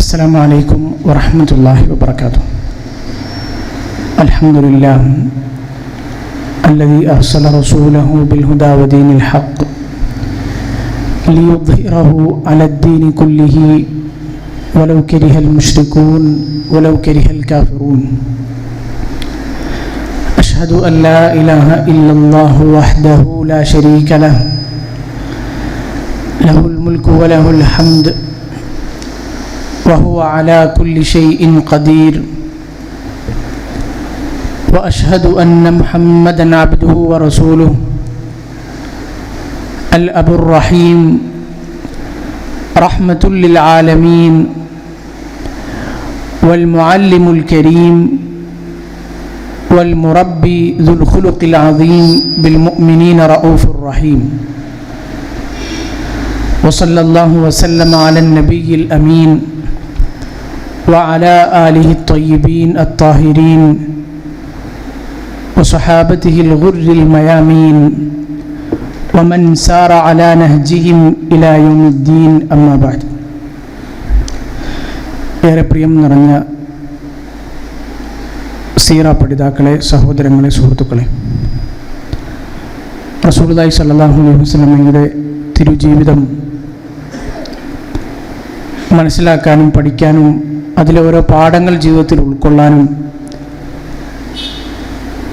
السلام عليكم ورحمة الله وبركاته. الحمد لله الذي أرسل رسوله بالهدى ودين الحق ليظهره على الدين كله ولو كره المشركون ولو كره الكافرون. أشهد أن لا إله إلا الله وحده لا شريك له له الملك وله الحمد وهو على كل شيء قدير. وأشهد أن محمدًا عبده ورسوله الأب الرحيم رحمة للعالمين والمعلم الكريم والمربي ذو الخلق العظيم بالمؤمنين رؤوف رحيم. وصلى الله وسلم على النبي الأمين وعلى آله الطيبين الطاهرين وصحابته الغر الميامين ومن سار على نهجهم إلى يوم الدين. أما بعد. ഏറെ പ്രിയം നിറഞ്ഞ സീറ പഠിതാക്കളെ, സഹോദരങ്ങളെ, സുഹൃത്തുക്കളെ, റസൂലുള്ളാഹി സ്വല്ലല്ലാഹു അലൈഹി വസല്ലമയുടെ തിരുജീവിതം മനസ്സിലാക്കാനും പഠിക്കാനും അതിലെ ഓരോ പാഠങ്ങൾ ജീവിതത്തിൽ ഉൾക്കൊള്ളാനും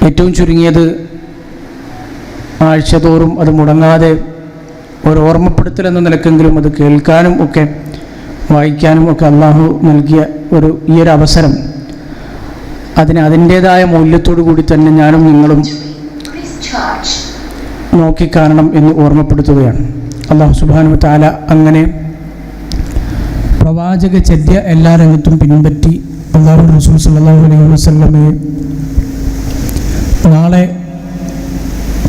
ഏറ്റവും ചുരുങ്ങിയത് ആഴ്ചതോറും അത് മുടങ്ങാതെ ഒരു ഓർമ്മപ്പെടുത്തൽ എന്ന നിലക്കെങ്കിലും അത് കേൾക്കാനും ഒക്കെ വായിക്കാനും ഒക്കെ അള്ളാഹു നൽകിയ ഈ ഒരു അവസരം, അതിന് അതിൻ്റേതായ മൂല്യത്തോടു കൂടി തന്നെ ഞാനും നിങ്ങളും നോക്കിക്കാണണം എന്ന് ഓർമ്മപ്പെടുത്തുകയാണ്. അള്ളാഹു സുബ്ഹാനഹു വ തആല അങ്ങനെ പ്രവാചക ചര്യ എല്ലാ രംഗത്തും പിൻപറ്റി അള്ളാഹു റസൂൽ സല്ലല്ലാഹു അലൈഹി വസല്ലമയെ നാളെ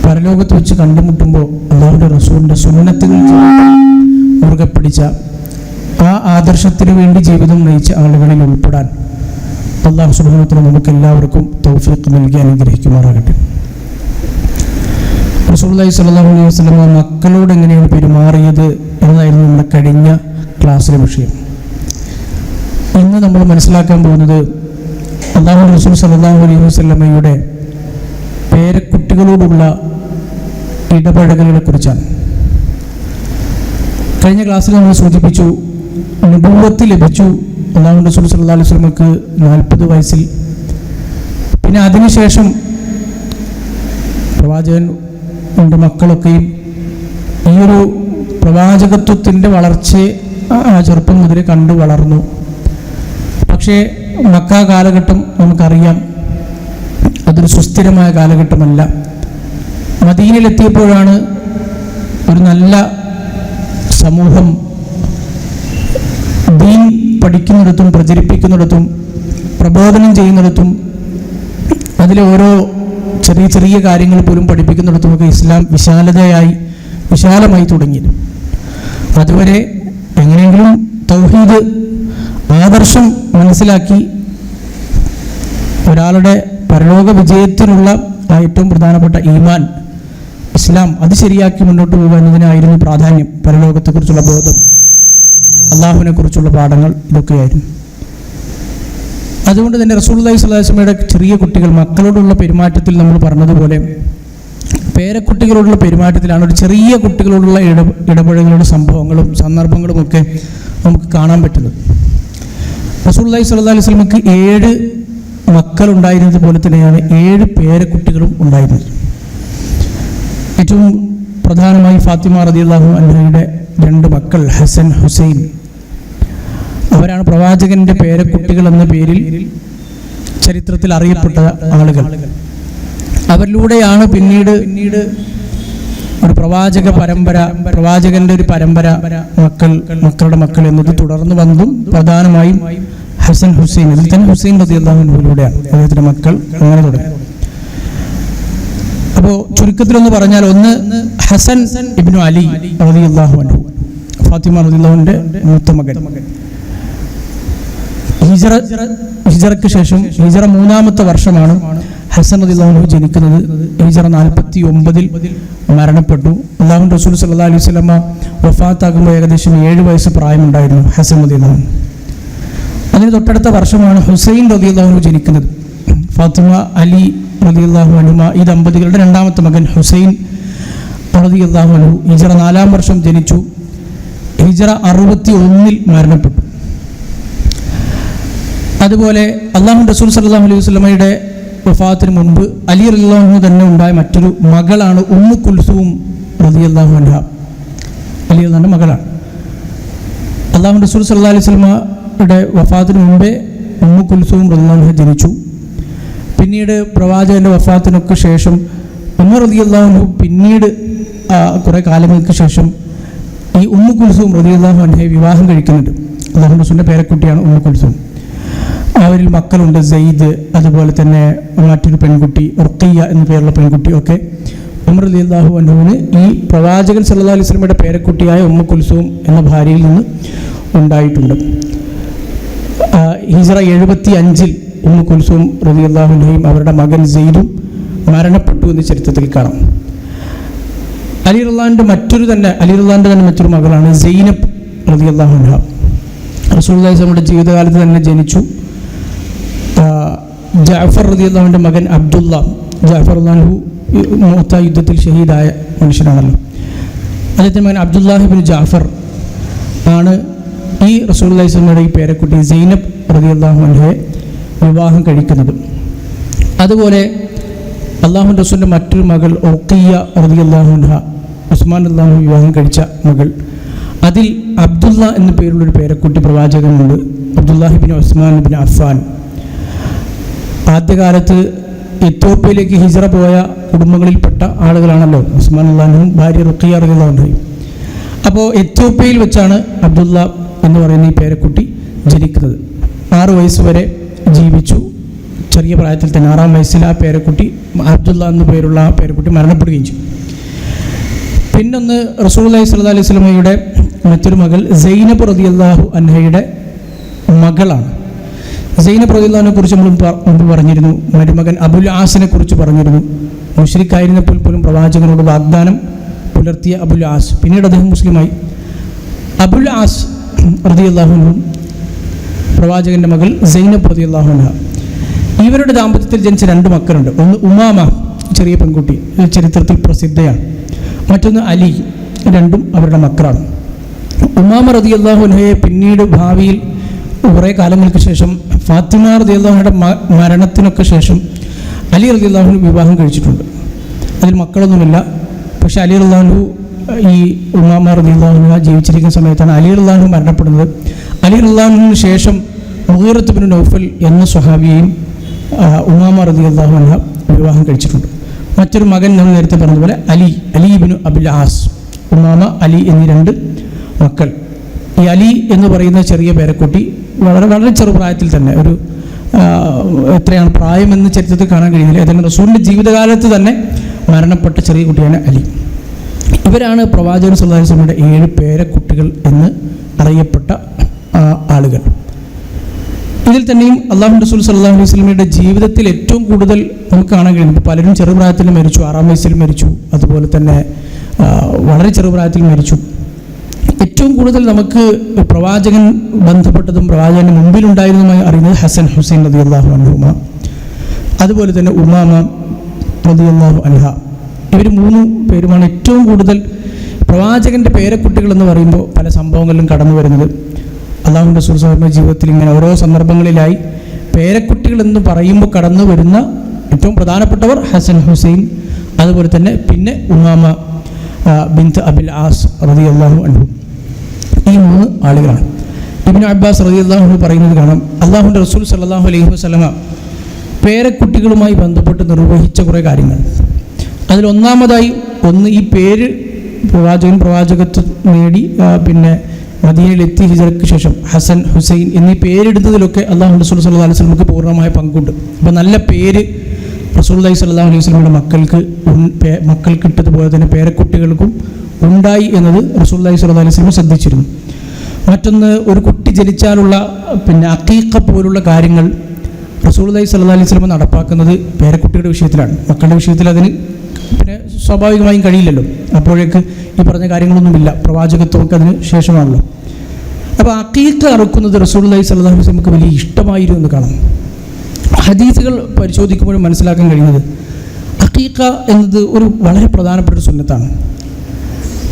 പരലോകത്ത് വെച്ച് കണ്ടുമുട്ടുമ്പോൾ അള്ളാഹുവിൻ്റെ റസൂലിൻ്റെ സുന്നത്തുകൾ മുറുകെ പിടിച്ച ആ ആദർശത്തിന് വേണ്ടി ജീവിതം നയിച്ച ആളുകളിൽ ഉൾപ്പെടാൻ അള്ളാഹു സുബ്ഹാനഹു വ തആല നമുക്ക് എല്ലാവർക്കും തൗഫീഖ് നൽകി അനുഗ്രഹിക്കുമാറാകട്ടെ. റസൂലുള്ളാഹി സ്വല്ലല്ലാഹു അലൈഹി വസല്ലം മക്കളോട് എങ്ങനെയാണ് പെരുമാറിയത് എന്നതായിരുന്നു നമ്മുടെ കഴിഞ്ഞ ക്ലാസ്സിലെ വിഷയം. ഇന്ന് നമ്മൾ മനസ്സിലാക്കാൻ പോകുന്നത് അല്ലാഹു റസൂൽ സ്വല്ലല്ലാഹു അലൈഹി വസല്ലമയുടെ പേരക്കുട്ടികളോടുള്ള ഇടപഴകലുകളെ കുറിച്ചാണ്. കഴിഞ്ഞ ക്ലാസ്സിൽ നമ്മൾ സൂചിപ്പിച്ചു, നബുവത്ത് ലഭിച്ചു അല്ലാഹു റസൂൽ സ്വല്ലല്ലാഹു അലൈഹി വസല്ലമക്ക് 40 വയസ്സിൽ. പിന്നെ അതിനുശേഷം പ്രവാചകൻ മക്കളൊക്കെയും ഈ ഒരു പ്രവാചകത്വത്തിൻ്റെ വളർച്ചയെ ആ ചെറുപ്പം മുതലേ കണ്ടു വളർന്നു. പക്ഷേ മക്ക കാലഘട്ടം നമുക്കറിയാം, അതൊരു സുസ്ഥിരമായ കാലഘട്ടമല്ല. മദീനയിലെത്തിയപ്പോഴാണ് ഒരു നല്ല സമൂഹം ദീൻ പഠിക്കുന്നിടത്തും പ്രചരിപ്പിക്കുന്നിടത്തും പ്രബോധനം ചെയ്യുന്നിടത്തും അതിലെ ഓരോ ചെറിയ ചെറിയ കാര്യങ്ങൾ പോലും പഠിപ്പിക്കുന്നിടത്തുമൊക്കെ ഇസ്ലാം വിശാലമായി തുടങ്ങി. അതുവരെ എങ്ങനെയെങ്കിലും തൗഹീദ് ആദർശം മനസ്സിലാക്കി ഒരാളുടെ പരലോക വിജയത്തിനുള്ള ഏറ്റവും പ്രധാനപ്പെട്ട ഈമാൻ, ഇസ്ലാം, അത് ശരിയാക്കി മുന്നോട്ട് പോകുക എന്നതിനായിരുന്നു പ്രാധാന്യം. പരലോകത്തെക്കുറിച്ചുള്ള ബോധം, അള്ളാഹുവിനെ കുറിച്ചുള്ള പാഠങ്ങൾ, ഇതൊക്കെയായിരുന്നു. അതുകൊണ്ട് തന്നെ റസൂലുള്ളാഹി സ്വല്ലല്ലാഹു അലൈഹി വസല്ലമയുടെ ചെറിയ കുട്ടികൾ, മക്കളോടുള്ള പെരുമാറ്റത്തിൽ നമ്മൾ പറഞ്ഞതുപോലെ പേരക്കുട്ടികളോടുള്ള പെരുമാറ്റത്തിലാണ് ഒരു ചെറിയ കുട്ടികളോടുള്ള ഇടപഴകലുകളുടെ സംഭവങ്ങളും സന്ദർഭങ്ങളും ഒക്കെ നമുക്ക് കാണാൻ പറ്റുന്നത്. റസൂലുള്ളാഹി സ്വല്ലല്ലാഹു അലൈഹി വസല്ലമക്ക് 7 മക്കളുണ്ടായിരുന്നത് പോലെ തന്നെയാണ് 7 പേരക്കുട്ടികളും ഉണ്ടായിരുന്നത്. ഏറ്റവും പ്രധാനമായി ഫാത്തിമ റളിയല്ലാഹു അൻഹയുടെ 2 മക്കൾ ഹസൻ, ഹുസൈൻ, അവരാണ് പ്രവാചകന്റെ പേരക്കുട്ടികൾ എന്ന പേരിൽ ചരിത്രത്തിൽ അറിയപ്പെട്ട ആളുകൾ. അവരിലൂടെയാണ് പിന്നീട് ഒരു പ്രവാചകന്റെ ഒരു പരമ്പര മക്കളുടെ മക്കൾ എന്നത് തുടർന്ന് വന്നതും പ്രധാനമായും ഹസൻ, ഹുസൈൻ, അതിൽ തന്നെ ഹുസൈൻ റളിയല്ലാഹു അൻഹുവിലൂടെയാണ് അദ്ദേഹത്തിന്റെ മക്കൾ അങ്ങനെ തുടങ്ങി. അപ്പോൾ ചുരുക്കത്തിലൊന്ന് പറഞ്ഞാൽ, ഒന്ന് ഹസൻ ഇബ്നു അലി റളിയല്ലാഹു അൻഹു, ഫാത്തിമ റളിയല്ലാഹുവിന്റെ മൂത്ത മകൻ. ഹിജറയ്ക്ക് ശേഷം ഹിജറ 3-ാമത്തെ വർഷമാണ് ഹസൻ റളിയല്ലാഹു അൻഹു ജനിക്കുന്നത്. ഹിജറ 49 മരണപ്പെട്ടു. അല്ലാഹുവിന്റെ റസൂൽ സല്ലല്ലാഹു അലൈഹി വസല്ലമ വഫാത്താകുമ്പോൾ ഏകദേശം 7 വയസ്സ് പ്രായമുണ്ടായിരുന്നു ഹസൻ റളിയല്ലാഹു അൻഹു. അതിന് തൊട്ടടുത്ത വർഷമാണ് ഹുസൈൻ റളിയല്ലാഹു അൻഹു ജനിക്കുന്നത്. ഫാത്തിമ അലി റളിയല്ലാഹു അൻഹുമ ഈ ദമ്പതികളുടെ രണ്ടാമത്തെ മകൻ ഹുസൈൻ റളിയല്ലാഹു അൻഹു ഹിജ്റ 4-ാം വർഷം ജനിച്ചു. ഹിജ്റ 61 മരണപ്പെട്ടു. അതുപോലെ അല്ലാഹു റസൂൽ സല്ലല്ലാഹു അലൈഹി വസല്ലമയുടെ വഫാത്തിന് മുൻപ് അലി റളിയല്ലാഹു അൻഹു തന്നെ ഉണ്ടായ മറ്റൊരു മകളാണ് ഉമ്മു കുൽസൂം റളിയല്ലാഹു അൻഹ. അലി റളിയല്ലാഹുവിൻ്റെ മകളാണ്. അല്ലാഹു റസൂൽ സല്ലല്ലാഹു അലൈഹി വസല്ലമയുടെ വഫാത്തിന് മുമ്പേ ഉമ്മു കുൽസൂം റളിയല്ലാഹു അൻഹ ജനിച്ചു. പിന്നീട് പ്രവാചകൻ്റെ വഫാത്തിനൊക്കെ ശേഷം ഉമർ റളിയല്ലാഹു അൻഹു പിന്നീട് കുറേ കാലങ്ങൾക്ക് ശേഷം ഈ ഉമ്മു കുൽസൂം റളിയല്ലാഹു അൻഹയെ വിവാഹം കഴിക്കുന്നുണ്ട്. അല്ലാഹു റസൂലിൻ്റെ പേരക്കുട്ടിയാണ് ഉമ്മു കുൽസൂം. അവരിൽ മക്കളുണ്ട്, സെയ്ദ്, അതുപോലെ തന്നെ മറ്റൊരു പെൺകുട്ടി റുഖിയ്യ എന്ന പേരുള്ള പെൺകുട്ടി ഒക്കെ ഉമർ റളിയല്ലാഹു അൻഹുവിന് ഈ പ്രവാചകൻ സല്ലല്ലാഹു അലൈഹി വസല്ലമയുടെ പേരക്കുട്ടിയായ ഉമ്മു കുൽസൂം എന്ന ഭാര്യയിൽ നിന്ന് ഉണ്ടായിട്ടുണ്ട്. ഹിജ്റ 75 ഉമ്മു കുൽസൂം റളിയല്ലാഹു അൻഹയും അവരുടെ മകൻ സെയ്ദും മരണപ്പെട്ടു എന്ന് ചരിത്രത്തിൽ കാണാം. അലി റളിയല്ലാഹുവിൻ്റെ തന്നെ മറ്റൊരു മകളാണ് സൈനബ് റളിയല്ലാഹു അൻഹ. റസൂലുള്ളാഹി സ്വല്ലല്ലാഹു അലൈഹി ജീവിതകാലത്ത് തന്നെ ജനിച്ചു. ജഅഫർ റളിയല്ലാഹുവിൻ്റെ മകൻ അബ്ദുള്ള, ജഅഫർ റളിയല്ലാഹു മുഅത്ത യുദ്ധത്തിൽ ഷഹീദായ മനുഷ്യനാണല്ലോ. അദ്ദേഹത്തിൻ്റെ മകൻ അബ്ദുല്ലാഹി ഇബ്നു ജഅഫർ ആണ് ഈ റസൂലുള്ളാഹി സ്വല്ലല്ലാഹു അലൈഹി ഈ പേരക്കുട്ടി സൈനബ് റളിയല്ലാഹു അൻഹയെ വിവാഹം കഴിക്കുന്നത്. അതുപോലെ അല്ലാഹുവിൻ്റെ റസൂലിൻ്റെ മറ്റൊരു മകൾ റുഖിയ്യ റളിയല്ലാഹു അൻഹ, ഉസ്മാൻ റളിയല്ലാഹു അൻഹു വിവാഹം കഴിച്ച മകൾ. അതിൽ അബ്ദുള്ള എന്ന പേരുള്ളൊരു പേരക്കുട്ടി പ്രവാചകനുണ്ട്, അബ്ദുല്ലാഹി ഇബ്നു ഉസ്മാൻ ഇബ്നു അഫ്ഫാൻ. ആദ്യകാലത്ത് എത്യോപ്യയിലേക്ക് ഹിജ്റ പോയ കുടുംബങ്ങളിൽപ്പെട്ട ആളുകളാണല്ലോ ഉസ്മാൻ റളിയല്ലാഹു അൻഹും ഭാര്യ റുഖിയ്യ റളിയല്ലാഹു അൻഹയും. അപ്പോൾ എത്യോപ്യയിൽ വെച്ചാണ് അബ്ദുള്ള എന്ന് പറയുന്ന ഈ പേരക്കുട്ടി ജനിക്കുന്നത്. 6 വയസ്സ് വരെ ജീവിച്ചു. ചെറിയ പ്രായത്തിൽ തന്നെ 6-ാം വയസ്സിൽ ആ പേരക്കുട്ടി അബ്ദുള്ള എന്ന പേരുള്ള ആ പേരക്കുട്ടി മരണപ്പെടുകയും ചെയ്തു. പിന്നൊന്ന് റസൂലുള്ളാഹി സ്വല്ലല്ലാഹു അലൈഹി വസല്ലമയുടെ മറ്റൊരു മകൾ സൈനബ് റളിയല്ലാഹു അൻഹയുടെ മകളാണ്. സൈനബ് റളിയല്ലാഹു അൻഹയെ കുറിച്ച് നമ്മൾ മുമ്പ് പറഞ്ഞിരുന്നു. മരുമകൻ അബുൽ ആസിനെ കുറിച്ച് പറഞ്ഞിരുന്നു. മുശ്രിക്കായിരുന്നപ്പോൾ പോലും പ്രവാചകനോട് വാഗ്ദാനം പുലർത്തിയ അബുൽ ആസ്, പിന്നീട് അദ്ദേഹം മുസ്ലിമായി. അബുൽ ആസ് റളിയല്ലാഹു അൻഹു പ്രവാചകൻ്റെ മകൾ സൈനബ് റളിയല്ലാഹു അൻഹ. ഇവരുടെ ദാമ്പത്യത്തിൽ ജനിച്ച 2 മക്കളുണ്ട്. ഒന്ന് ഉമാമ, ചെറിയ പെൺകുട്ടി, ചരിത്രത്തിൽ പ്രസിദ്ധയാണ്. മറ്റൊന്ന് അലി. രണ്ടും അവരുടെ മക്കളാണ്. ഉമാമ റളിയല്ലാഹു അൻഹയെ പിന്നീട് ഭാവിയിൽ കുറേ കാലങ്ങൾക്ക് ശേഷം ഫാത്തിമ റളിയല്ലാഹു അൻഹയുടെ മരണത്തിനൊക്കെ ശേഷം അലി റളിയല്ലാഹു അൻഹു വിവാഹം കഴിച്ചിട്ടുണ്ട്. അതിൽ മക്കളൊന്നുമില്ല. പക്ഷേ അലി റളിയല്ലാഹു അൻഹു ഈ ഉമാമ റളിയല്ലാഹു അൻഹ ജീവിച്ചിരിക്കുന്ന സമയത്താണ് അലി റളിയല്ലാഹു അൻഹു മരണപ്പെടുന്നത്. അലി റളിയല്ലാഹു അൻഹുവിന് ശേഷം മുഗീറത്ത് ഇബ്നു നൗഫൽ എന്ന സ്വഹാബിയെയും ഉമാമ റളിയല്ലാഹു അൻഹ വിവാഹം കഴിച്ചിട്ടുണ്ട്. മറ്റൊരു മകൻ നമ്മൾ നേരത്തെ പറഞ്ഞതുപോലെ അലി ഇബ്നു അബുൽ ആസ്, ഉമാമ, അലി എന്നീ 2 മക്കൾ. ഈ അലി എന്ന് പറയുന്ന ചെറിയ പേരക്കുട്ടി വളരെ ചെറുപ്രായത്തിൽ തന്നെ ഒരു എത്രയാണ് പ്രായമെന്ന് ചരിത്രത്തിൽ കാണാൻ കഴിയുന്നില്ല. ഏതായാലും റസൂലിൻ്റെ ജീവിതകാലത്ത് തന്നെ മരണപ്പെട്ട ചെറിയ കുട്ടിയാണ് അലി. ഇവരാണ് പ്രവാചകൻ സല്ലല്ലാഹു അലൈഹി വസല്ലമയുടെ 7 പേരക്കുട്ടികൾ എന്ന് അറിയപ്പെട്ട ആളുകൾ. ഇതിൽ തന്നെയും അല്ലാഹു റസൂൽ സല്ലല്ലാഹു അലൈഹി വസല്ലമയുടെ ജീവിതത്തിൽ ഏറ്റവും കൂടുതൽ നമുക്ക് കാണാൻ കഴിയുന്നത്, പലരും ചെറുപ്രായത്തിൽ മരിച്ചു, 6-ാം വയസ്സിൽ മരിച്ചു, അതുപോലെ തന്നെ വളരെ ചെറുപ്രായത്തിൽ മരിച്ചു. ഏറ്റവും കൂടുതൽ നമുക്ക് പ്രവാചകൻ ബന്ധപ്പെട്ടതും പ്രവാചകൻ്റെ മുമ്പിലുണ്ടായിരുന്നതുമായി അറിയുന്നത് ഹസൻ ഹുസൈൻ റളിയല്ലാഹു അൻഹുമ, അതുപോലെ തന്നെ ഉമാമ റളിയല്ലാഹു അൻഹ. ഇവർ 3 പേരുമാണ് ഏറ്റവും കൂടുതൽ പ്രവാചകൻ്റെ പേരക്കുട്ടികൾ എന്ന് പറയുമ്പോൾ പല സംഭവങ്ങളിലും കടന്നു വരുന്നത്. അല്ലാഹു റസൂൽ സ്വല്ലല്ലാഹു ജീവിതത്തിൽ ഇങ്ങനെ ഓരോ സന്ദർഭങ്ങളിലായി പേരക്കുട്ടികൾ എന്ന് പറയുമ്പോൾ കടന്നു വരുന്ന ഏറ്റവും പ്രധാനപ്പെട്ടവർ ഹസൻ ഹുസൈൻ, അതുപോലെ തന്നെ പിന്നെ ഉമാമ ബിൻത് അബുൽ ആസ് റളിയല്ലാഹു അൻഹു. ഈ 3 ആളുകളാണ്. ഇബ്നു അബ്ബാസ് റളിയല്ലാഹു അൻഹു പറയുന്നത് കാണാം, അല്ലാഹുവിൻ്റെ റസൂൽ സല്ലല്ലാഹു അലൈഹി വസല്ലമ പേരക്കുട്ടികളുമായി ബന്ധപ്പെട്ട് നിർവഹിച്ച കുറേ കാര്യങ്ങൾ. അതിൽ ഒന്നാമതായി ഈ പേര് പ്രവാചകത്വം നേടി പിന്നെ മദീനയിലെത്തി ഹിജ്റയ്ക്ക് ശേഷം ഹസൻ ഹുസൈൻ എന്നീ പേരിടുന്നതിലൊക്കെ അല്ലാഹു റസൂൽ സല്ലല്ലാഹു അലൈഹി വസല്ലമക്ക് പൂർണ്ണമായ പങ്കുണ്ട്. അപ്പോൾ നല്ല പേര് റസൂലുള്ളാഹി സ്വല്ലല്ലാഹു അലൈഹി വസല്ലമയുടെ മക്കൾക്ക് ഇട്ടതുപോലെ തന്നെ പേരക്കുട്ടികൾക്കും ഉണ്ടായി എന്നത് റസൂലുള്ളാഹി സ്വല്ലല്ലാഹു അലൈഹി വസല്ലം ശ്രദ്ധിച്ചിരുന്നു. മറ്റൊന്ന്, ഒരു കുട്ടി ജനിച്ചാലുള്ള പിന്നെ അഖീഖ പോലുള്ള കാര്യങ്ങൾ റസൂലുള്ളാഹി സ്വല്ലല്ലാഹു അലൈഹി വസല്ലം നടപ്പാക്കുന്നത് പേരക്കുട്ടിയുടെ വിഷയത്തിലാണ്. മക്കളുടെ വിഷയത്തിൽ അതിന് പിന്നെ സ്വാഭാവികമായും കഴിയില്ലല്ലോ. അപ്പോഴേക്ക് ഈ പറഞ്ഞ കാര്യങ്ങളൊന്നുമില്ല, പ്രവാചകത്വമൊക്കെ അതിന് ശേഷമാണല്ലോ. അപ്പോൾ അഖീഖ അറുക്കുന്നത് റസൂലുള്ളാഹി സ്വല്ലല്ലാഹു അലൈഹി വസല്ലമക്ക് വലിയ ഇഷ്ടമായിരുന്നു എന്ന് കാണാം. ഹദീസുകൾ പരിശോധിക്കുമ്പോഴും മനസ്സിലാക്കാൻ കഴിയുന്നത് അഖീഖ എന്നത് ഒരു വളരെ പ്രധാനപ്പെട്ട ഒരു സുന്നത്താണ്.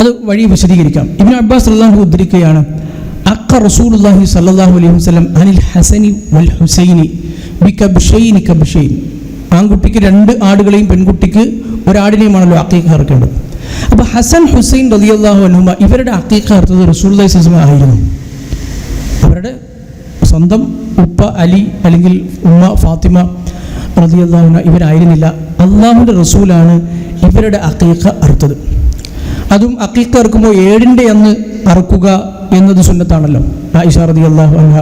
അത് വഴി വിശദീകരിക്കാം. ഇബ്നു അബ്ബാസ് റളിയല്ലാഹു അൻഹു ഉദ്ധരിക്കുകയാണ്, അഖ റസൂലുള്ളാഹി സ്വല്ലല്ലാഹു അലൈഹി വസല്ലം അനിൽ ഹസനി വൽ ഹുസൈനി ബികബ്ശൈനി കബ്ശൈൻ. ആൺകുട്ടിക്ക് 2 ആടുകളെയും പെൺകുട്ടിക്ക് 1 ആടിനെയുമാണല്ലോ അഖീഖ അറുക്കേണ്ടത്. അപ്പോൾ ഹസൻ ഹുസൈൻ റളിയല്ലാഹു അൻഹുമ ഇവരുടെ അഖീഖ അറുത്തത് റസൂലുള്ളാഹി സ്വല്ലല്ലാഹു അലൈഹി വസല്ലം ആയിരുന്നു. അവരുടെ സ്വന്തം ഉപ്പ അലി അല്ലെങ്കിൽ ഉമ്മ ഫാത്തിമ റളിയല്ലാഹു അൻഹ ഇവരായിരുന്നില്ല. അള്ളാഹുവിൻ്റെ റസൂലാണ് ഇവരുടെ അഖീഖ അറുത്തത്. അതും അഖീഖ അറുക്കുമ്പോൾ 7ന്റെ അന്ന് അറുക്കുക എന്നത് സുന്നത്താണല്ലോ. ആയിഷ റളിയല്ലാഹു അൻഹ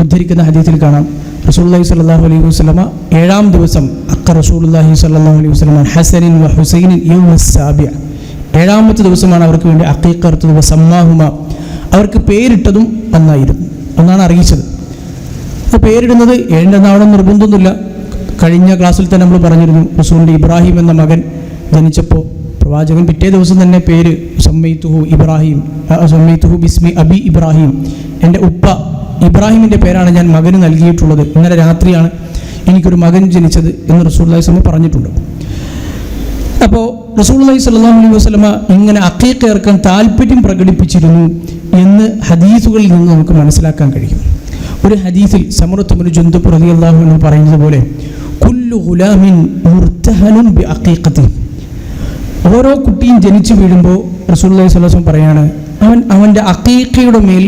ഉദ്ധരിക്കുന്ന ഹദീസിൽ കാണാം, റസൂലുള്ളാഹി സ്വല്ലല്ലാഹു അലൈഹി വസല്ലമ 7ാം ദിവസം അഖ റസൂലുള്ളാഹി സ്വല്ലല്ലാഹു അലൈഹി വസല്ലമ ഹസനിൻ വ ഹുസൈനിൻ യൗമസ് സാബിഅ. 7ാമത്തെ ദിവസമാണ് അവർക്ക് വേണ്ടി അഖീഖ അറുത്തത്. വസമ്മാഹുമ, അവർക്ക് പേരിട്ടതും ഒന്നാണ് അറിയിച്ചത്. അപ്പോൾ പേരിടുന്നത് 7ന്റെ അന്നാവണം നിർബന്ധമൊന്നുമില്ല. കഴിഞ്ഞ ക്ലാസ്സിൽ തന്നെ നമ്മൾ പറഞ്ഞിരുന്നു, റസൂലിൻ്റെ ഇബ്രാഹിം എന്ന മകൻ ജനിച്ചപ്പോൾ പ്രവാചകൻ പിറ്റേ ദിവസം തന്നെ പേര് സമ്മൈതുഹു ബിസ്മി അബി ഇബ്രാഹിം, എൻ്റെ ഉപ്പ ഇബ്രാഹിമിൻ്റെ പേരാണ് ഞാൻ മകന് നൽകിയിട്ടുള്ളത്, ഇന്നലെ രാത്രിയാണ് എനിക്കൊരു മകൻ ജനിച്ചത് എന്ന് റസൂലുള്ളാഹി സ്വല്ലല്ലാഹു അലൈഹി വസല്ലം പറഞ്ഞിട്ടുണ്ട്. അപ്പോൾ റസൂലുള്ളാഹി സ്വല്ലല്ലാഹു അലൈഹി വസല്ലമ ഇങ്ങനെ അഖീഖ ഇറക്കാൻ താല്പര്യം പ്രകടിപ്പിച്ചിരുന്നു എന്ന് ഹദീസുകളിൽ നിന്ന് നമുക്ക് മനസ്സിലാക്കാൻ കഴിയും. ഒരു ഹദീസിൽ സമറത്ത് ഇബ്നു ജുന്ദബ് റളിയല്ലാഹു അൻഹു പറയുന്നത് പോലെ, കുല്ലു ഗുലാമിൻ മുർതഹനുൻ ബിഅഖീഖതിഹി. ഓരോ കുട്ടിയും ജനിച്ചു വീഴുമ്പോൾ റസൂലുള്ളാഹി സ്വല്ലല്ലാഹു അലൈഹി വസല്ലം പറയാണ്, അവൻ്റെ അഖീഖയുടെ മേൽ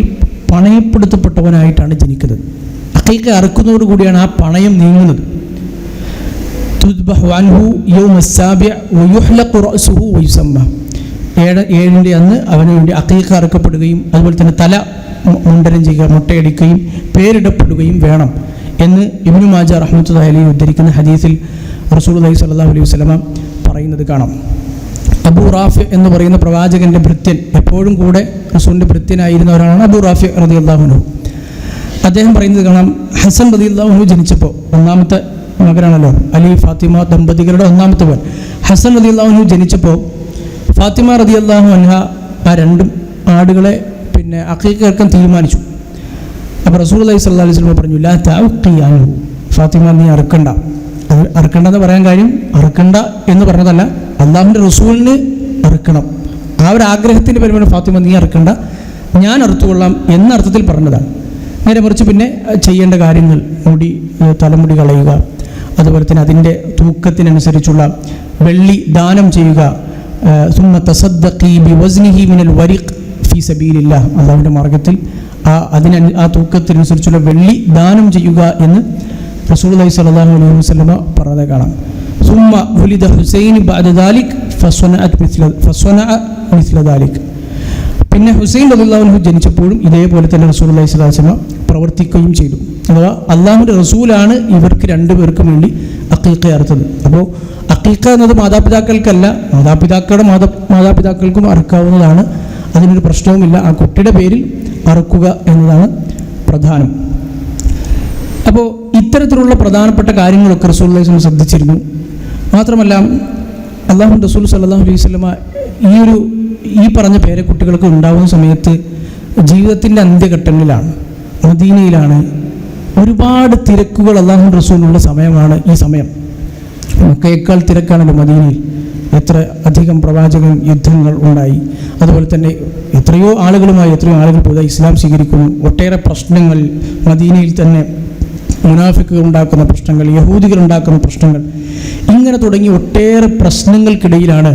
പണയപ്പെടുത്തപ്പെട്ടവനായിട്ടാണ് ജനിക്കുന്നത്. അഖീഖ അറുക്കുന്നതോടുകൂടിയാണ് ആ പണയം നീങ്ങുന്നത്. തുദ്ബഹു അൻഹു യൗമസ് സാബിഅ വയുഹ്ലഖു റഅസുഹു വയുസമ്മ. 7ന്റെ അന്ന് അവന് വേണ്ടി അഖീഖ അറുക്കപ്പെടുകയും അതുപോലെ തന്നെ തല മുണ്ടനം ചെയ്യുക, മുട്ടയടിക്കുകയും പേരിടപ്പെടുകയും വേണം എന്ന് ഇബ്നു മാജ റഹ്മത്തുള്ളാഹി അലൈഹി ഉദ്ധരിക്കുന്ന ഹദീസിൽ റസൂലുള്ളാഹി സ്വല്ലല്ലാഹു അലൈഹി വസല്ലമ പറയുന്നത് കാണാം. അബൂ റാഫി എന്ന് പറയുന്ന പ്രവാചകൻ്റെ ഭൃത്യൻ, എപ്പോഴും കൂടെ റസൂലിൻ്റെ ഭൃത്യനായിരുന്ന ഒരാളാണ് അബൂ റാഫി റളിയല്ലാഹു അൻഹു. അദ്ദേഹം പറയുന്നത് കാണാം, ഹസൻ റളിയല്ലാഹു അൻഹു ജനിച്ചപ്പോൾ, 1ാമത്തെ മകനാണല്ലോ അലി ഫാത്തിമ ദമ്പതികളുടെ 1ാമത്തെ മകൻ ഹസൻ റളിയല്ലാഹു അൻഹു ജനിച്ചപ്പോൾ ഫാത്തിമ റളിയല്ലാഹു അൻഹ ആ 2 ആടുകളെ അഖീഖ ഇറക്കാൻ തീരുമാനിച്ചു. അപ്പോൾ റസൂലുള്ളാഹി സ്വല്ലല്ലാഹു അലൈഹി വസല്ലം പറഞ്ഞു, ലാ തഅഖി അൻഹു, ഫാത്തിമ നീ അറുക്കണ്ടെന്ന് പറയാൻ കാര്യം അറുക്കണ്ട എന്ന് പറഞ്ഞതല്ല, അള്ളാഹുവിൻ്റെ റസൂലിന് അറുക്കണം, ആ ഒരു ആഗ്രഹത്തിൻ്റെ പേരിലാണ് ഫാത്തിമ നീ അറുക്കണ്ട, ഞാൻ അറുത്തുകൊള്ളാം എന്ന അർത്ഥത്തിൽ പറഞ്ഞതാണ്. നേരെ മറിച്ച് പിന്നെ ചെയ്യേണ്ട കാര്യങ്ങൾ, തലമുടി കളയുക, അതുപോലെ തന്നെ അതിൻ്റെ തൂക്കത്തിനനുസരിച്ചുള്ള വെള്ളി ദാനം ചെയ്യുക, സുമ്മ തസദ്ദഖി ബിവസ്നിഹി മിനൽ വരിഖ് ഫീ സബീലില്ലാഹ്, അള്ളാഹുവിൻ്റെ മാർഗ്ഗത്തിൽ ആ തൂക്കത്തിനനുസരിച്ചുള്ള വെള്ളി ദാനം ചെയ്യുക എന്ന് റസൂലുള്ളാഹി സ്വല്ലല്ലാഹു അലൈഹി വസല്ലമ പറഞ്ഞത് കാണാം. സുമ്മ വുലിദ ഹുസൈൻ ബഅദ ദാലിക് ഫസ്വനഅ മിസ്ല ദാലിക്. പിന്നെ ഹുസൈൻ റളിയല്ലാഹു അൻഹു ജനിച്ചപ്പോഴും ഇതേപോലെ തന്നെ റസൂലുള്ളാഹി സ്വല്ലല്ലാഹു അലൈഹി വസല്ലമ പ്രവർത്തിക്കുകയും ചെയ്തു. അഥവാ അള്ളാഹുവിൻ്റെ റസൂലാണ് ഇവർക്ക് 2 പേർക്കും വേണ്ടി അഖീഖ അറുത്തത്. അപ്പോൾ അഖീഖ എന്നത് മാതാപിതാക്കൾക്കല്ല, മാതാപിതാക്കൾക്കും അറുക്കാവുന്നതാണ്, അതിനൊരു പ്രശ്നവുമില്ല. ആ കുട്ടിയുടെ പേരിൽ അറുക്കുക എന്നതാണ് പ്രധാനം. അപ്പോൾ ഇത്തരത്തിലുള്ള പ്രധാനപ്പെട്ട കാര്യങ്ങളൊക്കെ റസൂലുള്ളാഹി സ്വല്ലല്ലാഹു അലൈഹി വസല്ലം ശ്രദ്ധിച്ചിരുന്നു. മാത്രമല്ല അല്ലാഹുവിൻ്റെ റസൂൽ സ്വല്ലല്ലാഹു അലൈഹി വസല്ലമ ഈ പറഞ്ഞ പേരക്കുട്ടികൾക്ക് ഉണ്ടാകുന്ന സമയത്ത് ജീവിതത്തിൻ്റെ അന്ത്യഘട്ടങ്ങളിലാണ്, മദീനയിലാണ്, ഒരുപാട് തിരക്കുകൾ അല്ലാഹുവിൻ്റെ റസൂലിനുള്ള സമയമാണ് ഈ സമയം. മക്കയേക്കാൾ തിരക്കാണല്ലോ മദീനയിൽ. എത്ര അധികം പ്രവാചകൻ യുദ്ധങ്ങൾ ഉണ്ടായി, അതുപോലെ തന്നെ എത്രയോ ആളുകൾ പുതുതായി ഇസ്ലാം സ്വീകരിക്കുന്നു. ഒട്ടേറെ പ്രശ്നങ്ങൾ മദീനയിൽ തന്നെ, മുനാഫിക്കുകൾ ഉണ്ടാക്കുന്ന പ്രശ്നങ്ങൾ, യഹൂദികൾ ഉണ്ടാക്കുന്ന പ്രശ്നങ്ങൾ, ഇങ്ങനെ തുടങ്ങി ഒട്ടേറെ പ്രശ്നങ്ങൾക്കിടയിലാണ്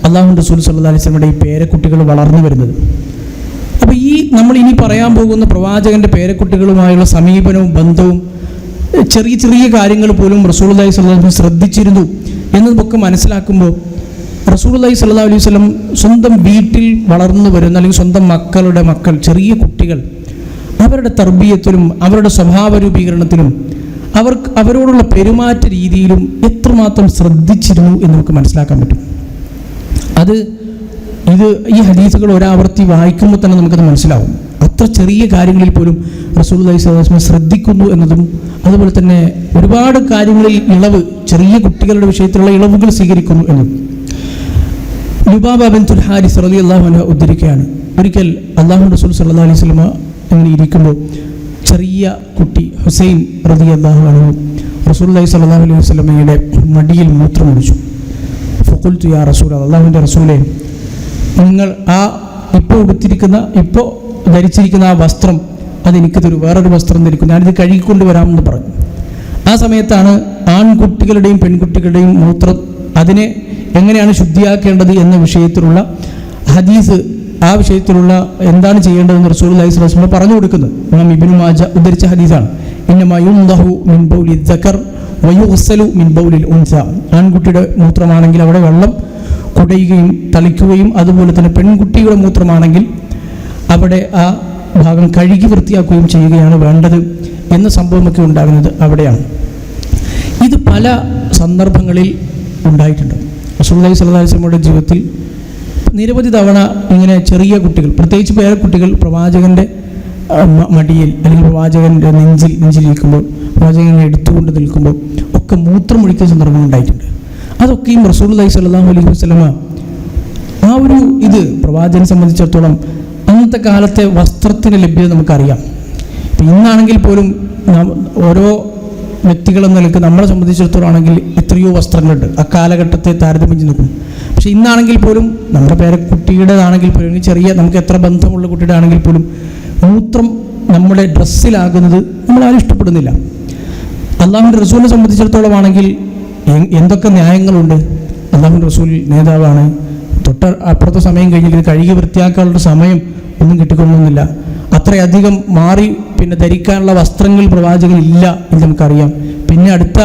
അല്ലാഹുവിൻ്റെ റസൂൽ സ്വല്ലല്ലാഹു അലൈഹി വസല്ലമയുടെ ഈ പേരക്കുട്ടികൾ വളർന്നു വരുന്നത്. അപ്പോൾ നമ്മൾ ഇനി പറയാൻ പോകുന്ന പ്രവാചകൻ്റെ പേരക്കുട്ടികളുമായുള്ള സമീപനവും ബന്ധവും ചെറിയ ചെറിയ കാര്യങ്ങൾ പോലും റസൂലുള്ളാഹി സ്വല്ലല്ലാഹു അലൈഹി വസല്ലം ശ്രദ്ധിച്ചിരുന്നു എന്നതൊക്കെ മനസ്സിലാക്കുമ്പോൾ റസൂലുള്ളാഹി സ്വല്ലല്ലാഹു അലൈഹി വസല്ലം സ്വന്തം വീട്ടിൽ വളർന്നു വരുന്ന, അല്ലെങ്കിൽ സ്വന്തം മക്കൾ, ചെറിയ കുട്ടികൾ, അവരുടെ തർബീയത്തിലും അവരുടെ സ്വഭാവ രൂപീകരണത്തിലും അവരോടുള്ള പെരുമാറ്റ രീതിയിലും എത്രമാത്രം ശ്രദ്ധിച്ചിരുന്നു എന്ന് നമുക്ക് മനസ്സിലാക്കാൻ പറ്റും. ഈ ഹദീസുകൾ ഒരാവർത്തി വായിക്കുമ്പോൾ തന്നെ നമുക്കത് മനസ്സിലാവും. അത്ര ചെറിയ കാര്യങ്ങളിൽ പോലും റസൂലുള്ളാഹി സ്വല്ലല്ലാഹു അലൈഹി വസല്ലം ശ്രദ്ധിക്കുന്നു എന്നതും, അതുപോലെ തന്നെ ഒരുപാട് കാര്യങ്ങളിൽ ചെറിയ കുട്ടികളുടെ വിഷയത്തിലുള്ള ഇളവുകൾ സ്വീകരിക്കുന്നു എന്നതും. ലുബാബ ബിൻതുൽ ഹാരിസ് റളിയല്ലാഹു അൻഹ ഉദ്ധരിക്കുകയാണ്, ഒരിക്കൽ അല്ലാഹുവിൻ്റെ റസൂൽ സ്വല്ലല്ലാഹു അലൈഹി വസല്ലം അങ്ങനെ ഇരിക്കുമ്പോൾ ചെറിയ കുട്ടി ഹുസൈൻ റളിയല്ലാഹു അൻഹു റസൂലുള്ളാഹി സ്വല്ലല്ലാഹു അലൈഹി വസല്ലമയുടെ മടിയിൽ മൂത്രമൊഴിച്ചു. ഫഖുൽതു യാ റസൂലല്ലാഹ്, അല്ലാഹുവിൻ്റെ റസൂലേ, നിങ്ങൾ ഇപ്പോൾ ധരിച്ചിരിക്കുന്ന ആ വസ്ത്രം അതെനിക്ക് തരൂ, വേറൊരു വസ്ത്രം ധരിക്കും, ഞാനിത് കഴുകിക്കൊണ്ട് വരാമെന്ന് പറഞ്ഞു. ആ സമയത്താണ് ആൺകുട്ടികളുടെയും പെൺകുട്ടികളുടെയും മൂത്രം അതിനെ എങ്ങനെയാണ് ശുദ്ധിയാക്കേണ്ടത് എന്ന വിഷയത്തിലുള്ള ഹദീസ്, ആ വിഷയത്തിലുള്ള എന്താണ് ചെയ്യേണ്ടതെന്ന് റസൂലുള്ളാഹി സ്വല്ലല്ലാഹു അലൈഹി വസല്ലം പറഞ്ഞു കൊടുക്കുന്നത് ഇമാം ഇബ്നു മാജ ഉദ്ധരിച്ച ഹദീസാണ്. ഇന്നമാ യുൻദഹു മിൻ ബൗലി ദക്കർ വയുഗ്സലു മിൻ ബൗലിൽ ഉൻസ. ആൺകുട്ടിയുടെ മൂത്രമാണെങ്കിൽ അവിടെ വെള്ളം കുടയുകയും തളിക്കുകയും, അതുപോലെ തന്നെ പെൺകുട്ടിയുടെ മൂത്രമാണെങ്കിൽ അവിടെ ആ ഭാഗം കഴുകി വൃത്തിയാക്കുകയും ചെയ്യുകയാണ് വേണ്ടത് എന്ന സംഭവമൊക്കെ ഉണ്ടാകുന്നത് അവിടെയാണ്. ഇത് പല സന്ദർഭങ്ങളിൽ ഉണ്ടായിട്ടുണ്ട്. റസൂലുള്ളാഹി സ്വല്ലല്ലാഹു അലൈഹി വസല്ലമയുടെ ജീവിതത്തിൽ നിരവധി തവണ ഇങ്ങനെ ചെറിയ കുട്ടികൾ, പ്രത്യേകിച്ച് പേരക്കുട്ടികൾ പ്രവാചകൻ്റെ മടിയിൽ അല്ലെങ്കിൽ പ്രവാചകൻ്റെ നെഞ്ചിലിരിക്കുമ്പോൾ, പ്രവാചകനെ എടുത്തുകൊണ്ട് നിൽക്കുമ്പോൾ ഒക്കെ മൂത്രമൊഴിക്കുന്ന സന്ദർഭം ഉണ്ടായിട്ടുണ്ട്. അതൊക്കെയും റസൂലുള്ളാഹി സ്വല്ലല്ലാഹു അലൈഹി വസല്ലമ ആ ഒരു ഇത് പ്രവാചകനെ സംബന്ധിച്ചിടത്തോളം അന്നത്തെ കാലത്തെ വസ്ത്രത്തിൻ്റെ ലഭ്യത നമുക്കറിയാം. ഇപ്പം ഇന്നാണെങ്കിൽ പോലും ഓരോ വ്യക്തികളെന്ന നിലയ്ക്ക് നമ്മളെ സംബന്ധിച്ചിടത്തോളം ആണെങ്കിൽ എത്രയോ വസ്ത്രങ്ങളുണ്ട് ആ കാലഘട്ടത്തെ താരതമ്യം നോക്കും. പക്ഷെ ഇന്നാണെങ്കിൽ പോലും നമ്മുടെ പേരക്കുട്ടിയുടേതാണെങ്കിൽ പോലും, ചെറിയ നമുക്ക് എത്ര ബന്ധമുള്ള കുട്ടിയുടെ ആണെങ്കിൽ പോലും മൂത്രം നമ്മുടെ ഡ്രസ്സിലാകുന്നത് നമ്മളാരും ഇഷ്ടപ്പെടുന്നില്ല. അല്ലാഹുവിൻ്റെ റസൂലിനെ സംബന്ധിച്ചിടത്തോളം ആണെങ്കിൽ എന്തൊക്കെ ന്യായങ്ങളുണ്ട്. അല്ലാഹുവിൻ്റെ റസൂൽ നേതാവാണ്, അപ്പുറത്തെ സമയം കഴിഞ്ഞിട്ട് ഇത് കഴുകി വൃത്തിയാക്കാനുള്ള സമയം ഒന്നും കിട്ടിക്കൊള്ളുന്നില്ല. അത്രയധികം മാറി പിന്നെ ധരിക്കാനുള്ള വസ്ത്രങ്ങൾ പ്രവാചകനില്ല എന്ന് നമുക്കറിയാം. പിന്നെ അടുത്ത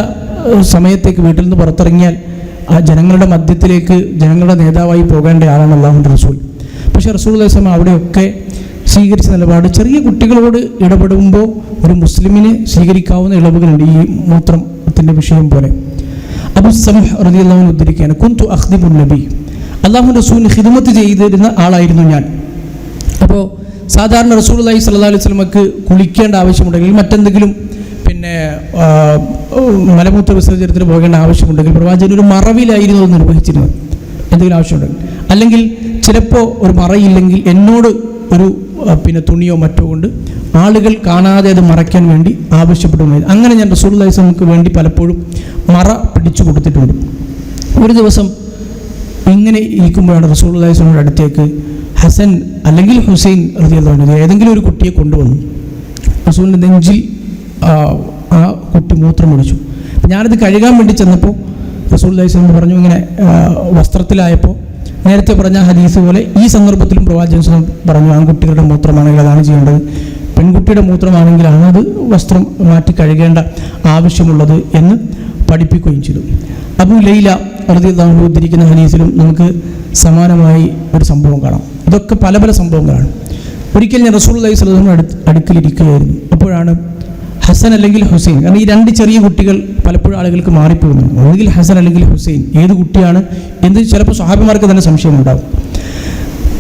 സമയത്തേക്ക് വീട്ടിൽ നിന്ന് പുറത്തിറങ്ങിയാൽ ആ ജനങ്ങളുടെ മധ്യത്തിലേക്ക് ജനങ്ങളുടെ നേതാവായി പോകേണ്ട ആളാണ് അല്ലാഹുവിൻ്റെ റസൂൽ. പക്ഷേ റസൂലുള്ളാഹി സ്വല്ലല്ലാഹു അലൈഹി വസല്ലം അവിടെയൊക്കെ സ്വീകരിച്ച നിലപാട്, ചെറിയ കുട്ടികളോട് ഇടപെടുമ്പോൾ ഒരു മുസ്ലിമിന് സ്വീകരിക്കാവുന്ന ഇളവുകളുണ്ട് ഈ മൂത്രത്തിൻ്റെ വിഷയം പോലെ. അബൂ സമഹ് റളിയല്ലാഹു അൻഹു ഉദ്ധരിക്കുകയാണ്, കുന്തു അഖ്ദിമുൻ നബി, അല്ലാഹുവിൻ്റെ റസൂലിന് ഖിദ്മത്ത് ചെയ്തിരുന്ന ആളായിരുന്നു ഞാൻ. അപ്പോൾ സാധാരണ റസൂലുള്ളാഹി സ്വല്ലല്ലാഹു അലൈഹി വസല്ലമക്ക് കുളിക്കേണ്ട ആവശ്യമുണ്ടെങ്കിൽ, മറ്റെന്തെങ്കിലും പിന്നെ മലമൂത്ര വിസർജനത്തിന് പോകേണ്ട ആവശ്യമുണ്ടെങ്കിൽ പ്രവാചകൻ ഒരു മറവിലായിരുന്നു അത് നിർവഹിച്ചിരുന്നത്. എന്തെങ്കിലും ആവശ്യമുണ്ടെങ്കിൽ, അല്ലെങ്കിൽ ചിലപ്പോൾ ഒരു മറയില്ലെങ്കിൽ എന്നോട് ഒരു പിന്നെ തുണിയോ മറ്റോ കൊണ്ട് ആളുകൾ കാണാതെ അത് മറയ്ക്കാൻ വേണ്ടി ആവശ്യപ്പെട്ടുണ്ടായിരുന്നു. അങ്ങനെ ഞാൻ റസൂലുള്ളാഹി സ്വല്ലല്ലാഹു അലൈഹി വസല്ലമക്ക് വേണ്ടി പലപ്പോഴും മറ പിടിച്ചു കൊടുത്തിട്ടുണ്ട്. ഒരു ദിവസം ഇങ്ങനെ ഇരിക്കുമ്പോഴാണ് റസൂലുള്ളാഹി സ്വല്ലല്ലാഹു അലൈഹി വസല്ലമയുടെ അടുത്തേക്ക് ഹസൻ അല്ലെങ്കിൽ ഹുസൈൻ റളിയല്ലാഹു അൻഹു ഏതെങ്കിലും ഒരു കുട്ടിയെ കൊണ്ടുവന്നു. റസൂലിൻ്റെ നെഞ്ചിൽ ആ കുട്ടി മൂത്രമൊഴിച്ചു. ഞാനത് കഴുകാൻ വേണ്ടി ചെന്നപ്പോൾ റസൂലുള്ളാഹി സ്വല്ലല്ലാഹു അലൈഹി വസല്ലം പറഞ്ഞു, ഇങ്ങനെ വസ്ത്രത്തിലായപ്പോൾ നേരത്തെ പറഞ്ഞ ഹദീസ് പോലെ ഈ സന്ദർഭത്തിലും പ്രവാചകൻ പറഞ്ഞു, ആൺകുട്ടികളുടെ മൂത്രമാണെങ്കിൽ അതാണ് ചെയ്യേണ്ടത്, പെൺകുട്ടിയുടെ മൂത്രമാണെങ്കിലാണ് അത് വസ്ത്രം മാറ്റി കഴുകേണ്ട ആവശ്യമുള്ളത് എന്ന് പഠിപ്പിക്കുകയും ചെയ്തു. അബൂ ലൈല റളിയല്ലാഹു അൻഹു ഉദ്ധരിക്കുന്ന ഹദീസിലും നമുക്ക് സമാനമായി ഒരു സംഭവം കാണാം. ഇതൊക്കെ പല പല സംഭവങ്ങളാണ്. ഒരിക്കൽ ഞാൻ റസൂലുള്ളാഹി സ്വല്ലല്ലാഹു അലൈഹി വസല്ലം അടുക്കലിരിക്കുകയായിരുന്നു. അപ്പോഴാണ് ഹസൻ അല്ലെങ്കിൽ ഹുസൈൻ, കാരണം ഈ രണ്ട് ചെറിയ കുട്ടികൾ പലപ്പോഴും ആളുകൾക്ക് മാറിപ്പോകുന്നു, ഒന്നുകിൽ ഹസൻ അല്ലെങ്കിൽ ഹുസൈൻ, ഏത് കുട്ടിയാണ് എന്ന് ചിലപ്പോൾ സ്വഹാബിമാർക്ക് തന്നെ സംശയമുണ്ടാകും.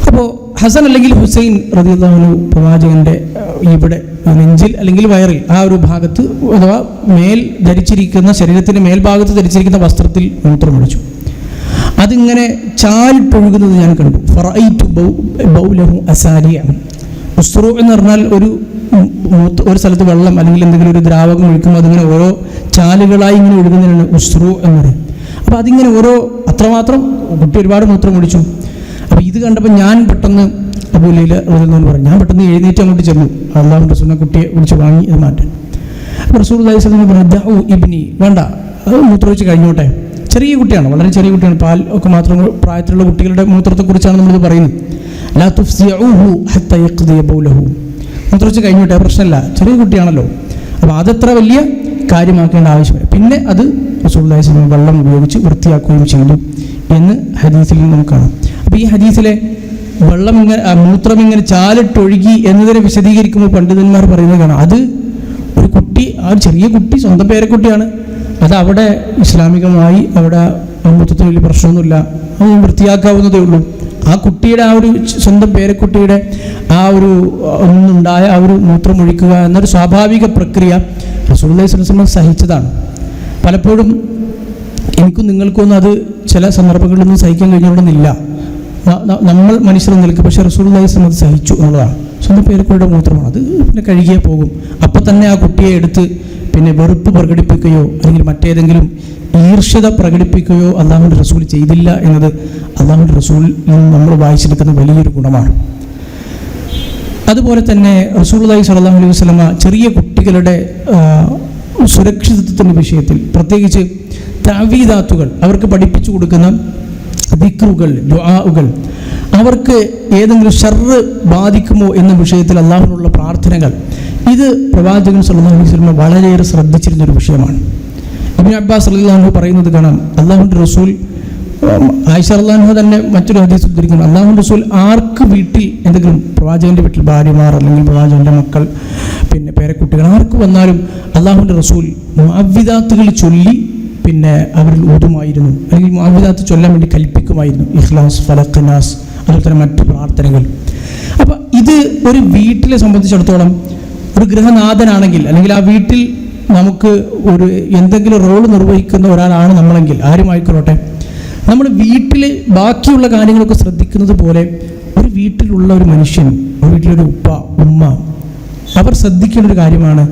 അപ്പോൾ ഹസൻ അല്ലെങ്കിൽ ഹുസൈൻ റളിയല്ലാഹു അൻഹു പ്രവാചകൻ്റെ ഇവിടെ നെഞ്ചിൽ അല്ലെങ്കിൽ വയറിൽ ആ ഒരു ഭാഗത്ത് അഥവാ ധരിച്ചിരിക്കുന്ന ശരീരത്തിൻ്റെ മേൽഭാഗത്ത് ധരിച്ചിരിക്കുന്ന വസ്ത്രത്തിൽ മൂത്രമൊഴിച്ചു. അതിങ്ങനെ ചാലിട്ടൊഴുകുന്നത് ഞാൻ കണ്ടു. ഫറഅയ്തു ബൗലഹു അസാലിയ. ഉസ്റു എന്ന് പറഞ്ഞാൽ ഒരു സ്ഥലത്ത് വെള്ളം അല്ലെങ്കിൽ എന്തെങ്കിലും ഒരു ദ്രാവകം ഒഴിക്കുമ്പോൾ അതിങ്ങനെ ഓരോ ചാലുകളായി ഇങ്ങനെ ഒഴുകുന്നതിനാണ് ഉസ്റു എന്ന് പറയുന്നത്. അപ്പോൾ അതിങ്ങനെ അത്രമാത്രം കുട്ടി ഒരുപാട് മൂത്രം ഒഴിച്ചു. അപ്പോൾ ഇത് കണ്ടപ്പോൾ ഞാൻ പെട്ടെന്ന് അബൂ ലൈല റളിയല്ലാഹു അൻഹു പറഞ്ഞു, ഞാൻ പെട്ടെന്ന് എഴുന്നേറ്റ് അങ്ങോട്ട് ചെന്നു അല്ലാഹുവിൻ്റെ റസൂലിനെ കുട്ടിയെ വിളിച്ച് വാങ്ങി അത് മാറ്റാൻ. അപ്പോൾ റസൂലുള്ളാഹി സ്വല്ലല്ലാഹു അലൈഹി വസല്ലം പറഞ്ഞു, ദഉ ഇബ്നി, വേണ്ട, അത് മൂത്രമൊഴിച്ച് കഴിഞ്ഞോട്ടെ, ചെറിയ കുട്ടിയാണ്, വളരെ ചെറിയ കുട്ടിയാണ്, പാൽ ഒക്കെ മാത്രം പ്രായത്തിലുള്ള കുട്ടികളുടെ മൂത്രത്തെക്കുറിച്ചാണ് നമ്മളിത് പറയുന്നത്. ലാ തുഫ്സിഉഹു ഹത്താ യഖ്ദിയ ബൗലഹു, മൂത്രമൊഴിച്ച് കഴിഞ്ഞോട്ടെ, പ്രശ്നമില്ല, ചെറിയ കുട്ടിയാണല്ലോ. അപ്പോൾ അതത്ര വലിയ കാര്യമാക്കേണ്ട ആവശ്യമില്ല. പിന്നെ അത് റസൂലുള്ളാഹി സ്വല്ലല്ലാഹു അലൈഹി വസല്ലം വെള്ളം ഉപയോഗിച്ച് വൃത്തിയാക്കുകയും ചെയ്തു എന്ന് ഹദീസിൽ നമുക്ക് കാണാം. അപ്പോൾ ഈ ഹദീസിലെ മൂത്രം ഇങ്ങനെ ചാലിട്ടൊഴുകി എന്നതിനെ വിശദീകരിക്കുമ്പോൾ പണ്ഡിതന്മാർ പറയുന്നത് കാണാം, അത് ഒരു കുട്ടി, ആ ചെറിയ കുട്ടി സ്വന്തം പേരക്കുട്ടിയാണ്, അത് അവിടെ ഇസ്ലാമികമായി അവിടെ മൂത്രത്തിന് വലിയ പ്രശ്നമൊന്നുമില്ല, അത് വൃത്തിയാക്കാവുന്നതേ ഉള്ളൂ. ആ കുട്ടിയുടെ ആ ഒരു സ്വന്തം പേരക്കുട്ടിയുടെ ആ ഒരു ഒന്നുണ്ടായ ആ ഒരു മൂത്രമൊഴിക്കുക എന്നൊരു സ്വാഭാവിക പ്രക്രിയ റസൂലുള്ളാഹി സ്വല്ലല്ലാഹു അലൈഹി വസല്ലം സഹിച്ചതാണ്. പലപ്പോഴും എനിക്കും നിങ്ങൾക്കൊന്നും അത് ചില സന്ദർഭങ്ങളിലൊന്നും സഹിക്കാൻ കഴിഞ്ഞോളുന്നില്ല, നമ്മൾ മനുഷ്യർ നിൽക്കും. പക്ഷേ റസൂലുള്ളാഹി സ്വല്ലല്ലാഹു അലൈഹി വസല്ലം സഹിച്ചു എന്നുള്ളതാണ്. സ്വന്തം പേരക്കുട്ടിയുടെ മൂത്രമാണ്, അത് പിന്നെ കഴുകിയേ പോകും. അപ്പം തന്നെ ആ കുട്ടിയെ എടുത്ത് പിന്നെ വെറുപ്പ് പ്രകടിപ്പിക്കുകയോ അല്ലെങ്കിൽ മറ്റേതെങ്കിലും ഈർഷ്യത പ്രകടിപ്പിക്കുകയോ അല്ലാഹുവിൻ്റെ റസൂൽ ചെയ്തില്ല എന്നത് അല്ലാഹുവിൻ്റെ റസൂലിൽ നിന്ന് നമ്മൾ വായിച്ചെടുക്കുന്ന വലിയൊരു ഗുണമാണ്. അതുപോലെ തന്നെ റസൂലുള്ളാഹി സ്വല്ലല്ലാഹു അലൈഹി വസല്ലമ ചെറിയ കുട്ടികളുടെ സുരക്ഷിതത്വത്തിൻ്റെ വിഷയത്തിൽ പ്രത്യേകിച്ച് തഅവീദാത്തുകൾ, അവർക്ക് പഠിപ്പിച്ചു കൊടുക്കുന്ന ദിക്റുകൾ, ദുആഉകൾ, അവർക്ക് ഏതെങ്കിലും ഷർറ് ബാധിക്കുമോ എന്ന വിഷയത്തിൽ അല്ലാഹുവിനുള്ള പ്രാർത്ഥനകൾ, ഇത് പ്രവാചകൻ സ്വല്ലല്ലാഹു അലൈഹി വസല്ലമ വളരെയേറെ ശ്രദ്ധിച്ചിരുന്നൊരു വിഷയമാണ്. ഇബ്നു അബ്ബാസ് റളിയല്ലാഹു അൻഹു പറയുന്നത് കാണാം, അല്ലാഹുവിൻ്റെ റസൂൽ, ആയിഷ റളിയല്ലാഹു അൻഹ തന്നെ മറ്റൊരു ഹദീസ് ഉദ്ധരിക്കുന്നു, അല്ലാഹുവിൻ്റെ റസൂൽ ആർക്ക് വീട്ടിൽ എന്തെങ്കിലും പ്രവാചകൻ്റെ വീട്ടിൽ ഭാര്യമാർ അല്ലെങ്കിൽ പ്രവാചകൻ്റെ മക്കൾ പിന്നെ പേരക്കുട്ടികൾ ആർക്ക് വന്നാലും അല്ലാഹുവിൻ്റെ റസൂൽ മുഅവ്വിദാത്തുകൾ ചൊല്ലി പിന്നെ അവരിൽ ഊതുമായിരുന്നു, അല്ലെങ്കിൽ മുഅവ്വിദാത്ത് ചൊല്ലാൻ വേണ്ടി കൽപ്പിക്കുമായിരുന്നു. ഇഖ്ലാസ്, ഫലഖ്, നാസ്, അതുപോലെ തന്നെ മറ്റു പ്രാർത്ഥനകൾ. അപ്പം ഇത് ഒരു വീട്ടിലെ സംബന്ധിച്ചിടത്തോളം ഒരു ഗൃഹനാഥനാണെങ്കിൽ അല്ലെങ്കിൽ ആ വീട്ടിൽ നമുക്ക് ഒരു എന്തെങ്കിലും റോൾ നിർവഹിക്കുന്ന ഒരാളാണ് നമ്മളെങ്കിൽ, ആരുമായിക്കോട്ടെ, നമ്മൾ വീട്ടിൽ ബാക്കിയുള്ള കാര്യങ്ങളൊക്കെ ശ്രദ്ധിക്കുന്നത് പോലെ ഒരു വീട്ടിലുള്ള ഒരു മനുഷ്യൻ, ഒരു വീട്ടിലൊരു ഉപ്പ, ഉമ്മ, അവർ ശ്രദ്ധിക്കേണ്ട ഒരു കാര്യമാണ്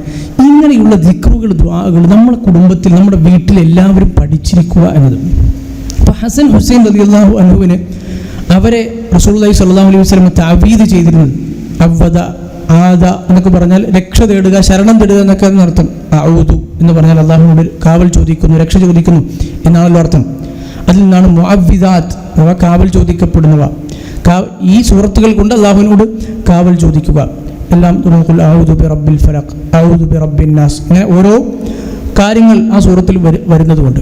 ഇങ്ങനെയുള്ള ദിക്റുകൾ, ദുആകൾ നമ്മുടെ കുടുംബത്തിൽ, നമ്മുടെ വീട്ടിൽ എല്ലാവരും പഠിച്ചിരിക്കുക എന്നത്. അപ്പോൾ ഹസൻ ഹുസൈൻ റളിയല്ലാഹു അൻഹുവിന് അവരെ റസൂലുള്ളാഹി സ്വല്ലല്ലാഹു അലൈഹി വസല്ലം തഅവീദ് ചെയ്തിരുന്നത് അവദ, ആദ എന്നൊക്കെ പറഞ്ഞാൽ രക്ഷ തേടുക, ശരണം തേടുക എന്നൊക്കെ അർത്ഥം. അഊദു എന്ന് പറഞ്ഞാൽ അല്ലാഹുവിനോട് കാവൽ ചോദിക്കുന്നു, രക്ഷ ചോദിക്കുന്നു എന്നാണല്ലോ അർത്ഥം. അതിൽ നിന്നാണ് മുഅവ്വിദാത്ത് അഥവാ കാവൽ ചോദിക്കപ്പെടുന്നവ. ഈ സൂറത്തുകൾ കൊണ്ട് അല്ലാഹുവിനോട് കാവൽ ചോദിക്കുക. എല്ലാം ഔദു ബി റബ്ബിൽ ഫലഖ്, ഔദു ബി റബ്ബിൻ നാസ്, ഇങ്ങനെ ഓരോ കാര്യങ്ങൾ ആ സൂറത്തിൽ വരുന്നതുകൊണ്ട്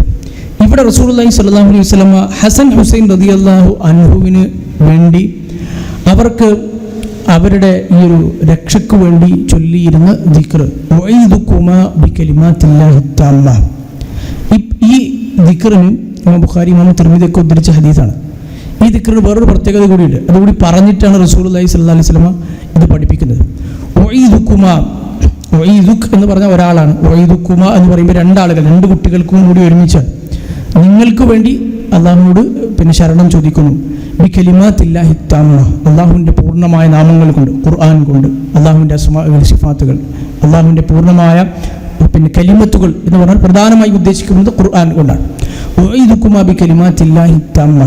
ഇവിടെ റസൂലുള്ളാഹി സ്വല്ലല്ലാഹു അലൈഹി വസല്ലമ ഹസൻ ഹുസൈൻ റളിയല്ലാഹു അൻഹുവിന് വേണ്ടി അവർക്ക് അവരുടെ ഈ ഒരു രക്ഷയ്ക്ക് വേണ്ടി ചൊല്ലിയിരുന്ന ദിക്ർ വഈദുകുമാ ബികലിമാത്തില്ലാഹി തആല. ഈ ദിക്റിന് ഇമാം ബുഖാരി, ഇമാം തിർമിദി ഒക്കെ ഉദ്ധരിച്ച ഹദീസാണ്. ഈ ദിക്റിന് വേറൊരു പ്രത്യേകത കൂടിയുണ്ട്. അതുകൂടി പറഞ്ഞിട്ടാണ് റസൂലുള്ളാഹി സ്വല്ലല്ലാഹു അലൈഹി വസല്ലമ ഇത് പഠിപ്പിക്കുന്നത്. വഈദുകുമാ, വഈദുക് എന്ന് പറഞ്ഞാൽ ഒരാളാണ്, വഈദുകുമാ എന്ന് പറയുമ്പോൾ രണ്ടാളുകൾ, രണ്ട് കുട്ടികൾക്കും കൂടി ഒരുമിച്ചാണ്. നിങ്ങൾക്ക് വേണ്ടി അള്ളാഹുവിനോട് പിന്നെ ശരണം ചോദിക്കുന്നു. ബികലിമാത്തില്ലാഹി തആല, അള്ളാഹുവിൻ്റെ പൂർണ്ണമായ നാമങ്ങൾ കൊണ്ട്, ഖുർആൻ കൊണ്ട്, അള്ളാഹുവിൻ്റെ അസ്മാഉൽ സിഫാത്തുകൾ, അള്ളാഹുവിൻ്റെ പൂർണ്ണമായ പിന്നെ കലിമത്തുകൾ എന്ന് പറഞ്ഞാൽ പ്രധാനമായി ഉദ്ദേശിക്കുന്നത് ഖുർആൻ കൊണ്ടാണ്. വഈദുകുമാ ബികലിമാത്തില്ലാഹി തആല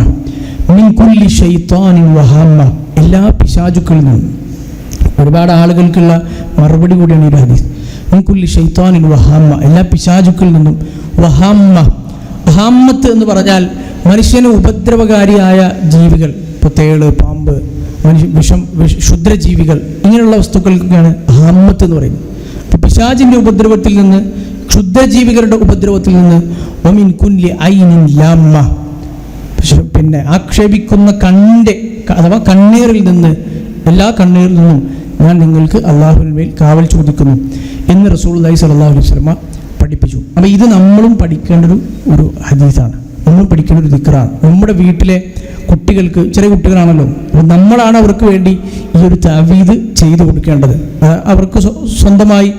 മിൻ കുല്ലി ശൈത്താനിൻ വഹാമ്മ, എല്ലാ പിശാചുക്കളിൽ നിന്നും. ഒരുപാട് ആളുകൾക്കുള്ള മറുപടി കൂടിയാണ് ഈ ഹദീസ്. മിൻ കുല്ലി ശൈത്താനിൻ വഹാമ്മ, എല്ലാ പിശാചുക്കളിൽ നിന്നും. വഹാമ്മ, വഹാമ്മത്ത് എന്ന് പറഞ്ഞാൽ മനുഷ്യന് ഉപദ്രവകാരിയായ ജീവികൾ, ഇപ്പോൾ തേള്, പാമ്പ്, ക്ഷുദ്രജീവികൾ, ഇങ്ങനെയുള്ള വസ്തുക്കൾക്കൊക്കെയാണ് ഹാമ്മത്ത് എന്ന് പറയുന്നത്. അപ്പോൾ പിശാചിൻ്റെ ഉപദ്രവത്തിൽ നിന്ന്, ക്ഷുദ്രജീവികളുടെ ഉപദ്രവത്തിൽ നിന്ന്, വമിൻ കുല്ലി ഐനിൻ ലാമ്മ, പിന്നെ ആക്ഷേപിക്കുന്ന കണ്ണിൻ്റെ അഥവാ കണ്ണീറിൽ നിന്ന്, എല്ലാ കണ്ണീറിൽ നിന്നും ഞാൻ നിങ്ങൾക്ക് അള്ളാഹുവിന് മേൽ കാവൽ ചോദിക്കുന്നു എന്ന് റസൂലുള്ളാഹി സ്വല്ലല്ലാഹു അലൈഹി വസല്ലമ പഠിപ്പിച്ചു. അപ്പോൾ ഇത് നമ്മളും പഠിക്കേണ്ട ഒരു ഹദീസാണ്, നമ്മളും പഠിക്കേണ്ട ഒരു ദിക്റാണ്. നമ്മുടെ വീട്ടിലെ കുട്ടികൾക്ക്, ചെറിയ കുട്ടികളാണല്ലോ, അപ്പോൾ നമ്മളാണ് അവർക്ക് വേണ്ടി ഈ ഒരു തഅവീദ് ചെയ്തു കൊടുക്കേണ്ടത്. അവർക്ക് സ്വന്തമായി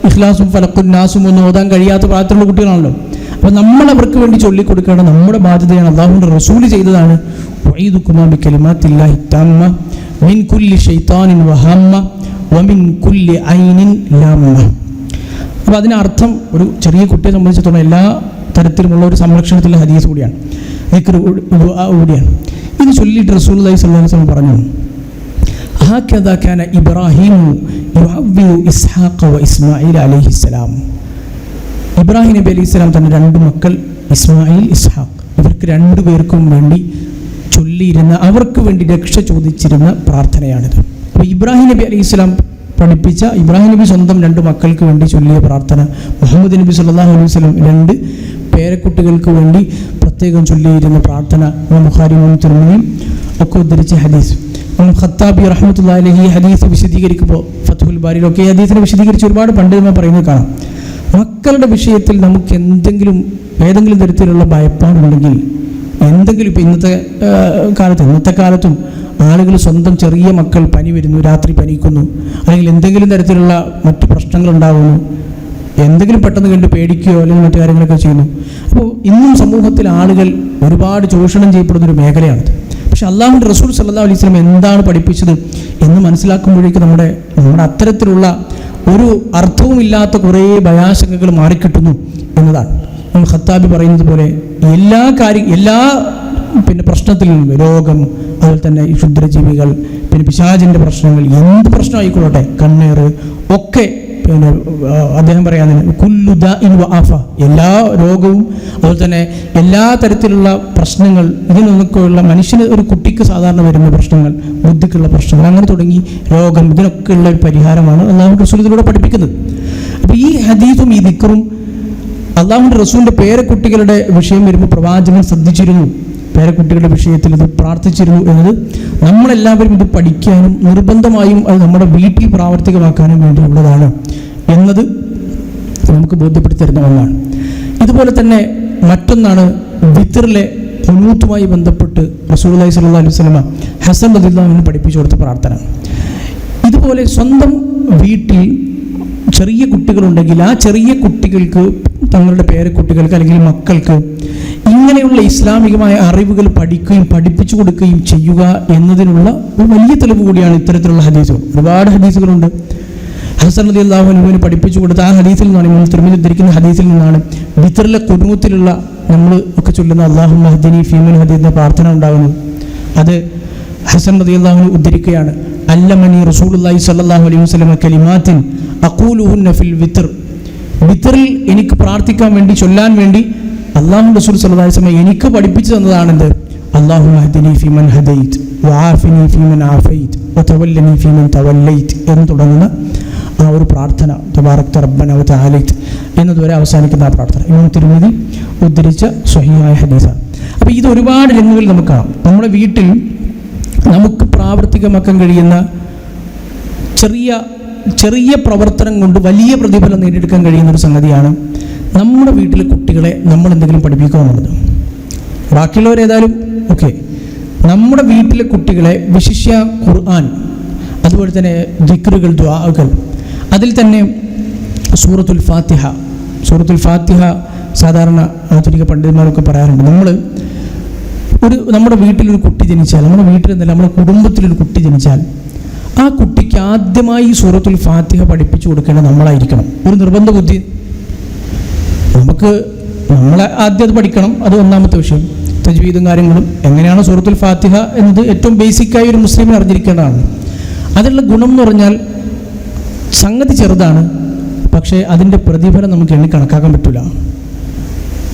ഇഖ്ലാസും ഫലഖുൻ നാസും ഒന്നും ഓതാൻ കഴിയാത്ത പ്രായത്തിലുള്ള കുട്ടികളാണല്ലോ. അപ്പോൾ നമ്മൾ അവർക്ക് വേണ്ടി ചൊല്ലിക്കൊടുക്കേണ്ട നമ്മുടെ ബാധ്യതയാണ്. അല്ലാഹുവിൻ്റെ റസൂൽ ചെയ്തതാണ്. വഈദുകുമാ ബികലിമാത്തില്ലാഹി തആല മിൻ കുല്ലി ശൈത്താനിൻ വഹാമ്മ വമിൻ കുല്ലി ഐനിൻ ലാമ്മ. അപ്പോൾ അതിനർത്ഥം ഒരു ചെറിയ കുട്ടിയെ സംബന്ധിച്ചിടത്തോളം എല്ലാ തരത്തിലുമുള്ള ഒരു സംരക്ഷണത്തിലുള്ള ഹദീസ് കൂടിയാണ്, ദിക്ർ കൂടിയാണ്. ഇത് ചൊല്ലിയിട്ട് റസൂലുള്ളാഹി സ്വല്ലല്ലാഹു അലൈഹി വസല്ലം പറഞ്ഞു, ഹകദാ കാന ഇബ്രാഹീമു യുഅവ്വിഉ ഇസ്ഹാഖ വ ഇസ്മാഈൽ അലൈഹിസ്സലാം. ഇബ്രാഹിം നബി അലൈഹി സ്വലാം തൻ്റെ രണ്ട് മക്കൾ ഇസ്മായിൽ, ഇസ്ഹാഖ്, ഇവർക്ക് രണ്ടുപേർക്കും വേണ്ടി ചൊല്ലിയിരുന്ന, അവർക്ക് വേണ്ടി രക്ഷ ചോദിച്ചിരുന്ന പ്രാർത്ഥനയാണിത്. അപ്പോൾ ഇബ്രാഹിം നബി അലൈഹി സ്വലാം പഠിപ്പിച്ച, ഇബ്രാഹിം നബി സ്വന്തം രണ്ട് മക്കൾക്ക് വേണ്ടി ചൊല്ലിയ പ്രാർത്ഥന, മുഹമ്മദ് നബി സല്ലല്ലാഹു അലൈഹി വസല്ലം രണ്ട് പേരക്കുട്ടികൾക്ക് വേണ്ടി പ്രത്യേകം ചൊല്ലിയിരുന്ന പ്രാർത്ഥന ബുഖാരി, തിർമിദി ഒക്കെ ഉദ്ധരിച്ച ഹദീസ്. ഖത്താബി റഹ്മത്തുള്ളാഹി അലൈഹി ഈ ഹദീസ് വിശദീകരിക്കുമ്പോൾ ഫത്ഹുൽ ബാരിയിലൊക്കെ ഈ ഹദീസിനെ വിശദീകരിച്ച് ഒരുപാട് പണ്ഡിതന്മാർ പറയുന്നത് കാണാം. മക്കളുടെ വിഷയത്തിൽ നമുക്ക് ഏതെങ്കിലും തരത്തിലുള്ള ഭയപ്പാടുണ്ടെങ്കിൽ, എന്തെങ്കിലും ഇപ്പോൾ ഇന്നത്തെ കാലത്തും ആളുകൾ സ്വന്തം ചെറിയ മക്കൾ പനി വരുന്നു, രാത്രി പനിക്കുന്നു, അല്ലെങ്കിൽ എന്തെങ്കിലും തരത്തിലുള്ള മറ്റു പ്രശ്നങ്ങളുണ്ടാകുന്നു, എന്തെങ്കിലും പെട്ടെന്ന് കണ്ട് പേടിക്കുകയോ അല്ലെങ്കിൽ മറ്റു കാര്യങ്ങളൊക്കെ ചെയ്യുന്നു. അപ്പോൾ ഇന്നും സമൂഹത്തിൽ ആളുകൾ ഒരുപാട് ചൂഷണം ചെയ്യപ്പെടുന്നൊരു മേഖലയാണിത്. പക്ഷെ അള്ളാഹുവിൻ്റെ റസൂൽ സല്ലല്ലാഹു അലൈഹി വസല്ലം എന്താണ് പഠിപ്പിച്ചത് എന്ന് മനസ്സിലാക്കുമ്പോഴേക്ക് നമ്മുടെ അത്തരത്തിലുള്ള ഒരു അർത്ഥവുമില്ലാത്ത കുറേ ഭയാശങ്കകൾ മാറിക്കിട്ടുന്നു എന്നതാണ്. ഖത്താബി പറയുന്നത് പോലെ എല്ലാ പ്രശ്നത്തിൽ നിന്നും, രോഗം, അതുപോലെ തന്നെ ഈ ക്ഷുദ്രജീവികൾ, പിശാചിൻ്റെ പ്രശ്നങ്ങൾ, എന്ത് പ്രശ്നമായിക്കൊള്ളട്ടെ, കണ്ണേറ് ഒക്കെ അദ്ദേഹം പറയാൻ കുല്ലു ദാഇൻ വ ആഫ, എല്ലാ രോഗവും അതുപോലെ തന്നെ എല്ലാ തരത്തിലുള്ള പ്രശ്നങ്ങൾ, ഇതിനൊക്കെയുള്ള ഒരു കുട്ടിക്ക് സാധാരണ വരുന്ന പ്രശ്നങ്ങൾ, ബുദ്ധിക്കുള്ള പ്രശ്നങ്ങൾ, അങ്ങനെ തുടങ്ങി രോഗം, ഇതിനൊക്കെയുള്ള ഒരു പരിഹാരമാണ് അല്ലാഹുവിൻ്റെ റസൂലിലൂടെ പഠിപ്പിക്കുന്നത്. അപ്പോൾ ഈ ഹദീസും ഈ ദിക്റും അല്ലാഹുവിൻ്റെ റസൂലിൻ്റെ പേരക്കുട്ടികളുടെ വിഷയം വരുമ്പോൾ പ്രവാചകൻ ശ്രദ്ധിച്ചിരുന്നു, പേരക്കുട്ടികളുടെ വിഷയത്തിൽ ഇത് പ്രാർത്ഥിച്ചിരുന്നു എന്നത് നമ്മളെല്ലാവരും ഇത് പഠിക്കാനും നിർബന്ധമായും അത് നമ്മുടെ വീട്ടിൽ പ്രാവർത്തികമാക്കാനും വേണ്ടിയുള്ളതാണ് എന്നത് നമുക്ക് ബോധ്യപ്പെടുത്തി തരുന്ന ഒന്നാണ്. ഇതുപോലെ തന്നെ മറ്റൊന്നാണ് വിത്റിലെ ഖുനൂത്തുമായി ബന്ധപ്പെട്ട് റസൂലുള്ളാഹി സ്വല്ലല്ലാഹു അലൈഹി വസല്ലം ഹസൻ റളിയല്ലാഹു അൻഹു പഠിപ്പിച്ചു കൊടുത്ത പ്രാർത്ഥന. ഇതുപോലെ സ്വന്തം വീട്ടിൽ ചെറിയ കുട്ടികളുണ്ടെങ്കിൽ ആ ചെറിയ കുട്ടികൾക്ക്, തങ്ങളുടെ പേരക്കുട്ടികൾക്ക് അല്ലെങ്കിൽ മക്കൾക്ക് ഇങ്ങനെയുള്ള ഇസ്ലാമികമായ അറിവുകൾ പഠിപ്പിച്ചു കൊടുക്കുകയും ചെയ്യുക എന്നതിനുള്ള ഒരു വലിയ തെളിവ് കൂടിയാണ് ഇത്തരത്തിലുള്ള ഹദീസുകൾ. ഒരുപാട് ഹദീസുകളുണ്ട്. ഹസൻ റളിയല്ലാഹു അൻഹുവിന് പഠിപ്പിച്ചു കൊടുത്ത ആ ഹദീസിൽ നിന്നാണ്, നമ്മൾ തിരുമേനി ഉദ്ധരിക്കുന്ന ഹദീസിൽ നിന്നാണ് വിത്റിലെ ഖുനൂത്തിലുള്ള നമ്മൾ ഒക്കെ ചൊല്ലുന്ന അല്ലാഹുമ്മ ഹ്ദിനി ഫീമൻ ഹദീസിന്റെ പ്രാർത്ഥന ഉണ്ടാകുന്നത്. അത് ഹസൻ റളിയല്ലാഹു അൻഹു ഉദ്ധരിക്കുകയാണ്, അല്ലമനി റസൂലുള്ളാഹി സ്വല്ലല്ലാഹു അലൈഹി വസല്ലം കലിമാത്തിൻ അഖൂലുഹുന്ന ഫിൽ വിത്ർ. വിത്റിൽ എനിക്ക് പ്രാർത്ഥിക്കാൻ വേണ്ടി, ചൊല്ലാൻ വേണ്ടി അല്ലാഹു റസൂൽ സല്ലല്ലാഹു അലൈഹി വസല്ലം എനിക്ക് പഠിപ്പിച്ചു തന്നതാണെന്ത്, അല്ലാഹുമ്മ ഹ്ദിനി ഫീമൻ ഹദൈത് വആഫിനി ഫീമൻ ആഫൈത് വതവല്ലനി ഫീമൻ തവല്ലൈത് എന്ന് തുടങ്ങുന്ന ആ ഒരു പ്രാർത്ഥന, തബാറക്ത റബ്ബന വതആലൈത് എന്നതുവരെ അവസാനിക്കുന്ന ആ പ്രാർത്ഥന ഇമാം തിർമിദി ഉദ്ധരിച്ച സ്വഹീഹായ ഹദീസാണ്. അപ്പോൾ ഇത് ഒരുപാട് രംഗങ്ങളിൽ നമുക്ക് കാണാം. നമ്മുടെ വീട്ടിൽ നമുക്ക് പ്രാവർത്തികമാക്കാൻ കഴിയുന്ന ചെറിയ പ്രവർത്തനം കൊണ്ട് വലിയ പ്രതിഫലം നേടിയെടുക്കാൻ കഴിയുന്ന ഒരു സംഗതിയാണ് നമ്മുടെ വീട്ടിലെ കുട്ടികളെ നമ്മൾ എന്തെങ്കിലും പഠിപ്പിക്കുക എന്നുള്ളത്. ബാക്കിയുള്ളവരേതായാലും ഓക്കെ, നമ്മുടെ വീട്ടിലെ കുട്ടികളെ വിശിഷ്യ ഖുർആൻ, അതുപോലെ തന്നെ ദിക്റുകൾ, ദുആകൾ, അതിൽ തന്നെ സൂറത്തുൽ ഫാത്തിഹ സാധാരണ ആധുനിക പണ്ഡിതന്മാരൊക്കെ പറയാറുണ്ട്. നമ്മുടെ വീട്ടിലൊരു കുട്ടി ജനിച്ചാൽ, നമ്മുടെ വീട്ടിലെന്നല്ല നമ്മുടെ കുടുംബത്തിലൊരു കുട്ടി ജനിച്ചാൽ ആ കുട്ടിക്ക് ആദ്യമായി സൂറത്തുൽ ഫാത്തിഹ പഠിപ്പിച്ചു കൊടുക്കേണ്ടത് നമ്മളായിരിക്കണം. ഒരു നിർബന്ധ ബുദ്ധി, നമ്മളെ ആദ്യം അത് പഠിക്കണം. അത് ഒന്നാമത്തെ വിഷയം. തജ്വീദും കാര്യങ്ങളും, എങ്ങനെയാണ് സൂറത്തുൽ ഫാത്തിഹ എന്നത് ഏറ്റവും ബേസിക്കായി ഒരു മുസ്ലിമിന് അറിഞ്ഞിരിക്കേണ്ടതാണ്. അതിലുള്ള ഗുണം എന്ന് പറഞ്ഞാൽ സംഗതി ചെറുതാണ്, പക്ഷേ അതിൻ്റെ പ്രതിഫലം നമുക്ക് എണ്ണി കണക്കാക്കാൻ പറ്റില്ല.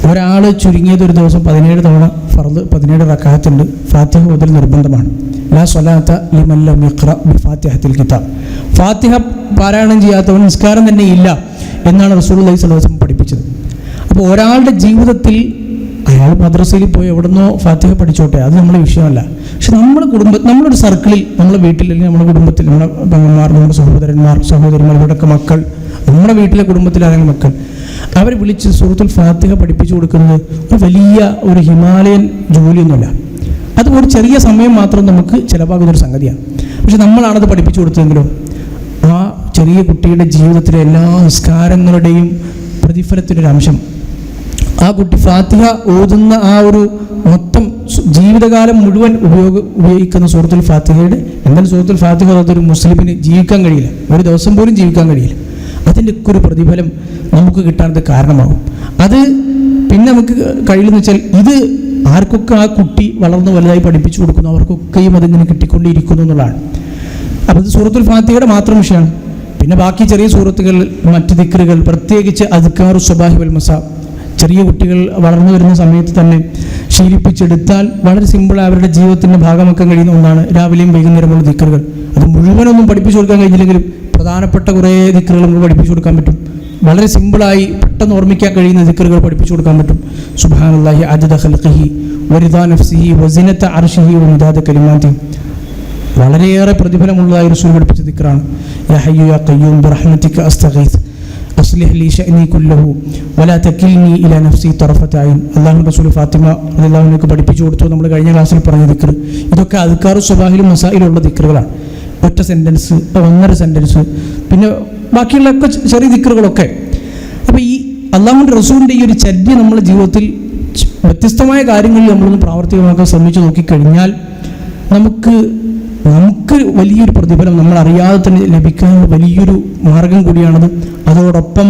ഒരാൾ ചുരുങ്ങിയത് ഒരു ദിവസം 17 തവണ ഫർദ് 17 റക്അത്തുണ്ട്, ഫാത്തിഹ മുതൽ നിർബന്ധമാണ്. ലാ സ്വലാത്ത ലിമൻ ലം യഖ്റ ബിഫാത്തിഹത്തിൽ കിതാബ്. ഫാത്തിഹ പാരായണം ചെയ്യാത്തവൻ നിസ്കാരം തന്നെ ഇല്ല എന്നാണ് റസൂലുള്ളാഹി സ്വല്ലല്ലാഹു അലൈഹി വസല്ലം പഠിപ്പിച്ചത്. അപ്പോൾ ഒരാളുടെ ജീവിതത്തിൽ അയാൾ മദ്രസയിൽ പോയി എവിടുന്നോ ഫാത്തിഹ പഠിച്ചോട്ടെ, അത് നമ്മുടെ വിഷയമല്ല. പക്ഷെ നമ്മളൊരു സർക്കിളിൽ, നമ്മുടെ വീട്ടിൽ അല്ലെങ്കിൽ നമ്മുടെ കുടുംബത്തിൽ, നമ്മുടെ പെങ്ങന്മാർ, നമ്മുടെ സഹോദരിമാർ, ഇവിടെയൊക്കെ മക്കൾ, നമ്മുടെ വീട്ടിലെ കുടുംബത്തിലാണെങ്കിൽ മക്കൾ, അവരെ വിളിച്ച് സൂറത്തുൽ ഫാത്തിഹ പഠിപ്പിച്ചു കൊടുക്കുന്നത് ഒരു വലിയ ഒരു ഹിമാലയൻ ജോലിയൊന്നുമല്ല. അത് ഒരു ചെറിയ സമയം മാത്രം നമുക്ക് ചിലവാകുന്നൊരു സംഗതിയാണ്. പക്ഷെ നമ്മളാണത് പഠിപ്പിച്ചു കൊടുത്തതെങ്കിലോ ആ ചെറിയ കുട്ടിയുടെ ജീവിതത്തിലെ എല്ലാ നിസ്കാരങ്ങളുടെയും പ്രതിഫലത്തിനൊരു അംശം, ആ കുട്ടി ഫാത്തിഹ ഓതുന്ന ആ ഒരു മൊത്തം ജീവിതകാലം മുഴുവൻ ഉപയോഗിക്കുന്ന സൂറത്തുൽ ഫാത്തിഹയുടെ, എന്തായാലും സൂറത്തുൽ ഫാത്തിഹ ഒരു മുസ്ലിമിന് ജീവിക്കാൻ കഴിയില്ല, ഒരു ദിവസം പോലും ജീവിക്കാൻ കഴിയില്ല. അതിൻ്റെ ഒക്കെ ഒരു പ്രതിഫലം നമുക്ക് കിട്ടാനത് കാരണമാകും. അത് പിന്നെ നമുക്ക് കഴിയില്ലെന്ന് വെച്ചാൽ ഇത് ആർക്കൊക്കെ ആ കുട്ടി വളർന്ന് വലുതായി പഠിപ്പിച്ചു കൊടുക്കുന്നു അവർക്കൊക്കെയും അതിങ്ങനെ കിട്ടിക്കൊണ്ടിരിക്കുന്നു എന്നുള്ളതാണ്. അപ്പോൾ ഇത് സൂറത്തുൽ ഫാത്തിഹയുടെ മാത്രം വിഷയമാണ്. പിന്നെ ബാക്കി ചെറിയ സൂറത്തുകൾ, മറ്റ് ദിക്റുകൾ, പ്രത്യേകിച്ച് അദ്കാറു സ്വബാഹി വൽ മസാ, ചെറിയ കുട്ടികൾ വളർന്നു വരുന്ന സമയത്ത് തന്നെ ശീലിപ്പിച്ചെടുത്താൽ വളരെ സിമ്പിളായി അവരുടെ ജീവിതത്തിൻ്റെ ഭാഗമാക്കാൻ കഴിയുന്ന ഒന്നാണ് രാവിലെയും വൈകുന്നേരമുള്ള ദിക്റുകൾ. അത് മുഴുവനൊന്നും പഠിപ്പിച്ചു കൊടുക്കാൻ കഴിഞ്ഞില്ലെങ്കിലും പ്രധാനപ്പെട്ട കുറേ ദിക്റുകൾ നമുക്ക് പഠിപ്പിച്ചു കൊടുക്കാൻ പറ്റും. വളരെ സിമ്പിളായി പെട്ടെന്ന് ഓർമ്മിക്കാൻ കഴിയുന്ന ദിക്റുകൾ പഠിപ്പിച്ചു കൊടുക്കാൻ പറ്റും. സുബ്ഹാനല്ലാഹി അദദ ഖൽഖിഹി വറിദാ നഫ്സിഹി വസിനത അർശിഹി വമിദാദ കലിമാതിഹി. വളരെയേറെ പ്രതിഫലമുള്ളതായി റസൂൽ പഠിപ്പിച്ച ദിക്റാണ്. യാ ഹയ്യു യാ ഖയ്യൂം ബിറഹ്മതിക അസ്തഗീസ് അസ്ലിഹ് ലി ശഅനി കുല്ലഹു വലാ തകിൽനി ഇലാ നഫ്സി തറഫത ഐൻ. അല്ലാഹു റസൂൽ ഫാത്തിമ റളിയല്ലാഹു അൻഹ പഠിപ്പിച്ചു കൊടുത്തു. നമ്മൾ കഴിഞ്ഞ ക്ലാസ്സിൽ പറഞ്ഞ ദിക്ർ, ഇതൊക്കെ അദ്കാറു സ്വബാഹിലും മസായിലുള്ള ദിക്റുകളാണ്. ഒറ്റ സെൻറ്റൻസ്, 1.5 സെൻറ്റൻസ്, പിന്നെ ബാക്കിയുള്ള ഒക്കെ ചെറിയ ദിക്റുകളൊക്കെ. അപ്പോൾ ഈ അല്ലാഹുവിൻ്റെ റസൂലിൻ്റെ ഈ ഒരു ചര്യ നമ്മുടെ ജീവിതത്തിൽ വ്യത്യസ്തമായ കാര്യങ്ങളിൽ നമ്മളൊന്ന് പ്രാവർത്തികമാക്കാൻ ശ്രമിച്ചു നോക്കിക്കഴിഞ്ഞാൽ നമുക്ക് വലിയൊരു പ്രതിഫലം നമ്മൾ അറിയാതെ തന്നെ ലഭിക്കാനുള്ള വലിയൊരു മാർഗം കൂടിയാണത്. അതോടൊപ്പം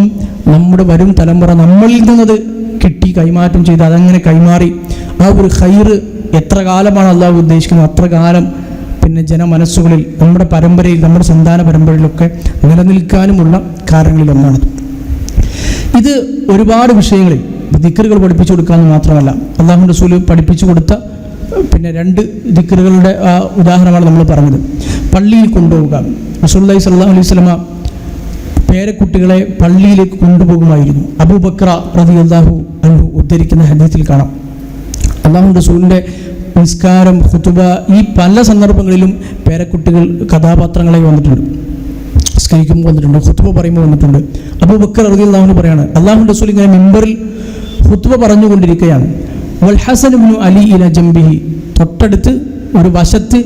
നമ്മുടെ വരും തലമുറ നമ്മളിൽ നിന്നത് കിട്ടി കൈമാറ്റം ചെയ്ത് അതങ്ങനെ കൈമാറി ആ ഒരു ഖൈറ് എത്ര കാലമാണ് അള്ളാഹു ഉദ്ദേശിക്കുന്നത് അത്ര കാലം പിന്നെ ജനമനസ്സുകളിൽ നമ്മുടെ പരമ്പരയിൽ നമ്മുടെ സന്താന പരമ്പരയിലൊക്കെ നിലനിൽക്കാനുമുള്ള കാരണങ്ങളിലൊന്നാണ്. ഇത് ഒരുപാട് വിഷയങ്ങളിൽ ദിക്റുകൾ പഠിപ്പിച്ചു കൊടുക്കാമെന്ന് മാത്രമല്ല അള്ളാഹു റസൂൽ പഠിപ്പിച്ചു കൊടുത്ത പിന്നെ 2 ദിക്റുകളുടെ ഉദാഹരണമാണ് നമ്മൾ പറഞ്ഞത്. പള്ളിയിൽ കൊണ്ടുപോവുക. റസൂലുള്ളാഹി സ്വല്ലല്ലാഹു അലൈഹി വസല്ലമ പേരക്കുട്ടികളെ പള്ളിയിലേക്ക് കൊണ്ടുപോകുമായിരുന്നു. അബൂബക്കർ റളിയല്ലാഹു അൻഹു ഉദ്ധരിക്കുന്ന ഹദീസിൽ കാണാം, അള്ളാഹു റസൂലിൻ്റെ നിസ്കാരം, ഖുതുബ, ഈ പല സന്ദർഭങ്ങളിലും പേരക്കുട്ടികൾ കഥാപാത്രങ്ങളായി വന്നിട്ടുണ്ട്. നിസ്കരിക്കുമ്പോൾ വന്നിട്ടുണ്ട്, ഖുതുബ പറയുമ്പോൾ വന്നിട്ടുണ്ട്. അബൂബക്കർ റളിയല്ലാഹു അൻഹു പറയാണ്, അള്ളാഹു റസൂൽ ഇങ്ങനെ മിമ്പറിൽ ഖുതുബ പറഞ്ഞുകൊണ്ടിരിക്കുകയാണ്. വൽ ഹസൻ ഇബ്നു അലി ഇല ജംബിഹി, തൊട്ടടുത്ത് ഒരു വശത്ത്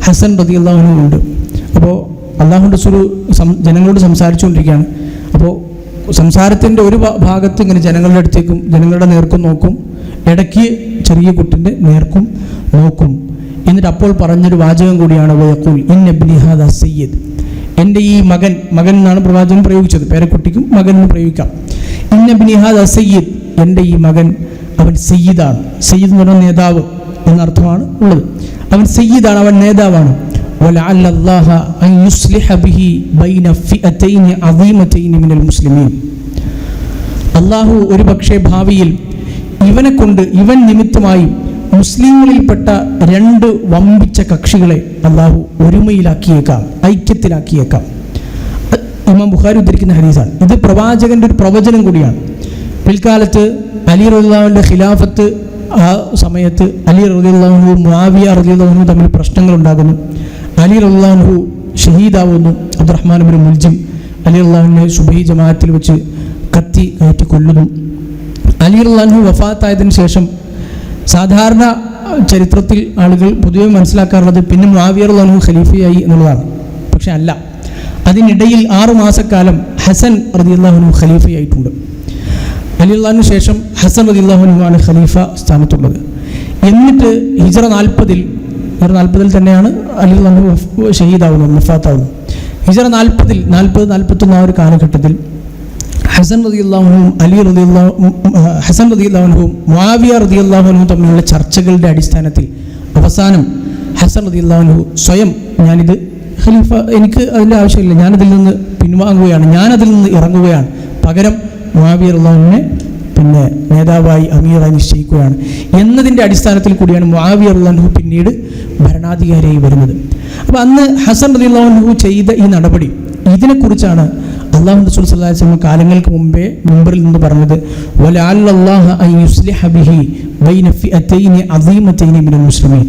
ഹസൻ റളിയല്ലാഹു അൻഹു ഉണ്ട്. അപ്പോൾ അള്ളാഹു റസൂൽ ജനങ്ങളോട് സംസാരിച്ചുകൊണ്ടിരിക്കുകയാണ്. അപ്പോൾ സംസാരത്തിൻ്റെ ഒരു ഭാഗത്ത് ഇങ്ങനെ ജനങ്ങളുടെ അടുത്തേക്കും ജനങ്ങളുടെ നേർക്കും നോക്കും, ഇടയ്ക്ക് ചെറിയ കുട്ടിൻ്റെ നേർക്കും നോക്കും. എന്നിട്ട് അപ്പോൾ പറഞ്ഞൊരു വാചകം കൂടിയാണ് വയഖൂൽ ഇന്ന ഇബ്നി ഹാദാ സയ്യിദ്, എൻ്റെ ഈ മകൻ എന്നാണ് പ്രവാചകൻ പ്രയോഗിച്ചത്, പേരക്കുട്ടിക്കും മകൻ എന്ന് പ്രയോഗിക്കാം. ഇന്ന ഇബ്നി ഹാദാ സയ്യിദ്, എൻ്റെ ഈ മകൻ അവൻ സയ്യിദാണ്. സയ്യിദ് എന്ന് പറഞ്ഞാൽ നേതാവ് എന്നർത്ഥമാണ് ഉള്ളത്. അവൻ സയ്യിദാണ്, അവൻ നേതാവാണ്. വലഅല്ല അല്ലാഹ അൻ യുസ്ലിഹ ബിഹി ബൈന ഫിഅതൈനി അദീമതൈനി മിനൽ മുസ്ലിമീൻ, അല്ലാഹു ഒരു പക്ഷേ ഭാവിയിൽ ഇവനെ കൊണ്ട് ഇവൻ നിമിത്തമായി മുസ്ലിങ്ങളിൽപ്പെട്ട 2 വമ്പിച്ച കക്ഷികളെ അല്ലാഹു ഒരുമയിലാക്കിയേക്കാം, ഐക്യത്തിലാക്കിയേക്കാം. ഇമാം ബുഖാരി ഉദ്ധരിക്കുന്ന ഹദീസാണ്. ഇത് പ്രവാചകന്റെ ഒരു പ്രവചനം കൂടിയാണ്. പിൽക്കാലത്ത് അലി റളിയല്ലാഹുവിൻ്റെ ഖിലാഫത്ത് ആ സമയത്ത് അലി റളിയല്ലാഹു മുആവിയ റളിയല്ലാഹു തമ്മിൽ പ്രശ്നങ്ങളുണ്ടാകുന്നു. അലി റളിയല്ലാഹു ഷഹീദാവുന്നു. അബ്ദുറഹ്മാൻ ഇബ്നു മുൽജിം അലി റളിയല്ലാഹുവിനെ സുബഹി ജമാഅത്തിൽ വെച്ച് കത്തി കയറ്റി കൊല്ലുന്നു. അലി റളിയല്ലാഹു വഫാത്തായതിനു ശേഷം സാധാരണ ചരിത്രത്തിൽ ആളുകൾ പൊതുവെ മനസ്സിലാക്കാറുള്ളത് പിന്നെ മുആവിയ റളിയല്ലാഹു ഖലീഫയായി എന്നുള്ളതാണ്. പക്ഷെ അല്ല, അതിനിടയിൽ 6 മാസക്കാലം ഹസൻ റളിയല്ലാഹു ഖലീഫയായിട്ടുണ്ട്. അലി റളിയല്ലാഹുവിന് ശേഷം ഹസൻ റളിയല്ലാഹു ആണ് ഖലീഫ സ്ഥാനത്തുള്ളത്. എന്നിട്ട് ഹിജ്റ 40 തന്നെയാണ് അലി റളിയല്ലാഹു ഷഹീദാവുന്നത്, വഫാത്താവുന്നത്. ഹിജ്റ 40-41 ആ ഒരു കാലഘട്ടത്തിൽ ഹസൻ റളിയല്ലാഹുവും ഹസൻ റളിയല്ലാഹുവും മുആവിയ റളിയല്ലാഹു തമ്മിലുള്ള ചർച്ചകളുടെ അടിസ്ഥാനത്തിൽ അവസാനം ഹസൻ റളിയല്ലാഹു സ്വയം ഞാനിത് ഖലീഫ, എനിക്ക് അതിൻ്റെ ആവശ്യമില്ല, ഞാനതിൽ നിന്ന് പിൻവാങ്ങുകയാണ്, ഞാനതിൽ നിന്ന് ഇറങ്ങുകയാണ്, പകരം മുആവിയ റളിയല്ലാഹുവിനെ പിന്നെ നേതാവായി അമീറായി നിശ്ചയിക്കുകയാണ് എന്നതിൻ്റെ അടിസ്ഥാനത്തിൽ കൂടിയാണ് മുആവിയ റളിയല്ലാഹു പിന്നീട് ഭരണാധികാരിയായി വരുന്നത്. അപ്പോൾ അന്ന് ഹസൻ റളിയല്ലാഹു ചെയ്ത ഈ നടപടി, ഇതിനെക്കുറിച്ചാണ് അല്ലാഹു റസൂൽ സ്വല്ലല്ലാഹു അലൈഹി വസല്ലം കാലങ്ങൾക്ക് മുമ്പേ മുമ്പിൽ നിന്ന് പറഞ്ഞത് വലഅല്ലല്ലാഹ അൻ യുസ്ലിഹ ബിഹി ബൈന ഫിഅതൈനി അദീമതൈനി മിനൽ മുസ്ലിമീൻ,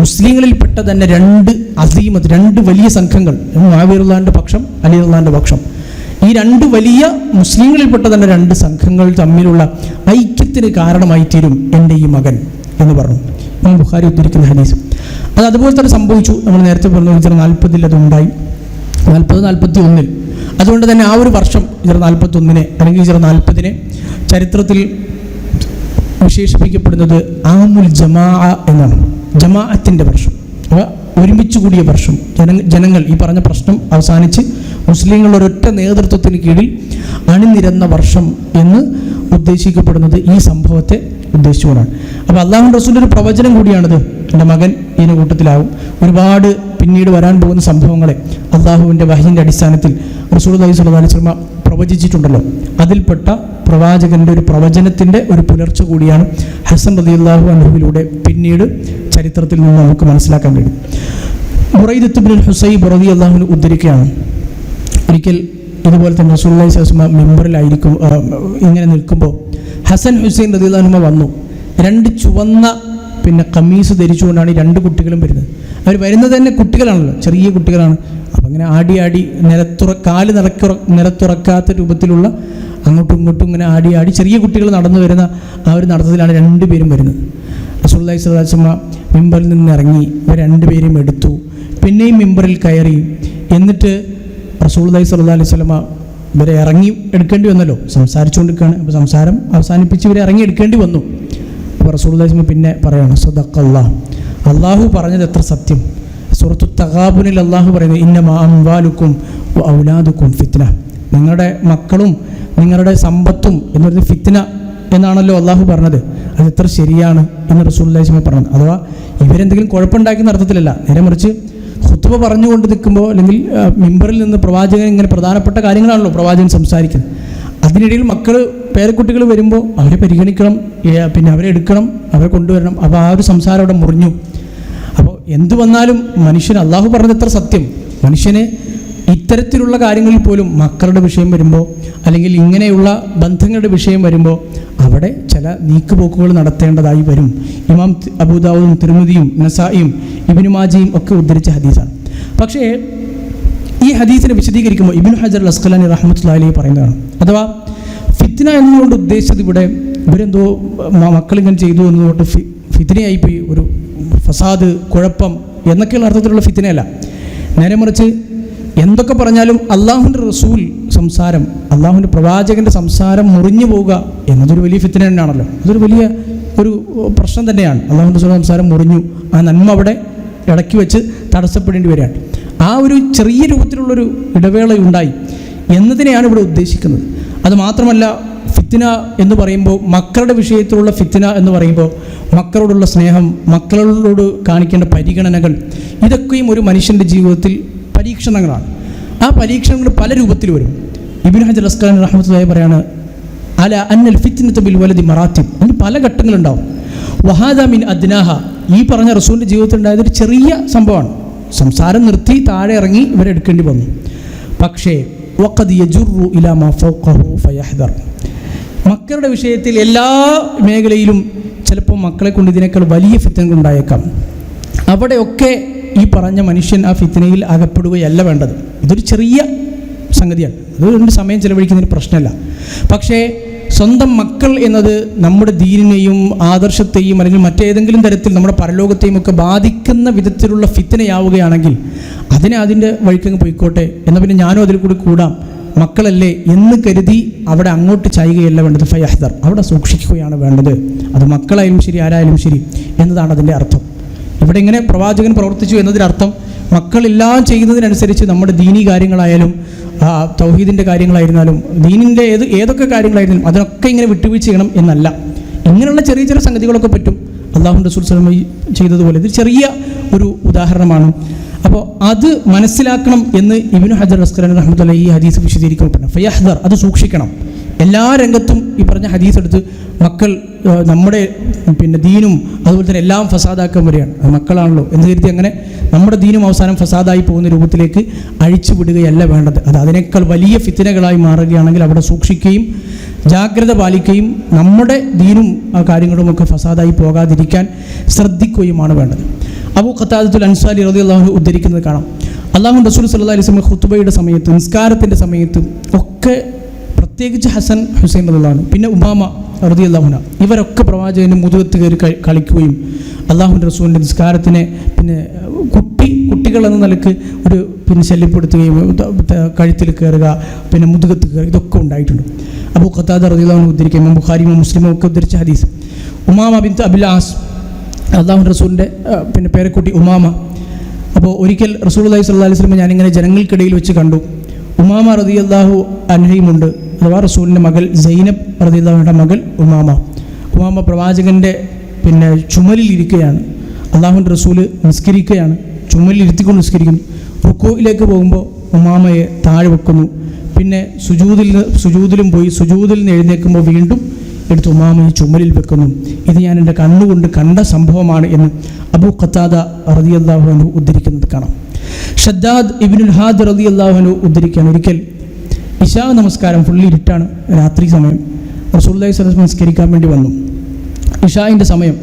മുസ്ലിങ്ങളിൽപ്പെട്ട തന്നെ 2 വലിയ സംഘങ്ങൾ, മുആവിയ റളിയല്ലാഹുവിൻ്റെ പക്ഷം, അലി റളിയല്ലാഹുവിൻ്റെ പക്ഷം, ഈ 2 വലിയ മുസ്ലിങ്ങളിൽപ്പെട്ട തന്നെ 2 സംഘങ്ങൾ തമ്മിലുള്ള ഐക്യത്തിന് കാരണമായി തീരും എൻ്റെ ഈ മകൻ എന്ന് പറഞ്ഞു. ഇമാം ബുഖാരി ഉദ്ധരിക്കുന്ന ഹദീസ്. അത് അതുപോലെ തന്നെ സംഭവിച്ചു. നമ്മൾ നേരത്തെ പറഞ്ഞു ഹിജ്റ 40 അതുണ്ടായി, 40-41. അതുകൊണ്ട് തന്നെ ആ ഒരു വർഷം ഹിജ്റ 41 അല്ലെങ്കിൽ ഹിജ്റ 40 ചരിത്രത്തിൽ വിശേഷിപ്പിക്കപ്പെടുന്നത് ആമുൽ ജമാഅ എന്നാണ്. ജമാഅത്തിൻ്റെ വർഷം, ഒരുമിച്ച് കൂടിയ വർഷം, ജനങ്ങൾ ഈ പറഞ്ഞ പ്രശ്നം അവസാനിച്ച് മുസ്ലിങ്ങളുടെ ഒരൊറ്റ നേതൃത്വത്തിന് കീഴിൽ അണിനിരന്ന വർഷം എന്ന് ഉദ്ദേശിക്കപ്പെടുന്നത് ഈ സംഭവത്തെ ഉദ്ദേശിച്ചുകൊണ്ടാണ്. അപ്പോൾ അല്ലാഹു റസൂലിൻ്റെ ഒരു പ്രവചനം കൂടിയാണിത്. എൻ്റെ മകൻ ഇതിന് കൂട്ടത്തിലാവും. ഒരുപാട് പിന്നീട് വരാൻ പോകുന്ന സംഭവങ്ങളെ അള്ളാഹുവിൻ്റെ വഹയിൻ്റെ അടിസ്ഥാനത്തിൽ റസൂലുള്ളാഹി സ്വല്ലല്ലാഹു അലൈഹി വസല്ലം പ്രവചിച്ചിട്ടുണ്ടല്ലോ. അതിൽപ്പെട്ട പ്രവാചകൻ്റെ ഒരു പ്രവചനത്തിൻ്റെ ഒരു പുലർച്ച കൂടിയാണ് ഹസൻ റളിയല്ലാഹു അൻഹുവിലൂടെ പിന്നീട് ചരിത്രത്തിൽ നിന്ന് നമുക്ക് മനസ്സിലാക്കാൻ കഴിയും. ബുറൈദത്ത് ഇബ്നുൽ ഹുസൈബ് റളിയല്ലാഹു അൻഹു ഉദ്ധരിക്കുകയാണ്, ഒരിക്കൽ ഇതുപോലെ തന്നെ റസൂലുള്ളാഹി സ്വല്ലല്ലാഹു അലൈഹി വസല്ലം മെമ്പറിലായിരിക്കും ഇങ്ങനെ നിൽക്കുമ്പോൾ ഹസൻ ഹുസൈൻ റളിയല്ലാഹു അൻഹു വന്നു. 2 ചുവന്ന പിന്നെ കമ്മീസ് ധരിച്ചുകൊണ്ടാണ് ഈ 2 കുട്ടികളും വരുന്നത്. അവർ വരുന്നത് തന്നെ കുട്ടികളാണല്ലോ, ചെറിയ കുട്ടികളാണ്. അപ്പം ഇങ്ങനെ ആടി കാല് നിലത്തുറക്കാത്ത രൂപത്തിലുള്ള അങ്ങോട്ടും ഇങ്ങോട്ടും ഇങ്ങനെ ആടി ചെറിയ കുട്ടികൾ നടന്നു വരുന്ന ആ ഒരു നടത്തത്തിലാണ് 2 പേരും വരുന്നത്. റസൂലുള്ളാഹി സ്വല്ലല്ലാഹു അലൈഹി വസല്ലം മിമ്പറിൽ നിന്ന് ഇറങ്ങി ഇവർ 2 പേരെയും എടുത്തു. പിന്നെയും മിമ്പറിൽ കയറി. എന്നിട്ട് റസൂലുള്ളാഹി സ്വല്ലല്ലാഹു അലൈഹി വസല്ലം ഇവരെ ഇറങ്ങി എടുക്കേണ്ടി വന്നല്ലോ, സംസാരിച്ചുകൊണ്ടിരിക്കുകയാണ്. അപ്പോൾ സംസാരം അവസാനിപ്പിച്ച് ഇവരെ ഇറങ്ങി എടുക്കേണ്ടി വന്നു. അപ്പോൾ റസൂലുള്ളാഹി സ്വല്ലല്ലാഹു അലൈഹി വസല്ലം പിന്നെ പറയാണ് സദഖല്ലാഹ്, അള്ളാഹു പറഞ്ഞത് എത്ര സത്യം, സൂറത്തു തഗാബുനിൽ അള്ളാഹു പറയുന്നത് ഇന്നമാ അംവാലുക്കും ഔലാദുക്കും ഫിത്ന, നിങ്ങളുടെ മക്കളും നിങ്ങളുടെ സമ്പത്തും എന്ന് പറയുന്നത് ഫിത്ന എന്നാണല്ലോ അള്ളാഹു പറഞ്ഞത്. അത് എത്ര ശരിയാണ് എന്ന് റസൂലുള്ളാഹി സ്വല്ലല്ലാഹു അലൈഹി വസല്ലം പറഞ്ഞത്. അഥവാ ഇവരെന്തെങ്കിലും കുഴപ്പമുണ്ടാക്കുന്ന അർത്ഥത്തിലല്ല, നേരെ മറിച്ച് ഖുത്ബ പറഞ്ഞുകൊണ്ട് നിൽക്കുമ്പോൾ അല്ലെങ്കിൽ മിമ്പറിൽ നിന്ന് പ്രവാചകൻ ഇങ്ങനെ പ്രധാനപ്പെട്ട കാര്യങ്ങളാണല്ലോ പ്രവാചകൻ സംസാരിക്കുന്നത്. അതിനിടയിൽ മക്കൾ പേരക്കുട്ടികൾ വരുമ്പോൾ അവരെ പരിഗണിക്കണം, പിന്നെ അവരെ എടുക്കണം, അവരെ കൊണ്ടുവരണം. അപ്പോൾ ആ ഒരു സംസാരം അവിടെ മുറിഞ്ഞു. അപ്പോൾ എന്തു വന്നാലും മനുഷ്യന് അള്ളാഹു പറഞ്ഞത് എത്ര സത്യം. മനുഷ്യന് ഇത്തരത്തിലുള്ള കാര്യങ്ങളിൽ പോലും മക്കളുടെ വിഷയം വരുമ്പോൾ അല്ലെങ്കിൽ ഇങ്ങനെയുള്ള ബന്ധങ്ങളുടെ വിഷയം വരുമ്പോൾ അവിടെ ചില നീക്കുപോക്കുകൾ നടത്തേണ്ടതായി വരും. ഇമാം അബൂദാവൂദും തിർമിദിയും നസായിയും ഇബ്നു മാജയും ഒക്കെ ഉദ്ധരിച്ച ഹദീസാണ്. പക്ഷേ ഈ ഹദീസിനെ വിശദീകരിക്കുമ്പോൾ ഇബ്നു ഹജർ അൽ അസ്ഖലാനി റഹ്മത്തുള്ളാഹി അലൈഹി പറയുന്നതാണ്, അഥവാ ഫിത്ന എന്നുകൊണ്ട് ഉദ്ദേശിച്ചത് ഇവിടെ ഇവരെന്തോ മക്കളിങ്ങനെ ചെയ്തു എന്നുകൊണ്ട് ഫിത്നയായിപ്പോയി, ഒരു ഫസാദ്, കുഴപ്പം എന്നൊക്കെയുള്ള അർത്ഥത്തിലുള്ള ഫിത്നയല്ല. നേരെ മറിച്ച് എന്തൊക്കെ പറഞ്ഞാലും അള്ളാഹുവിൻ്റെ റസൂൽ സംസാരം, അള്ളാഹുവിൻ്റെ പ്രവാചകൻ്റെ സംസാരം മുറിഞ്ഞു പോവുക എന്നതൊരു വലിയ ഫിത്ന തന്നെയാണല്ലോ. അതൊരു വലിയ ഒരു പ്രശ്നം തന്നെയാണ്. അള്ളാഹുവിൻ്റെ റസൂൽ സംസാരം മുറിഞ്ഞു, ആ നന്മ അവിടെ ഇടയ്ക്ക് വെച്ച് തടസ്സപ്പെടേണ്ടി വരികയാണ്. ആ ഒരു ചെറിയ രൂപത്തിലുള്ളൊരു ഇടവേളയുണ്ടായി എന്നതിനെയാണ് ഇവിടെ ഉദ്ദേശിക്കുന്നത്. അത് മാത്രമല്ല, ഫിത്ന എന്ന് പറയുമ്പോൾ മക്കളുടെ വിഷയത്തിലുള്ള ഫിത്ന എന്ന് പറയുമ്പോൾ മക്കളോടുള്ള സ്നേഹം, മക്കളോട് കാണിക്കേണ്ട പരിഗണനകൾ, ഇതൊക്കെയും ഒരു മനുഷ്യൻ്റെ ജീവിതത്തിൽ പരീക്ഷണങ്ങളാണ്. ആ പരീക്ഷണങ്ങൾ പല രൂപത്തിൽ വരും. ഇബ്നു ഹജർ അസ്ഖലാനി റഹ്മത്തുള്ളാഹി പറയാണ്, അല അന്നൽ ഫിത്നത ബിൽ വലദി മറാത്തിബ്, അതിന് പല ഘട്ടങ്ങളുണ്ടാവും. വഹാദ മിൻ അദ്നാഹ, ഈ പറഞ്ഞ റസൂലിൻ്റെ ജീവിതത്തിൽ ഉണ്ടായതൊരു ചെറിയ സംഭവമാണ്. സംസാരം നിർത്തി താഴെ ഇറങ്ങി ഇവരെടുക്കേണ്ടി വന്നു. പക്ഷേ വഖദ് യജുറു ഇലാ മാ ഫൗഖഹു ഫയഹ്ദർ, മക്കളുടെ വിഷയത്തിൽ എല്ലാ മേഖലയിലും ചിലപ്പോൾ മക്കളെ കൊണ്ട് ഇതിനേക്കാൾ വലിയ ഫിത്നകൾ ഉണ്ടായേക്കാം. അവിടെയൊക്കെ ഈ പറഞ്ഞ മനുഷ്യൻ ആ ഫിത്നയിൽ അകപ്പെടുകയല്ല വേണ്ടത്. ഇതൊരു ചെറിയ സംഗതിയാണ്, അതുകൊണ്ട് സമയം ചെലവഴിക്കുന്നതിന് പ്രശ്നമല്ല. പക്ഷേ സ്വന്തം മക്കൾ എന്നത് നമ്മുടെ ദീനിനെയും ആദർശത്തെയും അല്ലെങ്കിൽ മറ്റേതെങ്കിലും തരത്തിൽ നമ്മുടെ പരലോകത്തെയും ഒക്കെ ബാധിക്കുന്ന വിധത്തിലുള്ള ഫിത്നയാവുകയാണെങ്കിൽ അതിനെ അതിൻ്റെ വഴിക്കങ്ങ് പോയിക്കോട്ടെ, എന്നാൽ പിന്നെ ഞാനും അതിൽ കൂടി കൂടാം, മക്കളല്ലേ എന്ന് കരുതി അവിടെ അങ്ങോട്ട് ചായുകയല്ല വേണ്ടത്. ഫയഹ്ദർ, അവിടെ സൂക്ഷിക്കുകയാണ് വേണ്ടത്. അത് മക്കളായാലും ശരി, ആരായാലും ശരി എന്നതാണ് അതിൻ്റെ അർത്ഥം. ഇവിടെ ഇങ്ങനെ പ്രവാചകൻ പ്രവർത്തിച്ചു എന്നതിനർത്ഥം മക്കളെല്ലാം ചെയ്യുന്നതിനനുസരിച്ച് നമ്മുടെ ദീനീ കാര്യങ്ങളായാലും തൗഹീദിൻ്റെ കാര്യങ്ങളായിരുന്നാലും ദീനിൻ്റെ ഏതൊക്കെ കാര്യങ്ങളായിരുന്നാലും അതിനൊക്കെ ഇങ്ങനെ വിട്ടുവീഴ്ച ചെയ്യണം എന്നല്ല. ഇങ്ങനെയുള്ള ചെറിയ ചെറിയ സംഗതികളൊക്കെ പറ്റും. അല്ലാഹു റസൂൽ സ്വല്ലല്ലാഹു അലൈഹി വസല്ലം ചെയ്തതുപോലെ ഇത് ചെറിയ ഒരു ഉദാഹരണമാണ്. അപ്പോൾ അത് മനസ്സിലാക്കണം എന്ന് ഇബ്നു ഹജർ അസ്ഖലാനി റഹ്മത്തുള്ളാഹി ഈ ഹദീസ് വിശദീകരിക്കുമ്പോൾ പറഞ്ഞു, ഫയഹ്ദർ, അത് സൂക്ഷിക്കണം. എല്ലാ രംഗത്തും ഈ പറഞ്ഞ ഹദീസ് എടുത്ത് മക്കൾ നമ്മുടെ പിന്നെ ദീനും അതുപോലെ തന്നെ എല്ലാം ഫസാദാക്കാൻ വരികയാണ്. അത് മക്കളാണല്ലോ എന്ന് കരുതി അങ്ങനെ നമ്മുടെ ദീനും അവസാനം ഫസാദായി പോകുന്ന രൂപത്തിലേക്ക് അഴിച്ചു വിടുകയല്ല വേണ്ടത്. അത് അതിനേക്കാൾ വലിയ ഫിത്നകളായി മാറുകയാണെങ്കിൽ അവിടെ സൂക്ഷിക്കുകയും ജാഗ്രത പാലിക്കുകയും നമ്മുടെ ദീനും ആ കാര്യങ്ങളുമൊക്കെ ഫസാദായി പോകാതിരിക്കാൻ ശ്രദ്ധിക്കുകയുമാണ് വേണ്ടത്. അബൂ ഖതാദത്തുൽ അൻസാരി റളിയല്ലാഹു അൻഹു ഉദ്ധരിക്കുന്നത് കാണാം, അല്ലാഹു റസൂൽ സല്ലല്ലാഹു അലൈഹി വസല്ലം ഖുതുബയുടെ സമയത്ത്, നിസ്കാരത്തിൻ്റെ സമയത്ത് ഒക്കെ, പ്രത്യേകിച്ച് ഹസൻ ഹുസൈൻ റളിയല്ലാഹു, പിന്നെ ഉമാമ റളിയല്ലാഹു അൻഹ, ഇവരൊക്കെ പ്രവാചകന് മുതുകത്ത് കയറി കളിക്കുകയും അല്ലാഹുവിൻ്റെ റസൂലിൻ്റെ നിസ്കാരത്തിനെ പിന്നെ കുട്ടികൾ എന്ന നിലക്ക് ഒരു പിന്നെ ശല്യപ്പെടുത്തുകയും കഴുത്തിൽ കയറുക, പിന്നെ മുതുകത്ത് കയറുക, ഇതൊക്കെ ഉണ്ടായിട്ടുണ്ട്. അബൂ ഖതാദ റളിയല്ലാഹു അൻഹു ഉദ്ധരിക്കുക, ഇമാം ബുഖാരിയും മുസ്ലിമും ഒക്കെ ഉദ്ധരിച്ച ഹദീസ്. ഉമാമ ബിൻത് അബിൽ ആസ്, അല്ലാഹുവിൻ്റെ റസൂലിൻ്റെ പിന്നെ പേരക്കുട്ടി ഉമാമ. അപ്പോൾ ഒരിക്കൽ റസൂലുള്ളാഹി സ്വല്ലല്ലാഹു അലൈഹി വസല്ലം ഞാനിങ്ങനെ ജനങ്ങൾക്കിടയിൽ വെച്ച് കണ്ടു. ഉമാമ റളിയല്ലാഹു അൻഹയുമുണ്ട്, അഥവാ റസൂലിൻ്റെ മകൾ സൈനബ് റളിയല്ലാഹുവിൻ്റെ മകൾ ഉമാമ. ഉമാമ പ്രവാചകൻ്റെ പിന്നെ ചുമലിൽ ഇരിക്കുകയാണ്. അല്ലാഹുവിൻ്റെ റസൂല് നിസ്കരിക്കുകയാണ്, ചുമലിൽ ഇരുത്തിക്കൊണ്ട് നിസ്കരിക്കുന്നു. റുക്കൂയിലേക്ക് പോകുമ്പോൾ ഉമാമയെ താഴെ വെക്കുന്നു. പിന്നെ സുജൂദിലും പോയി സുജൂദിൽ നിന്ന് എഴുന്നേൽക്കുമ്പോൾ വീണ്ടും എടുത്ത് ഉമാമയെ ചുമലിൽ വെക്കുന്നു. ഇത് ഞാൻ എൻ്റെ കണ്ണുകൊണ്ട് കണ്ട സംഭവമാണ് എന്ന് അബൂ ഖതാദ റളിയല്ലാഹു അൻഹു ഉദ്ധരിക്കുന്നത് കാണാം. ഷദ്ദാദ് ഇബ്നുൽ ഹാദ് റളിയല്ലാഹു അൻഹു ഉദ്ധരിക്കുകയാണ്, ഒരിക്കൽ ഇശാ നമസ്കാരം, ഫുള്ളി ഇരുട്ടാണ്, രാത്രി സമയം, റസൂലുള്ളാഹി സ്വല്ലല്ലാഹു അലൈഹി വസല്ലം നിസ്കരിക്കാൻ വേണ്ടി വന്നു. ഇശാഇൻ്റെ സമയം.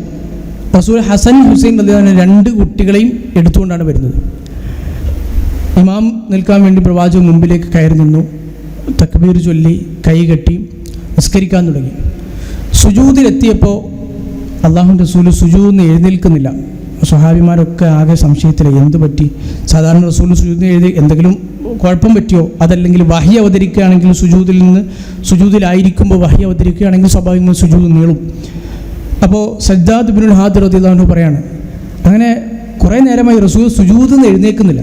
റസൂൽ ഹസൻ ഹുസൈൻ റളിയല്ലാഹു അൻഹു രണ്ട് കുട്ടികളെയും എടുത്തുകൊണ്ടാണ് വരുന്നത്. ഇമാം നിൽക്കാൻ വേണ്ടി പ്രവാചകൻ മുമ്പിലേക്ക് കയറി നിന്നു, തക്ബീർ ചൊല്ലി കൈ കെട്ടി നിസ്കരിക്കാൻ തുടങ്ങി. സുജൂദിലെത്തിയപ്പോൾ അല്ലാഹുവിൻ്റെ റസൂൽ സുജൂദിന് എഴുന്നേൽക്കുന്നില്ല. സ്വഹാബിമാരൊക്കെ ആകെ സംശയത്തിലായി, എന്ത് പറ്റി? സാധാരണ റസൂൽ സുജൂദിന് എന്തെങ്കിലും കുഴപ്പം പറ്റിയോ? അതല്ലെങ്കിൽ വഹി അവതരിക്കുകയാണെങ്കിൽ സുജൂദിലായിരിക്കുമ്പോൾ വഹി അവതരിക്കുകയാണെങ്കിൽ സ്വാഭാവികമായി സുജൂദ് നീളും. അപ്പോൾ സജ്ജാദ് ഇബ്നുൽ ഹാദ് റളിയല്ലാഹു അൻഹു പറയാണ്, അങ്ങനെ കുറേ നേരമായി റസൂൽ സുജൂദിൽ നിന്ന് എഴുന്നേൽക്കുന്നില്ല.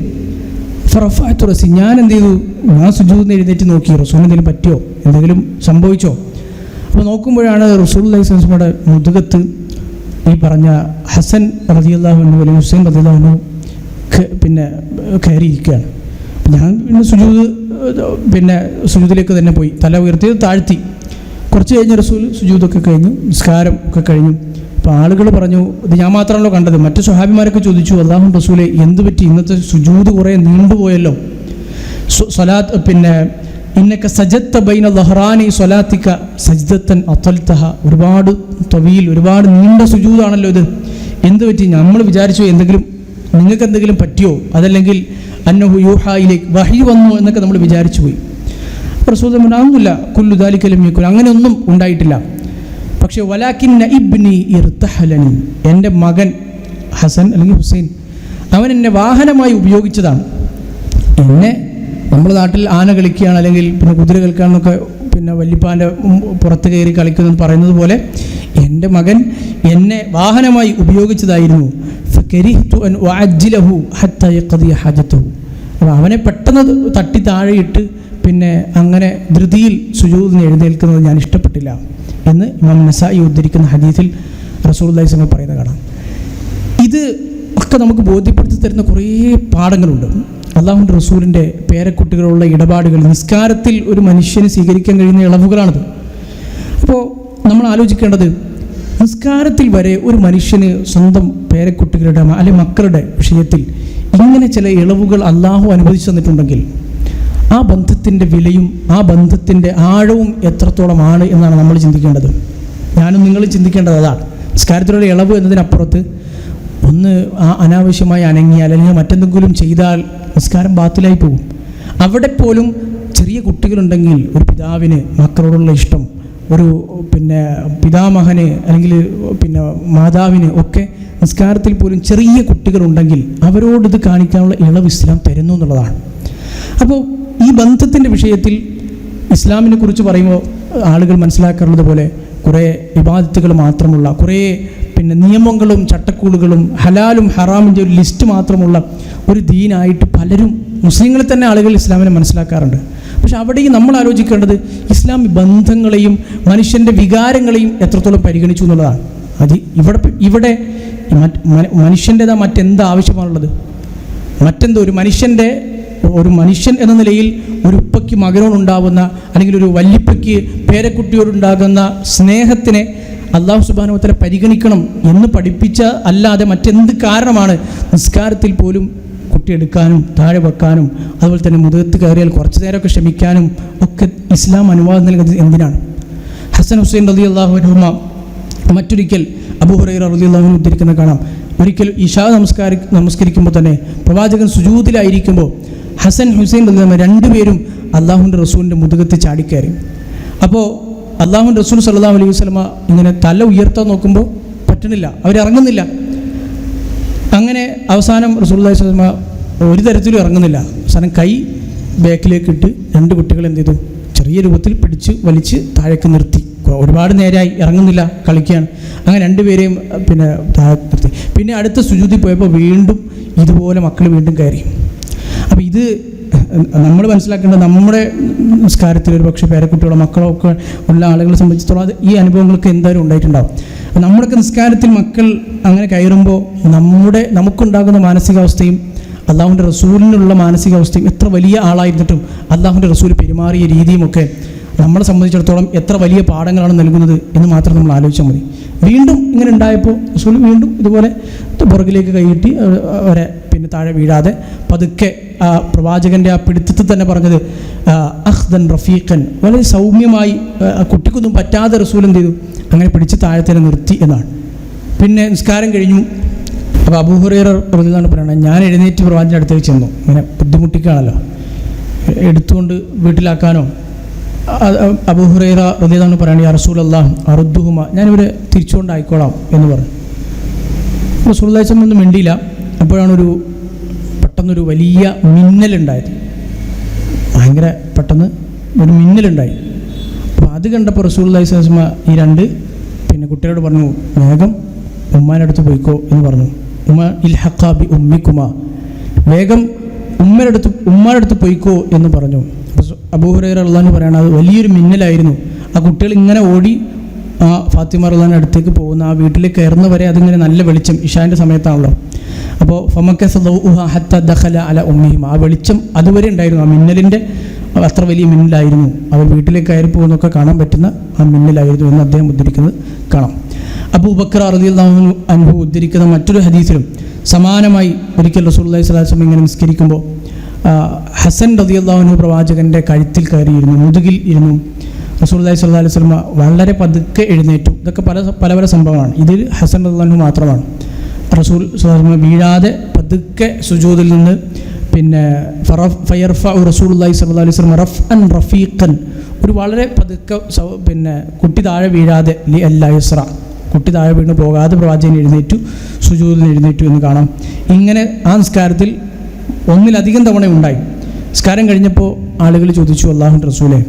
ഫറഫഅതു റസി, ഞാൻ എന്ത് ചെയ്തു, ഞാൻ സുജൂദിൽ നിന്ന് എഴുന്നേറ്റ് നോക്കി റസൂലിന് എന്തെങ്കിലും പറ്റിയോ, എന്തെങ്കിലും സംഭവിച്ചോ. അപ്പോൾ നോക്കുമ്പോഴാണ് റസൂലുള്ളാഹി സ്വല്ലല്ലാഹു അലൈഹി വസല്ലമയുടെ മുതുകത്ത് ഈ പറഞ്ഞ ഹസൻ റളിയല്ലാഹു അൻഹു അല്ലെങ്കിൽ ഹുസൈൻ റളിയല്ലാഹു അൻഹു പിന്നെ കയറിയിരിക്കുകയാണ്. ഞാൻ പിന്നെ സുജൂദിലേക്ക് തന്നെ പോയി, തല ഉയർത്തി താഴ്ത്തി. കുറച്ച് കഴിഞ്ഞ് റസൂൽ സുജൂദൊക്കെ കഴിഞ്ഞു, നിസ്കാരം ഒക്കെ കഴിഞ്ഞു. അപ്പോൾ ആളുകൾ പറഞ്ഞു, ഇത് ഞാൻ മാത്രമാണല്ലോ കണ്ടത്. മറ്റു സ്വഹാബിമാരൊക്കെ ചോദിച്ചു, അല്ലാഹു റസൂലെ എന്ത് പറ്റി, ഇന്നത്തെ സുജൂദ് കുറേ നീണ്ടുപോയല്ലോ. സ്വലാത്ത് പിന്നെ ഇന്നക സജദ്ത ബൈന ദഹ്റാനി സ്വലാത്തിക സജ്ദത്തൻ അത്വൽതഹ, ഒരുപാട് തവീൽ, ഒരുപാട് നീണ്ട സുജൂദാണല്ലോ ഇത്, എന്ത് പറ്റി? നമ്മൾ വിചാരിച്ചു എന്തെങ്കിലും നിങ്ങൾക്ക് എന്തെങ്കിലും പറ്റിയോ, അതല്ലെങ്കിൽ അന്നഹു യൂഹായിലേക്ക് വഹി വന്നു എന്നൊക്കെ നമ്മൾ വിചാരിച്ചു പോയി. റസൂൽ ഒന്നുമില്ല, കുല്ലു ദാലിക ലം യകുൻ, അങ്ങനെയൊന്നും ഉണ്ടായിട്ടില്ല. പക്ഷേ വലാകിന്ന ഇബ്നി ഇർതഹലനി, എൻ്റെ മകൻ ഹസൻ അല്ലെങ്കിൽ ഹുസൈൻ അവൻ എന്നെ വാഹനമായി ഉപയോഗിച്ചതാണ്. എന്നെ നമ്മുടെ നാട്ടിൽ ആന കളിക്കുകയാണ് അല്ലെങ്കിൽ പിന്നെ കുതിര കളിക്കുകയാണെന്നൊക്കെ പിന്നെ വല്യപ്പാൻ്റെ പുറത്ത് കയറി കളിക്കുന്നെന്ന് പറയുന്നത് പോലെ എൻ്റെ മകൻ എന്നെ വാഹനമായി ഉപയോഗിച്ചതായിരുന്നു. ഫകരിഹ്തു അൻ ഉഅജ്ജിലഹു ഹത്താ യഖദിയ ഹാജതഹു, അപ്പോൾ അവനെ പെട്ടെന്ന് തട്ടി താഴെയിട്ട് പിന്നെ അങ്ങനെ ധൃതിയിൽ സുജൂദിന് എഴുന്നേൽക്കുന്നത് ഞാൻ ഇഷ്ടപ്പെട്ടില്ല എന്ന് ഇമാം നസായി ഉദ്ധരിക്കുന്ന ഹദീസിൽ റസൂലുള്ളാഹി സ്വല്ലല്ലാഹു അലൈഹി വസല്ലം പറയുന്നത് കാണാം. ഇത് ഒക്കെ നമുക്ക് ബോധ്യപ്പെടുത്തി തരുന്ന കുറേ പാഠങ്ങളുണ്ട്. അല്ലാഹുവിൻ്റെ റസൂലിൻ്റെ പേരക്കുട്ടികളുള്ള ഇടപാടുകൾ നിസ്കാരത്തിൽ ഒരു മനുഷ്യന് സ്വീകരിക്കാൻ കഴിയുന്ന ഇളവുകളാണിത്. അപ്പോൾ നമ്മൾ ആലോചിക്കേണ്ടത്, നിസ്കാരത്തിൽ വരെ ഒരു മനുഷ്യന് സ്വന്തം പേരക്കുട്ടികളുടെ അല്ലെങ്കിൽ മക്കളുടെ വിഷയത്തിൽ ഇങ്ങനെ ചില ഇളവുകൾ അല്ലാഹു അനുവദിച്ചു തന്നിട്ടുണ്ടെങ്കിൽ ആ ബന്ധത്തിൻ്റെ വിലയും ആ ബന്ധത്തിൻ്റെ ആഴവും എത്രത്തോളമാണ് എന്നാണ് നമ്മൾ ചിന്തിക്കേണ്ടത്. ഞാനും നിങ്ങളും ചിന്തിക്കേണ്ടത് അതാണ്. നിസ്കാരത്തിലുള്ള ഇളവ് എന്നതിനപ്പുറത്ത് ഒന്ന് അനാവശ്യമായി അനങ്ങിയാൽ അല്ലെങ്കിൽ മറ്റെന്തെങ്കിലും ചെയ്താൽ നിസ്കാരം ബാത്തിലായി പോകും. അവിടെ പോലും ചെറിയ കുട്ടികളുണ്ടെങ്കിൽ ഒരു പിതാവിന് മക്കളോടുള്ള ഇഷ്ടം, ഒരു പിന്നെ പിതാമഹന് അല്ലെങ്കിൽ പിന്നെ മാതാവിന് ഒക്കെ നിസ്കാരത്തിൽ പോലും ചെറിയ കുട്ടികളുണ്ടെങ്കിൽ അവരോടിത് കാണിക്കാനുള്ള ഇളവ് ഇസ്ലാം തരുന്നു എന്നുള്ളതാണ്. അപ്പോൾ ഈ ബന്ധത്തിൻ്റെ വിഷയത്തിൽ ഇസ്ലാമിനെ കുറിച്ച് പറയുമ്പോൾ ആളുകൾ മനസ്സിലാക്കാറുള്ളത് പോലെ കുറേ ഇബാദത്തുകൾ മാത്രമുള്ള, കുറേ പിന്നെ നിയമങ്ങളും ചട്ടക്കൂടുകളും ഹലാലും ഹറാമിൻ്റെ ഒരു ലിസ്റ്റ് മാത്രമുള്ള ഒരു ദീനായിട്ട് പലരും മുസ്ലിങ്ങളിൽ തന്നെ ആളുകൾ ഇസ്ലാമിനെ മനസ്സിലാക്കാറുണ്ട്. പക്ഷെ അവിടെയും നമ്മൾ ആലോചിക്കേണ്ടത് ഇസ്ലാം ബന്ധങ്ങളെയും മനുഷ്യൻ്റെ വികാരങ്ങളെയും എത്രത്തോളം പരിഗണിച്ചു എന്നുള്ളതാണ്. അത് ഇവിടെ മനുഷ്യൻ്റെതാ മറ്റെന്ത് ആവശ്യമാണുള്ളത്? മറ്റെന്തോ ഒരു മനുഷ്യൻ എന്ന നിലയിൽ ഒരു ഉപ്പയ്ക്ക് മകനോടുണ്ടാകുന്ന അല്ലെങ്കിൽ ഒരു വല്യപ്പയ്ക്ക് പേരക്കുട്ടിയോടുണ്ടാകുന്ന സ്നേഹത്തിനെ അല്ലാഹു സുബ്ഹാനഹു വ തആല പരിഗണിക്കണം എന്ന് പഠിപ്പിച്ച അല്ലാതെ മറ്റെന്ത് കാരണമാണ് നിസ്കാരത്തിൽ പോലും കുട്ടിയെടുക്കാനും താഴെ വെക്കാനും അതുപോലെ തന്നെ മുതുകത്ത് കയറിയാൽ കുറച്ച് നേരമൊക്കെ ക്ഷമിക്കാനും ഒക്കെ ഇസ്ലാം അനുവാദം നൽകുന്നത് എന്തിനാണ്? ഹസൻ ഹുസൈൻ റളിയല്ലാഹു അൻഹുമ മറ്റൊരിക്കൽ അബൂ ഹുറൈറ റളിയല്ലാഹു അൻഹു ഉദ്ധരിക്കുന്നത് കാണാം. ഒരിക്കൽ ഇശാ നമസ്കരിക്കുമ്പോൾ തന്നെ പ്രവാചകൻ സുജൂദിലായിരിക്കുമ്പോൾ ഹസൻ ഹുസൈൻ റളിയല്ലാഹു രണ്ടുപേരും അല്ലാഹുവിൻ്റെ റസൂലിൻ്റെ മുതുകത്ത് ചാടിക്കയറി. അപ്പോൾ അല്ലാഹുവിൻ്റെ റസൂൽ സല്ലല്ലാഹു അലൈഹി വസല്ലമ ഇങ്ങനെ തല ഉയർത്താൻ നോക്കുമ്പോൾ പറ്റണില്ല, അവരിറങ്ങുന്നില്ല. അങ്ങനെ അവസാനം റസൂലുള്ളാഹി സ്വല്ലല്ലാഹു അലൈഹി വസല്ലമ ഒരു തരത്തിലും ഇറങ്ങുന്നില്ല. അവസാനം കൈ ബാക്കിലേക്ക് ഇട്ട് രണ്ട് കുട്ടികൾ എന്ത് ചെയ്തു, ചെറിയ രൂപത്തിൽ പിടിച്ച് വലിച്ച് താഴേക്ക് നിർത്തി. ഒരുപാട് നേരമായി ഇറങ്ങുന്നില്ല, കളിക്കുകയാണ്. അങ്ങനെ രണ്ടുപേരെയും പിന്നെ താഴെ നിർത്തി. പിന്നെ അടുത്ത സുജൂദിൽ പോയപ്പോൾ വീണ്ടും ഇതുപോലെ മക്കൾ വീണ്ടും കയറി. അപ്പോൾ ഇത് നമ്മൾ മനസ്സിലാക്കേണ്ടത്, നമ്മുടെ നിസ്കാരത്തിൽ ഒരു പക്ഷേ പേരക്കുട്ടികളോ മക്കളോ ഒക്കെ ഉള്ള ആളുകളെ സംബന്ധിച്ചിടത്തോളം അത് ഈ അനുഭവങ്ങൾക്ക് എന്തായാലും ഉണ്ടായിട്ടുണ്ടാവും. നമ്മുടെയൊക്കെ നിസ്കാരത്തിൽ മക്കൾ അങ്ങനെ കയറുമ്പോൾ നമുക്കുണ്ടാകുന്ന മാനസികാവസ്ഥയും അല്ലാഹുവിൻ്റെ റസൂലിനുള്ള മാനസികാവസ്ഥയും എത്ര വലിയ ആളായിരുന്നിട്ടും അല്ലാഹുവിൻ്റെ റസൂൽ പെരുമാറിയ രീതിയുമൊക്കെ നമ്മളെ സംബന്ധിച്ചിടത്തോളം എത്ര വലിയ പാഠങ്ങളാണ് നൽകുന്നത് എന്ന് മാത്രം നമ്മൾ ആലോചിച്ചാൽ മതി. വീണ്ടും ഇങ്ങനെ ഉണ്ടായപ്പോൾ റസൂൽ വീണ്ടും ഇതുപോലെ പുറകിലേക്ക് കൈയിട്ട് അവരെ പിന്നെ താഴെ വീഴാതെ പതുക്കെ ആ പ്രവാചകൻ്റെ ആ പിടുത്തത്തിൽ തന്നെ പറഞ്ഞത് അഖ്ദൻ റഫീഖൻ, വളരെ സൗമ്യമായി, കുട്ടിക്കൊന്നും പറ്റാതെ റസൂൽ എന്ത് ചെയ്തു, അങ്ങനെ പിടിച്ച് താഴെ നിർത്തി എന്നാണ്. പിന്നെ നിസ്കാരം കഴിഞ്ഞു. അപ്പോൾ അബൂ ഹുറൈറ റളിയല്ലാഹു പറയണത്, ഞാൻ എഴുന്നേറ്റ് പ്രവാചകൻ്റെ അടുത്തേക്ക് ചെന്നു. ഇങ്ങനെ ബുദ്ധിമുട്ടിക്കുകയാണല്ലോ, എടുത്തുകൊണ്ട് വീട്ടിലാക്കാനോ. അബൂ ഹുറൈറ റളിയല്ലാഹു പറയുന്നത്, യാ റസൂലല്ലാഹ് അറുദ്ദുഹുമ, ഞാനിവരെ തിരിച്ചുകൊണ്ടായിക്കോളാം എന്ന് പറഞ്ഞു. റസൂലുള്ളാഹി സ്വല്ലല്ലാഹു അലൈഹി വസല്ലം ഒന്നും മിണ്ടിയില്ല. അപ്പോഴാണ് പെട്ടെന്നൊരു വലിയ മിന്നലുണ്ടായത്. ഭയങ്കര പെട്ടെന്ന് ഒരു മിന്നലുണ്ടായി. അപ്പോൾ അത് കണ്ടപ്പോൾ റസൂലുള്ളാഹി സ്വല്ലല്ലാഹു അലൈഹി വസല്ലം ഈ രണ്ട് പിന്നെ കുട്ടികളോട് പറഞ്ഞു, വേഗം ഉമ്മാൻ്റെ അടുത്ത് പോയിക്കോ എന്ന് പറഞ്ഞു. ഇൽഹഖ ബി ഉമ്മിക്കുമാ, വേഗം ഉമ്മയുടെ അടുത്ത് പോയിക്കോ എന്ന് പറഞ്ഞു. അബൂ ഹുറൈറ റളിയല്ലാഹു അൻഹു പറയാണ്, അത് വലിയൊരു മിന്നലായിരുന്നു. ആ കുട്ടികൾ ഇങ്ങനെ ഓടി ആ ഫാത്തിമ റളിയല്ലാഹു അടുത്തേക്ക് പോകുന്ന ആ വീട്ടിലേക്ക് കയറുന്ന വരെ അതിങ്ങനെ നല്ല വെളിച്ചം, ഇശാൻ്റെ സമയത്താണല്ലോ. അപ്പോൾ ഫമക്കസ ദൗഉഹ ഹത്ത ദഖല അല ഉമ്മിഹിമ, ആ വെളിച്ചം അതുവരെ ഉണ്ടായിരുന്നു. ആ മിന്നലിൻ്റെ അത്ര വലിയ മിന്നലായിരുന്നു, അവർ വീട്ടിലേക്ക് കയറി പോകുന്നൊക്കെ കാണാൻ പറ്റുന്ന ആ മിന്നലായിരുന്നു എന്ന് അദ്ദേഹം ഉദ്ധരിക്കുന്നത് കാണാം. അബൂബക്കർ റളിയല്ലാഹു അൻഹു ഉദ്ധരിക്കുന്ന മറ്റൊരു ഹദീസിലും സമാനമായി ഒരിക്കൽ റസൂലുള്ളാഹി സ്വല്ലല്ലാഹു അലൈഹി വസല്ലം ഇങ്ങനെ നിസ്കരിക്കുമ്പോൾ ഹസൻ റളിയല്ലാഹു അൻഹു പ്രവാചകൻ്റെ കഴുത്തിൽ കയറിയിരുന്നു, മുതുകിൽ ഇരുന്നു. റസൂലുള്ളാഹി സ്വല്ലല്ലാഹു അലൈഹി വസല്ലം വളരെ പതുക്കെ എഴുന്നേറ്റു. ഇതൊക്കെ പല സംഭവമാണ്. ഇതിൽ ഹസൻ റളിയല്ലാഹു അൻഹു മാത്രമാണ്. റസൂൽ സ്വല്ലല്ലാഹു അലൈഹി വസല്ലം വീഴാതെ പതുക്കെ സുജൂദിൽ നിന്ന് പിന്നെ ഫയർഫഉ റസൂലുള്ളാഹി സ്വല്ലല്ലാഹു അലൈഹി വസല്ലം റഫ്അൻ റഫീഖൻ, ഒരു വളരെ പതുക്കെ പിന്നെ കുട്ടി താഴെ വീഴാതെ ലി അല്ലാ യസ്റ, കുട്ടി താഴെ വീണ് പോകാതെ പ്രവാചകൻ എഴുന്നേറ്റു, സുജൂദിൽ എഴുന്നേറ്റു എന്ന് കാണാം. ഇങ്ങനെ ആ നിസ്കാരത്തിൽ ഒന്നിലധികം തവണ ഉണ്ടായി. നിസ്കാരം കഴിഞ്ഞപ്പോൾ ആളുകൾ ചോദിച്ചു, അല്ലാഹുവിൻ്റെ റസൂലേ,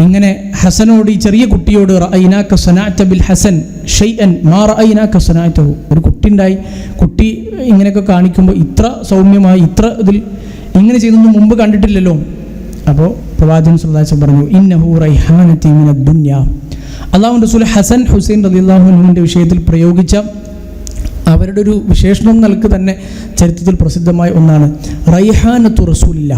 ഇങ്ങനെ ഹസനോട്, ഈ ചെറിയ കുട്ടിയോട് റഅയ്നാക സനഅത ബിൽ ഹസൻ ഷൈഅൻ മാ റഅയ്നാക സനഅതഹു, ഒരു കുട്ടി ഉണ്ടായി, കുട്ടി ഇങ്ങനെയൊക്കെ കാണിക്കുമ്പോൾ ഇത്ര സൗമ്യമായി ഇത്ര ഇതിൽ ഇങ്ങനെ ചെയ്യുന്നൊന്നും മുമ്പ് കണ്ടിട്ടില്ലല്ലോ. അപ്പോൾ പ്രവാചകൻ സ്വല്ലല്ലാഹു അലൈഹി വസല്ലം പറഞ്ഞു, ഇന്നഹു റൈഹാനതി മിനദ് ദുനിയ. അല്ലാഹുവിൻ്റെ റസൂൽ ഹസൻ ഹുസൈൻ റളിയല്ലാഹു അൻഹുവിൻ്റെ വിഷയത്തിൽ പ്രയോഗിച്ച അവരുടെ ഒരു വിശേഷണം നൽകി തന്നെ ചരിത്രത്തിൽ പ്രസിദ്ധമായ ഒന്നാണ് റൈഹാനത്തു റസൂലില്ല.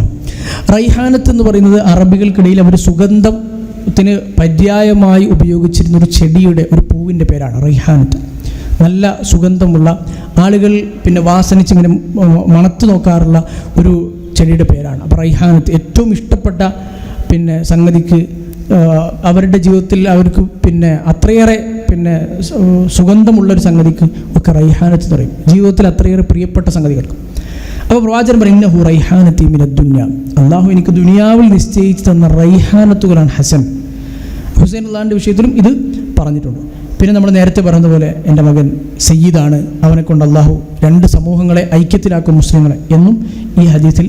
റൈഹാനത്ത് എന്ന് പറയുന്നത് അറബികൾക്കിടയിൽ അവർ സുഗന്ധത്തിന് പര്യായമായി ഉപയോഗിച്ചിരുന്ന ഒരു ചെടിയുടെ, ഒരു പൂവിൻ്റെ പേരാണ് റൈഹാനത്ത്. നല്ല സുഗന്ധമുള്ള, ആളുകൾ പിന്നെ വാസനിച്ചിങ്ങനെ മണത്ത് നോക്കാറുള്ള ഒരു ചെടിയുടെ പേരാണ്. അപ്പോൾ റൈഹാനത്ത് ഏറ്റവും ഇഷ്ടപ്പെട്ട പിന്നെ സംഗതിക്ക്, അവരുടെ ജീവിതത്തിൽ അവർക്ക് പിന്നെ അത്രയേറെ പിന്നെ സുഗന്ധമുള്ളൊരു സംഗതിക്ക് ഒക്കെ റൈഹാനത്ത് പറയും, ജീവിതത്തിൽ അത്രയേറെ പ്രിയപ്പെട്ട സംഗതികൾക്ക്. അപ്പോൾ പ്രവാചകൻ പറയും, ഇന്നഹു റൈഹാനത്തി മിനദ് ദുനിയ, അള്ളാഹു എനിക്ക് ദുനിയാവിൽ നിശ്ചയിച്ച് തന്ന റൈഹാനത്തുകളാണ് ഹസൻ. ഹുസൈൻ അള്ളാഹിൻ്റെ വിഷയത്തിലും ഇത് പറഞ്ഞിട്ടുണ്ട്. പിന്നെ നമ്മൾ നേരത്തെ പറഞ്ഞതുപോലെ എൻ്റെ മകൻ സയ്യിദാണ്, അവനെ കൊണ്ട് അള്ളാഹു രണ്ട് സമൂഹങ്ങളെ ഐക്യത്തിലാക്കും, മുസ്ലിങ്ങളെ എന്നും ഈ ഹദീസിൽ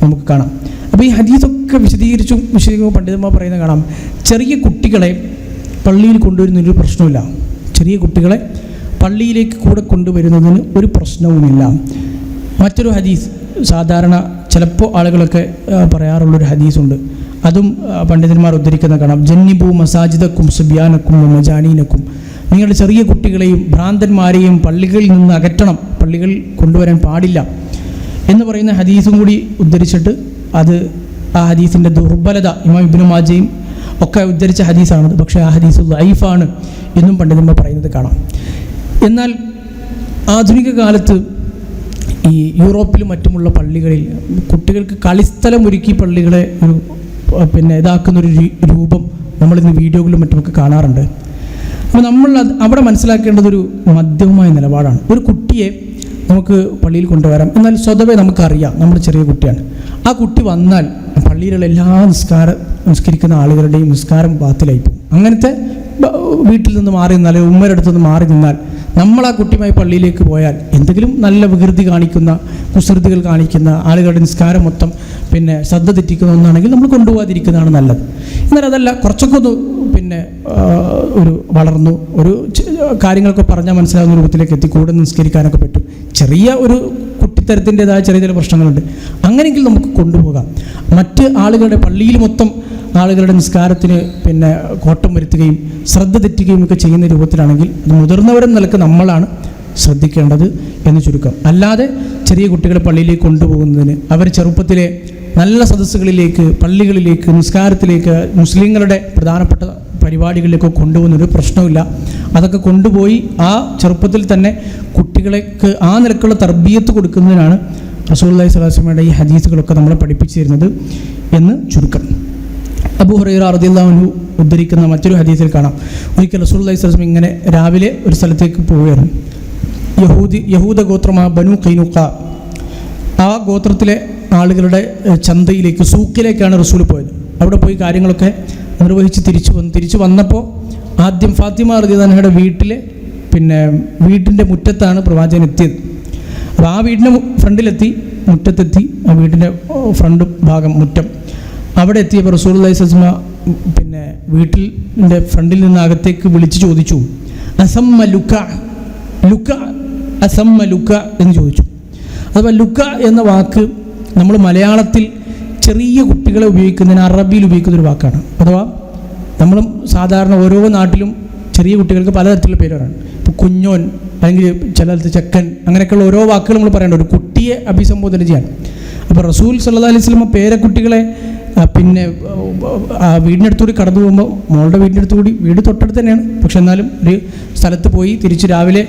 നമുക്ക് കാണാം. അപ്പോൾ ഈ ഹദീസൊക്കെ വിശദീകരിക്കുമ്പോൾ പണ്ഡിതന്മാർ പറയുന്നത് കാണാം, ചെറിയ കുട്ടികളെ പള്ളിയിൽ കൊണ്ടുവരുന്നതിനൊരു പ്രശ്നമില്ല. ചെറിയ കുട്ടികളെ പള്ളിയിലേക്ക് കൂടെ കൊണ്ടുവരുന്നതിന് ഒരു പ്രശ്നവുമില്ല. മറ്റൊരു ഹദീസ് സാധാരണ ചിലപ്പോൾ ആളുകളൊക്കെ പറയാറുള്ളൊരു ഹദീസുണ്ട്, അതും പണ്ഡിതന്മാർ ഉദ്ധരിക്കുന്ന കാണാം, ജന്നിബു മസാജിദക്കും സുബിയാനക്കും മജാനീനക്കും, നിങ്ങളുടെ ചെറിയ കുട്ടികളെയും ഭ്രാന്തന്മാരെയും പള്ളികളിൽ നിന്ന് അകറ്റണം, പള്ളികൾ കൊണ്ടുവരാൻ പാടില്ല എന്ന് പറയുന്ന ഹദീസും കൂടി ഉദ്ധരിച്ചിട്ട് അത് ആ ഹദീസിൻ്റെ ദുർബലത ഇമാം ഇബ്നു മാജയും ഒക്കെ ഉദ്ധരിച്ച ഹദീസാണത്. പക്ഷേ ആ ഹദീസ് ദഈഫാണ് എന്നും പണ്ഡിതന്മാർ പറയുന്നത് കാണാം. എന്നാൽ ആധുനിക കാലത്ത് ഈ യൂറോപ്പിലും മറ്റുമുള്ള പള്ളികളിൽ കുട്ടികൾക്ക് കളിസ്ഥലം ഒരുക്കി പള്ളികളെ ഒരു പിന്നെ ഇതാക്കുന്നൊരു രൂപം നമ്മളിന്ന് വീഡിയോകളിലും മറ്റുമൊക്കെ കാണാറുണ്ട്. അപ്പോൾ നമ്മൾ അവിടെ മനസ്സിലാക്കേണ്ടതൊരു മധ്യവുമായ നിലപാടാണ്. ഒരു കുട്ടിയെ നമുക്ക് പള്ളിയിൽ കൊണ്ടുവരാം, എന്നാൽ സ്വതവേ നമുക്കറിയാം നമ്മുടെ ചെറിയ കുട്ടിയാണ്. ആ കുട്ടി വന്നാൽ പള്ളിയിലുള്ള എല്ലാ നിസ്കരിക്കുന്ന ആളുകളുടെയും നിസ്കാരം ബാത്തിലായിപ്പോകും. അങ്ങനത്തെ വീട്ടിൽ നിന്ന് മാറി നിന്നാൽ, ഉമ്മയുടെ അടുത്ത് നിന്ന് മാറി നിന്നാൽ, നമ്മൾ ആ കുട്ടിയുമായി പള്ളിയിലേക്ക് പോയാൽ എന്തെങ്കിലും നല്ല വികൃതി കാണിക്കുന്ന, കുസൃതികൾ കാണിക്കുന്ന, ആളുകളുടെ നിസ്കാരം മൊത്തം പിന്നെ ശ്രദ്ധ തെറ്റിക്കുന്ന ഒന്നാണെങ്കിൽ നമ്മൾ കൊണ്ടുപോകാതിരിക്കുന്നതാണ് നല്ലത്. എന്നാൽ അതല്ല, കുറച്ചൊക്കെ ഒന്ന് പിന്നെ ഒരു വളർന്നു ഒരു കാര്യങ്ങളൊക്കെ പറഞ്ഞാൽ മനസ്സിലാവുന്ന രൂപത്തിലേക്ക് എത്തി കൂടെ നിസ്കരിക്കാനൊക്കെ പറ്റും. ചെറിയ ഒരു കുട്ടിത്തരത്തിൻ്റെതായ ചെറിയ ചില പ്രശ്നങ്ങളുണ്ട്, അങ്ങനെയെങ്കിൽ നമുക്ക് കൊണ്ടുപോകാം. മറ്റ് ആളുകളുടെ പള്ളിയിൽ മൊത്തം ആളുകളുടെ നിസ്കാരത്തിന് പിന്നെ കോട്ടം വരുത്തുകയും ശ്രദ്ധ തെറ്റുകയും ഒക്കെ ചെയ്യുന്ന രൂപത്തിലാണെങ്കിൽ അത് മുതിർന്നവരെന്ന നിലക്ക് നമ്മളാണ് ശ്രദ്ധിക്കേണ്ടത് എന്ന് ചുരുക്കം. അല്ലാതെ ചെറിയ കുട്ടികളെ പള്ളിയിലേക്ക് കൊണ്ടുപോകുന്നതിന്, അവർ ചെറുപ്പത്തിലെ നല്ല സദസ്സുകളിലേക്ക്, പള്ളികളിലേക്ക്, നിസ്കാരത്തിലേക്ക്, മുസ്ലിങ്ങളുടെ പ്രധാനപ്പെട്ട പരിപാടികളിലേക്ക് കൊണ്ടുപോകുന്നൊരു പ്രശ്നമില്ല. അതൊക്കെ കൊണ്ടുപോയി ആ ചെറുപ്പത്തിൽ തന്നെ കുട്ടികൾക്ക് ആ നിലക്കുള്ള തർബിയത്ത് കൊടുക്കുന്നതിനാണ് റസൂലുള്ളാഹി സ്വല്ലല്ലാഹു അലൈഹി വസല്ലമയുടെ ഈ ഹദീസുകളൊക്കെ നമ്മളെ പഠിപ്പിച്ചു തരുന്നത് എന്ന് ചുരുക്കം. അബൂ ഹുറൈറ റളിയല്ലാഹു അൻഹു ഉദ്ധരിക്കുന്ന മറ്റൊരു ഹദീസിൽ കാണാം, ഒരിക്കൽ റസൂലുള്ളാഹി സ്വല്ലല്ലാഹു അലൈഹി വസല്ലം ഇങ്ങനെ രാവിലെ ഒരു സ്ഥലത്തേക്ക് പോവുകയായിരുന്നു. യഹൂദ ഗോത്രമായ ബനു ഖൈനുഖ, ആ ഗോത്രത്തിലെ ആളുകളുടെ ചന്തയിലേക്ക്, സൂക്കിലേക്കാണ് റസൂൽ പോയത്. അവിടെ പോയി കാര്യങ്ങളൊക്കെ നിർവഹിച്ച് തിരിച്ചു വന്നപ്പോൾ ആദ്യം ഫാത്തിമ റളിയല്ലാഹു അൻഹയുടെ വീട്ടിൻ്റെ മുറ്റത്താണ് പ്രവാചകൻ എത്തിയത്. അപ്പോൾ ആ വീടിൻ്റെ മുറ്റത്തെത്തി, ആ വീടിൻ്റെ ഫ്രണ്ട് ഭാഗം മുറ്റം, അവിടെ എത്തിയപ്പോൾ റസൂലുള്ളാഹി സ്വല്ലല്ലാഹു അലൈഹി വസല്ലം പിന്നെ വീട്ടിൻ്റെ ഫ്രണ്ടിൽ നിന്ന് അകത്തേക്ക് വിളിച്ച് ചോദിച്ചു, അസമ്മ ലുക്ക അസമ്മ ലുക എന്ന് ചോദിച്ചു. അഥവാ ലുക എന്ന വാക്ക് നമ്മൾ മലയാളത്തിൽ ചെറിയ കുട്ടികളെ ഉപയോഗിക്കുന്നതിന് അറബിയിൽ ഉപയോഗിക്കുന്നൊരു വാക്കാണ്. അഥവാ നമ്മളും സാധാരണ ഓരോ നാട്ടിലും ചെറിയ കുട്ടികൾക്ക് പലതരത്തിലുള്ള പേരാണ്. ഇപ്പോൾ കുഞ്ഞോൻ, അല്ലെങ്കിൽ ചിലത് ചെക്കൻ, അങ്ങനെയൊക്കെയുള്ള ഓരോ വാക്കുകൾ നമ്മൾ പറയേണ്ട ഒരു കുട്ടിയെ അഭിസംബോധന ചെയ്യാൻ. അപ്പോൾ റസൂൽ സല്ലല്ലാഹു അലൈഹി വസല്ലം പേരക്കുട്ടികളെ പിന്നെ വീടിനടുത്തുകൂടി കടന്നു പോകുമ്പോൾ, മോളുടെ വീടിനടുത്തുകൂടി, വീട് തൊട്ടടുത്ത് തന്നെയാണ്, പക്ഷെ എന്നാലും ഒരു സ്ഥലത്ത് പോയി തിരിച്ച് രാവിലെ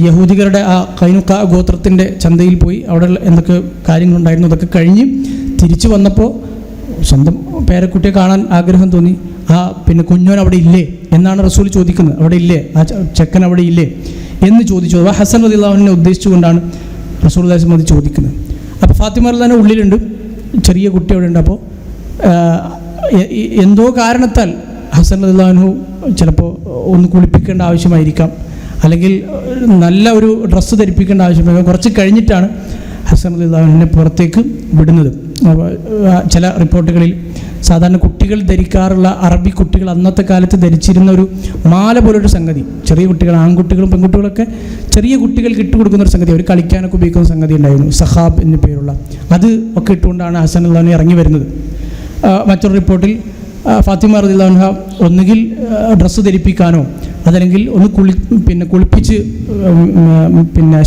യഹൂദികളുടെ ആ കൈനുക്ക ഗോത്രത്തിൻ്റെ ചന്തയിൽ പോയി അവിടെ എന്തൊക്കെ കാര്യങ്ങളുണ്ടായിരുന്നു അതൊക്കെ കഴിഞ്ഞ് തിരിച്ചു വന്നപ്പോൾ സ്വന്തം പേരക്കുട്ടിയെ കാണാൻ ആഗ്രഹം തോന്നി. പിന്നെ കുഞ്ഞോൻ അവിടെ ഇല്ലേ എന്നാണ് റസൂൽ ചോദിക്കുന്നത്. അവിടെ ഇല്ലേ, ആ ചെക്കൻ അവിടെ ഇല്ലേ എന്ന് ചോദിച്ചു. അഥവാ ഹസൻ റളിയല്ലാഹു അൻഹുവിനെ ഉദ്ദേശിച്ചുകൊണ്ടാണ് റസൂൽ അത് ചോദിക്കുന്നത്. അപ്പോൾ ഫാത്തിമ റളിയല്ലാഹു അൻഹ ഉള്ളിലുണ്ട്, ചെറിയ കുട്ടി അവിടെ ഉണ്ട്. അപ്പോൾ എന്തോ കാരണത്താൽ ഹസൻ റളിയല്ലാഹു അൻഹു ചിലപ്പോൾ ഒന്ന് കുളിപ്പിക്കേണ്ട ആവശ്യമായിരിക്കാം, അല്ലെങ്കിൽ നല്ല ഒരു ഡ്രസ്സ് ധരിപ്പിക്കേണ്ട ആവശ്യമായിരിക്കാം. കുറച്ച് കഴിഞ്ഞിട്ടാണ് ഹസൻ റളിയല്ലാഹു അൻഹുവിനെ പുറത്തേക്ക് വിടുന്നത്. ചില റിപ്പോർട്ടുകളിൽ സാധാരണ കുട്ടികൾ ധരിക്കാറുള്ള, അറബി കുട്ടികൾ അന്നത്തെ കാലത്ത് ധരിച്ചിരുന്ന ഒരു മാല പോലൊരു സംഗതി, ചെറിയ കുട്ടികൾ, ആൺകുട്ടികളും പെൺകുട്ടികളൊക്കെ ചെറിയ കുട്ടികൾക്ക് ഇട്ടുകൊടുക്കുന്ന ഒരു സംഗതി, അവർ കളിക്കാനൊക്കെ ഉപയോഗിക്കുന്ന സംഗതി ഉണ്ടായിരുന്നു, സഹാബ് എന്നു പേരുള്ള. അത് ഒക്കെ ഇട്ടുകൊണ്ടാണ് ഹസൻ റളിയല്ലാഹു അൻഹു ഇറങ്ങി വരുന്നത്. മറ്റൊരു റിപ്പോർട്ടിൽ ഫാത്തിമ റളിയല്ലാഹു അൻഹ ഒന്നുകിൽ ഡ്രസ്സ് ധരിപ്പിക്കാനോ അതല്ലെങ്കിൽ ഒന്ന് കുളിപ്പിച്ച്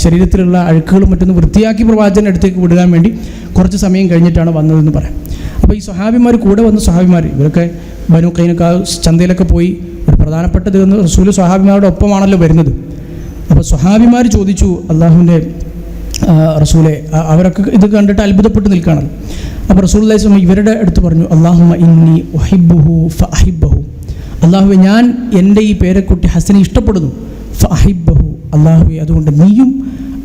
ശരീരത്തിലുള്ള അഴുക്കുകളും മറ്റൊന്ന് വൃത്തിയാക്കി പ്രവാചകൻ്റെ അടുത്തേക്ക് വിടുവാൻ വേണ്ടി കുറച്ച് സമയം കഴിഞ്ഞിട്ടാണ് വന്നതെന്ന് പറയാം. അപ്പോൾ ഈ സ്വഹാബിമാർ, കൂടെ വന്ന സ്വഹാബിമാർ, ഇവരൊക്കെ ബനു ഖൈനുഖാ ചന്തയിലൊക്കെ പോയി ഒരു പ്രധാനപ്പെട്ട ദിവസം റസൂൽ സ്വഹാബിമാരുടെ ഒപ്പമാണല്ലോ വരുന്നത്. അപ്പോൾ സ്വഹാബിമാർ ചോദിച്ചു, അള്ളാഹുവിൻ്റെ റസൂലെ, അവരൊക്കെ ഇത് കണ്ടിട്ട് അത്ഭുതപ്പെട്ട് നിൽക്കുകയാണല്ലോ. അപ്പോൾ റസൂലുള്ളാഹി സ്വല്ലല്ലാഹു അലൈഹി വസല്ലം ഇവരുടെ അടുത്ത് പറഞ്ഞു, അല്ലാഹുമ്മ ഇന്നി ഉഹിബ്ബുഹു ഫഅഹിബ്ബഹു, അള്ളാഹുവെ ഞാൻ എൻ്റെ ഈ പേരക്കുട്ടി ഹസനെ ഇഷ്ടപ്പെടുന്നു, ഫഅഹിബ്ബഹു, അള്ളാഹുവെ അതുകൊണ്ട് നീയും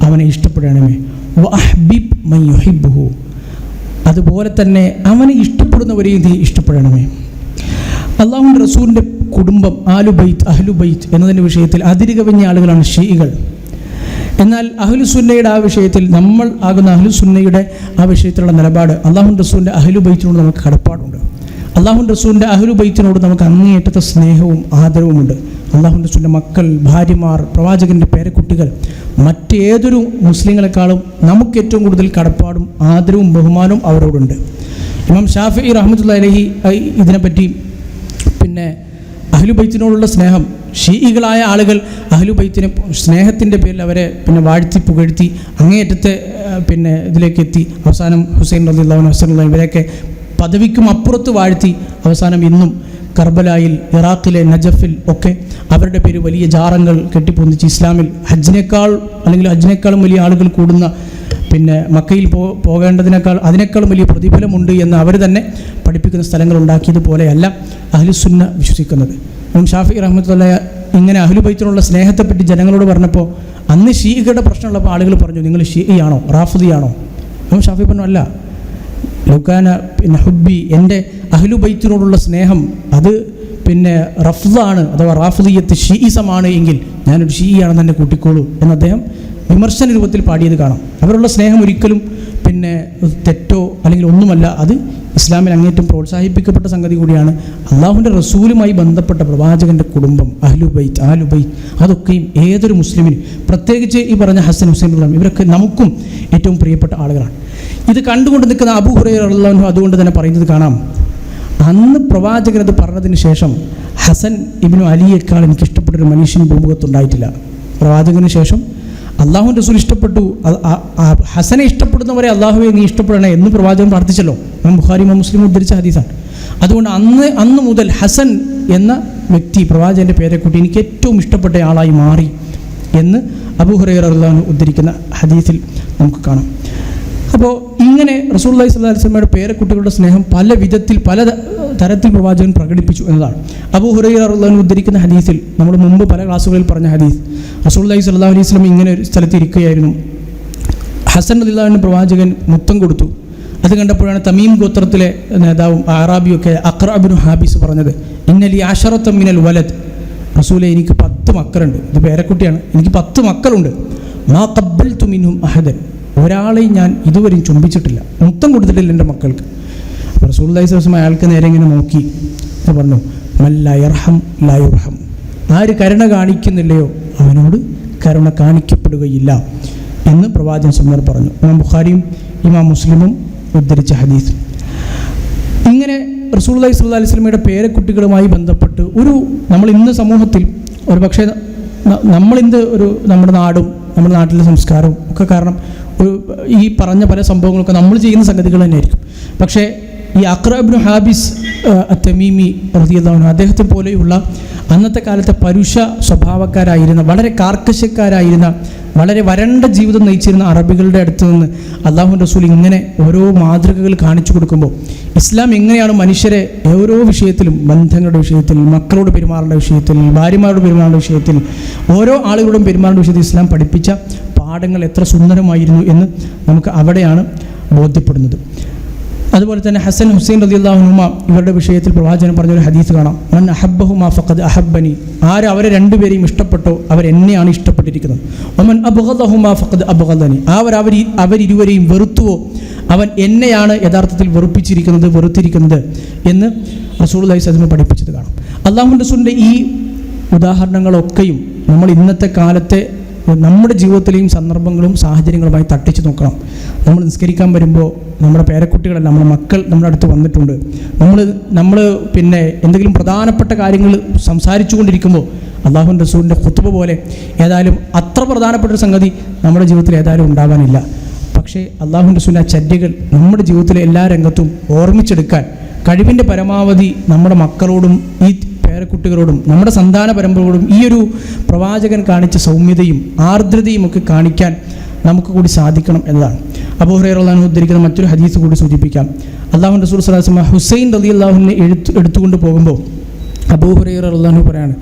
അവനെ ഇഷ്ടപ്പെടണമേ, വഅഹ്ബിബ് മൻ യുഹിബ്ബുഹു, അതുപോലെ തന്നെ അവനെ ഇഷ്ടപ്പെടുന്നവരെയും നീ ഇഷ്ടപ്പെടണമേ. അള്ളാഹുവിൻ്റെ റസൂലിൻ്റെ കുടുംബം, ആലുബൈത്ത്, അഹ്ലുബൈത്ത് എന്നതിൻ്റെ വിഷയത്തിൽ അതിരുകവിഞ്ഞ ആളുകളാണ് ഷിഈകൾ. എന്നാൽ അഹ്ലുസുന്നയുടെ ആ വിഷയത്തിൽ, നമ്മൾ ആകുന്ന അഹ്ലുസുന്നയുടെ ആ വിഷയത്തിലുള്ള നിലപാട്, അള്ളാഹുവിൻ്റെ റസൂലിൻ്റെ അഹ്ലുബൈത്തിനോട് നമുക്ക് കടപ്പാടുണ്ട്. അള്ളാഹുവിൻ്റെ റസൂലിൻ്റെ അഹ്ലുബൈത്തിനോട് നമുക്ക് അങ്ങേയറ്റത്തെ സ്നേഹവും ആദരവുമുണ്ട്. അള്ളാഹുവിൻ്റെ റസൂലിൻ്റെ മക്കൾ, ഭാര്യമാർ, പ്രവാചകൻ്റെ പേരക്കുട്ടികൾ, മറ്റേതൊരു മുസ്ലിങ്ങളെക്കാളും നമുക്ക് ഏറ്റവും കൂടുതൽ കടപ്പാടും ആദരവും ബഹുമാനവും അവരോടുണ്ട്. ഇമാം ഷാഫിഈ റഹ്മത്തുള്ളാഹി അലൈഹി ഇതിനെപ്പറ്റി അഹ്ലുബൈത്തിനോടുള്ള സ്നേഹം, ഷീഇകളായ ആളുകൾ അഹ്ലുബൈത്തിനെ സ്നേഹത്തിൻ്റെ പേരിൽ അവരെ വാഴ്ത്തി പുകഴ്ത്തി അങ്ങേയറ്റത്തെ ഇതിലേക്ക് എത്തി. അവസാനം ഹുസൈൻ റളിയല്ലാഹു അൻഹു, ഹസൻ റളിയല്ലാഹു അൻഹു ഇവരെയൊക്കെ പദവിക്കും അപ്പുറത്ത് വാഴ്ത്തി അവസാനം ഇന്നും കർബലായിൽ, ഇറാഖിലെ നജഫിൽ ഒക്കെ അവരുടെ പേര് വലിയ ജാറങ്ങൾ കെട്ടിപ്പൊന്നിച്ച് ഇസ്ലാമിൽ ഹജ്ജിനേക്കാളും വലിയ ആളുകൾ കൂടുന്ന, മക്കയിൽ പോകേണ്ടതിനേക്കാൾ അതിനേക്കാളും വലിയ പ്രതിഫലമുണ്ട് എന്ന് അവർ തന്നെ പഠിപ്പിക്കുന്ന സ്ഥലങ്ങൾ ഉണ്ടാക്കിയതുപോലെയല്ല അഹ്ലുസുന്ന വിശ്വസിക്കുന്നത്. ഷാഫി റഹ്മത്തുള്ളാഹി ഇങ്ങനെ അഹ്ലുബൈത്തിനുള്ള സ്നേഹത്തെപ്പറ്റി ജനങ്ങളോട് പറഞ്ഞപ്പോൾ അന്ന് ഷീഇകളുടെ പ്രശ്നമുള്ളപ്പോൾ ആളുകൾ പറഞ്ഞു, നിങ്ങൾ ഷീഇയാണോ റാഫിദിയാണോ? ഷാഫി പറഞ്ഞു, അല്ല, ലൗകാന ഹുബ്ബി, എൻ്റെ അഹ്ലുബൈത്തിനോടുള്ള സ്നേഹം അത് റഫ്ദാണ്, അഥവാ റാഫിദിയത്ത് ഷീഇസമാണ് എങ്കിൽ ഞാനൊരു ഷീഇയാണെന്ന് തന്നെ കൂട്ടിക്കോളൂ എന്ന് അദ്ദേഹം വിമർശന രൂപത്തിൽ പാടിയത് കാണാം. അവരുള്ള സ്നേഹം ഒരിക്കലും തെറ്റോ അല്ലെങ്കിൽ ഒന്നുമല്ല, അത് ഇസ്ലാമിൽ അങ്ങേറ്റം പ്രോത്സാഹിപ്പിക്കപ്പെട്ട സംഗതി കൂടിയാണ്. അള്ളാഹുവിൻ്റെ റസൂലുമായി ബന്ധപ്പെട്ട പ്രവാചകൻ്റെ കുടുംബം, അഹ്ലുബൈത്ത്, ആലുബൈത്ത്, അതൊക്കെയും ഏതൊരു മുസ്ലിമിനും, പ്രത്യേകിച്ച് ഈ പറഞ്ഞ ഹസൻ, ഹുസൈൻ ഇവരൊക്കെ നമുക്കും ഏറ്റവും പ്രിയപ്പെട്ട ആളുകളാണ്. ഇത് കണ്ടുകൊണ്ട് നിൽക്കുന്ന അബൂ ഹുറൈറ റളിയല്ലാഹു അൻഹു അതുകൊണ്ട് തന്നെ പറയുന്നത് കാണാം, അന്ന് പ്രവാചകൻ അത് പറഞ്ഞതിന് ശേഷം ഹസൻ ഇബ്നു അലിയേക്കാൾ എനിക്ക് ഇഷ്ടപ്പെട്ടൊരു മനുഷ്യൻ ഭൂമുഖത്തുണ്ടായിട്ടില്ല. പ്രവാചകന് ശേഷം അള്ളാഹുവിൻ്റെ റസൂൽ ഇഷ്ടപ്പെട്ടു, ഹസനെ ഇഷ്ടപ്പെടുന്നവരെ അള്ളാഹുവെ നീ ഇഷ്ടപ്പെടണേ എന്ന് പ്രവാചകൻ പ്രാർത്ഥിച്ചല്ലോ. ബുഖാരി മുസ്ലിം ഉദ്ധരിച്ച ഹദീസാണ്. അതുകൊണ്ട് അന്ന് മുതൽ ഹസൻ എന്ന വ്യക്തി, പ്രവാചകൻ്റെ പേരെക്കുട്ടി, എനിക്ക് ഏറ്റവും ഇഷ്ടപ്പെട്ട ആളായി മാറി എന്ന് അബൂ ഹുറൈറ റളിയല്ലാഹു അൻഹു ഉദ്ധരിക്കുന്ന ഹദീസിൽ നമുക്ക് കാണാം. അപ്പോൾ ഇങ്ങനെ റസൂലുള്ളാഹി സ്വല്ലല്ലാഹു അലൈഹി വസല്ലമയുടെ പേരക്കുട്ടികളുടെ സ്നേഹം പല വിധത്തിൽ, പല തരത്തിൽ പ്രവാചകൻ പ്രകടിപ്പിച്ചു എന്നതാണ്. അബൂ ഹുറൈറ റളിയല്ലാഹു അൻഹു ഉദ്ധരിക്കുന്ന ഹദീസിൽ, നമ്മൾ മുമ്പ് പല ക്ലാസ്സുകളിൽ പറഞ്ഞ ഹദീസ്, റസൂലുള്ളാഹി സ്വല്ലല്ലാഹു അലൈഹി വസല്ലം ഇങ്ങനെ ഒരു സ്ഥലത്ത് ഇരിക്കുകയായിരുന്നു. ഹസൻ റളിയല്ലാഹു അൻഹു പ്രവാചകൻ മുത്തം കൊടുത്തു. അത് കണ്ടപ്പോഴാണ് തമീം ഗോത്രത്തിലെ നേതാവും അറാബിയൊക്കെ അഖ്റഅ ഇബ്നു ഹാബിസ് പറഞ്ഞത്, ഇന്നലി അശറത മിനൽ വലദ്, റസൂലെ എനിക്ക് 10 മക്കളുണ്ട്, ഇത് പേരക്കുട്ടിയാണ്, എനിക്ക് 10 മക്കളുണ്ട്, മാ ഖബ്ബൽതു മിൻഹും അഹദൻ, ഒരാളെയും ഞാൻ ഇതുവരെയും ചുംബിച്ചിട്ടില്ല, മുത്തം കൊടുത്തിട്ടില്ല എൻ്റെ മക്കൾക്ക്. അപ്പോൾ റസൂലുള്ളാഹി സ്വല്ലല്ലാഹു അലൈഹി വസല്ലം അയാൾക്ക് നേരെ ഇങ്ങനെ നോക്കി പറഞ്ഞു, മൻ ലാ യർഹം ലാ യുർഹം, ആര് കരുണ കാണിക്കുന്നില്ലയോ അവനോട് കരുണ കാണിക്കപ്പെടുകയില്ല എന്ന് പ്രവാചകൻ സല്ലല്ലാഹു പറഞ്ഞു. ഇമാം ബുഖാരിയും ഇമാം മുസ്ലിമും ഉദ്ധരിച്ച ഹദീസ്. ഇങ്ങനെ റസൂലുള്ളാഹി സ്വല്ലല്ലാഹു അലൈഹി വസല്ലമയുടെ പേരക്കുട്ടികളുമായി ബന്ധപ്പെട്ട് നമ്മൾ ഇന്ന് സമൂഹത്തിൽ ഒരു പക്ഷേ നമ്മുടെ നാടും നമ്മുടെ നാട്ടിലെ സംസ്കാരവും ഒക്കെ കാരണം ഈ പറഞ്ഞ പല സംഭവങ്ങളൊക്കെ നമ്മൾ ചെയ്യുന്ന സംഗതികൾ തന്നെയായിരിക്കും. പക്ഷേ ഈ അഖ്റ ഇബ്നു ഹാബിസ് അത്തമീമി റളിയല്ലാഹു അൻഹു അദ്ദേഹത്തെ പോലെയുള്ള അന്നത്തെ കാലത്തെ പരുഷ സ്വഭാവക്കാരായിരുന്ന, വളരെ കാർക്കശ്യക്കാരായിരുന്ന, വളരെ വരണ്ട ജീവിതം നയിച്ചിരുന്ന അറബികളുടെ അടുത്ത് നിന്ന് അല്ലാഹുവിൻ്റെ റസൂൽ ഇങ്ങനെ ഓരോ മാതൃകകൾ കാണിച്ചു കൊടുക്കുമ്പോൾ ഇസ്ലാം എങ്ങനെയാണ് മനുഷ്യരെ ഓരോ വിഷയത്തിലും, ബന്ധങ്ങളുടെ വിഷയത്തിൽ, മക്കളോട് പെരുമാറേണ്ട വിഷയത്തിൽ, ഭാര്യമാരോട് പെരുമാറേണ്ട വിഷയത്തിൽ, ഓരോ ആളുകളോടും പെരുമാറേണ്ട വിഷയത്തിൽ ഇസ്ലാം പഠിപ്പിച്ച പാഠങ്ങൾ എത്ര സുന്ദരമായിരുന്നു എന്ന് നമുക്ക് അവിടെയാണ് ബോധ്യപ്പെടുന്നത്. അതുപോലെ തന്നെ ഹസൻ ഹുസൈൻ റളിയല്ലാഹു അൻഹുമ ഇവരുടെ വിഷയത്തിൽ പ്രവാചകൻ പറഞ്ഞൊരു ഹദീസ് കാണാം. മൻ അഹബ്ബഹുമാ ഫഖദ് അഹബ്ബനി. അവരെ രണ്ടുപേരെയും ഇഷ്ടപ്പെട്ടോ അവരെന്നെയാണ് ഇഷ്ടപ്പെട്ടിരിക്കുന്നത്. വമൻ അബ്ഗദഹുമാ ഫഖദ് അബ്ഗദനി. അവരിരുവരെയും വെറുത്തുവോ അവൻ എന്നെയാണ് യഥാർത്ഥത്തിൽ വെറുത്തിരിക്കുന്നത് എന്ന് റസൂലുള്ളാഹി സ്വല്ലല്ലാഹു അലൈഹി വസല്ലം പഠിപ്പിച്ചത് കാണാം. അല്ലാഹുവിൻ്റെ റസൂലിൻ്റെ ഈ ഉദാഹരണങ്ങളൊക്കെയും നമ്മൾ ഇന്നത്തെ കാലത്തെ നമ്മുടെ ജീവിതത്തിലെയും സന്ദർഭങ്ങളും സാഹചര്യങ്ങളുമായി തട്ടിച്ച് നോക്കണം. നമ്മൾ നിസ്കരിക്കാൻ വരുമ്പോൾ നമ്മുടെ പേരക്കുട്ടികളല്ല, നമ്മുടെ മക്കൾ നമ്മുടെ അടുത്ത് വന്നിട്ടുണ്ട്. നമ്മൾ പിന്നെ എന്തെങ്കിലും പ്രധാനപ്പെട്ട കാര്യങ്ങൾ സംസാരിച്ചു കൊണ്ടിരിക്കുമ്പോൾ അല്ലാഹുവിൻ്റെ റസൂലിൻ്റെ ഖുത്ബ പോലെ ഏതായാലും അത്ര പ്രധാനപ്പെട്ട ഒരു സംഗതി നമ്മുടെ ജീവിതത്തിൽ ഏതായാലും ഉണ്ടാവാനില്ല. പക്ഷേ അല്ലാഹുവിൻ്റെ റസൂലിൻ്റെ ആ ചര്യകൾ നമ്മുടെ ജീവിതത്തിലെ എല്ലാ രംഗത്തും ഓർമ്മിച്ചെടുക്കാൻ കഴിവിൻ്റെ പരമാവധി നമ്മുടെ മക്കളോടും ഈ പേരക്കുട്ടികളോടും നമ്മുടെ സന്താന പരമ്പരയോടും ഈ ഒരു പ്രവാചകൻ കാണിച്ച സൗമ്യതയും ആർദ്രതയും ഒക്കെ കാണിക്കാൻ നമുക്ക് കൂടി സാധിക്കണം എന്നതാണ്. അബൂ ഹുറൈറ റളിയല്ലാഹു അൻഹു ഉദ്ധരിക്കുന്ന മറ്റൊരു ഹദീസ് കൂടി സൂചിപ്പിക്കാം. അല്ലാഹുവിൻ്റെ റസൂൽ സ്വല്ലല്ലാഹു അലൈഹി വസല്ലം ഹുസൈൻ റളിയല്ലാഹു അൻഹുവിനെ എടുത്തുകൊണ്ട് പോകുമ്പോൾ അബൂ ഹുറൈറ റളിയല്ലാഹു അൻഹു പറയാണ്,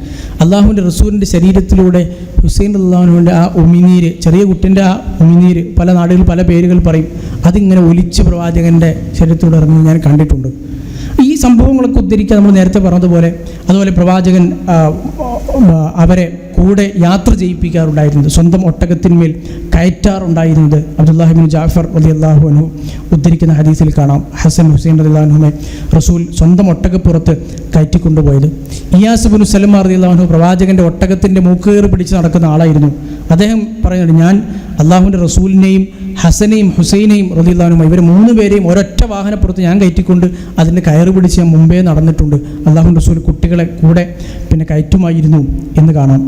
അല്ലാഹുവിൻ്റെ റസൂലിൻ്റെ ശരീരത്തിലൂടെ ഹുസൈൻ റളിയല്ലാഹു അൻഹുവിൻ്റെ ആ ഉമിനീര്, ചെറിയ കുട്ടിൻ്റെ ആ ഉമിനീര്, പല നാടുകളിൽ പല പേരുകൾ പറയും, അതിങ്ങനെ ഒലിച്ച് പ്രവാചകൻ്റെ ശരീരത്തിലൂടെ ഇറങ്ങി ഞാൻ കണ്ടിട്ടുണ്ട്. ഈ സംഭവങ്ങളൊക്കെ ഉദ്ധരിക്കുക നമ്മൾ നേരത്തെ പറഞ്ഞതുപോലെ, അതുപോലെ പ്രവാചകൻ അവരെ കൂടെ യാത്ര ചെയ്യിപ്പിക്കാറുണ്ടായിരുന്നത്, സ്വന്തം ഒട്ടകത്തിന്മേൽ കയറ്റാറുണ്ടായിരുന്നത് അബ്ദുല്ലാഹി ഇബ്നു ജാഫർ റളിയല്ലാഹു അൻഹു ഉദ്ധരിക്കുന്ന ഹദീസിൽ കാണാം. ഹസൻ ഹുസൈൻ റളിയല്ലാഹു അൻഹുമെ റസൂൽ സ്വന്തം ഒട്ടകപ്പുറത്ത് കയറ്റിക്കൊണ്ടുപോയത്. ഇയാസ് ഇബ്നു സലമ റളിയല്ലാഹു അൻഹു പ്രവാചകൻ്റെ ഒട്ടകത്തിൻ്റെ മൂക്കേറ് പിടിച്ച് നടക്കുന്ന ആളായിരുന്നു. അദ്ദേഹം പറയുന്നുണ്ട്, ഞാൻ അള്ളാഹുവിൻ്റെ റസൂലിനെയും ഹസനെയും ഹുസൈനെയും റളിയല്ലാഹു അൻഹു ഇവർ 3 പേരെയും ഒരൊറ്റ വാഹനപ്പുറത്ത് ഞാൻ കയറ്റിക്കൊണ്ട് അതിൻ്റെ കയറ് പിടിച്ച് ഞാൻ മുമ്പേ നടന്നിട്ടുണ്ട്. അള്ളാഹുവിൻ്റെ റസൂൽ കുട്ടികളെ കൂടെ പിന്നെ കയറ്റുമായിരുന്നു എന്ന് കാണാം.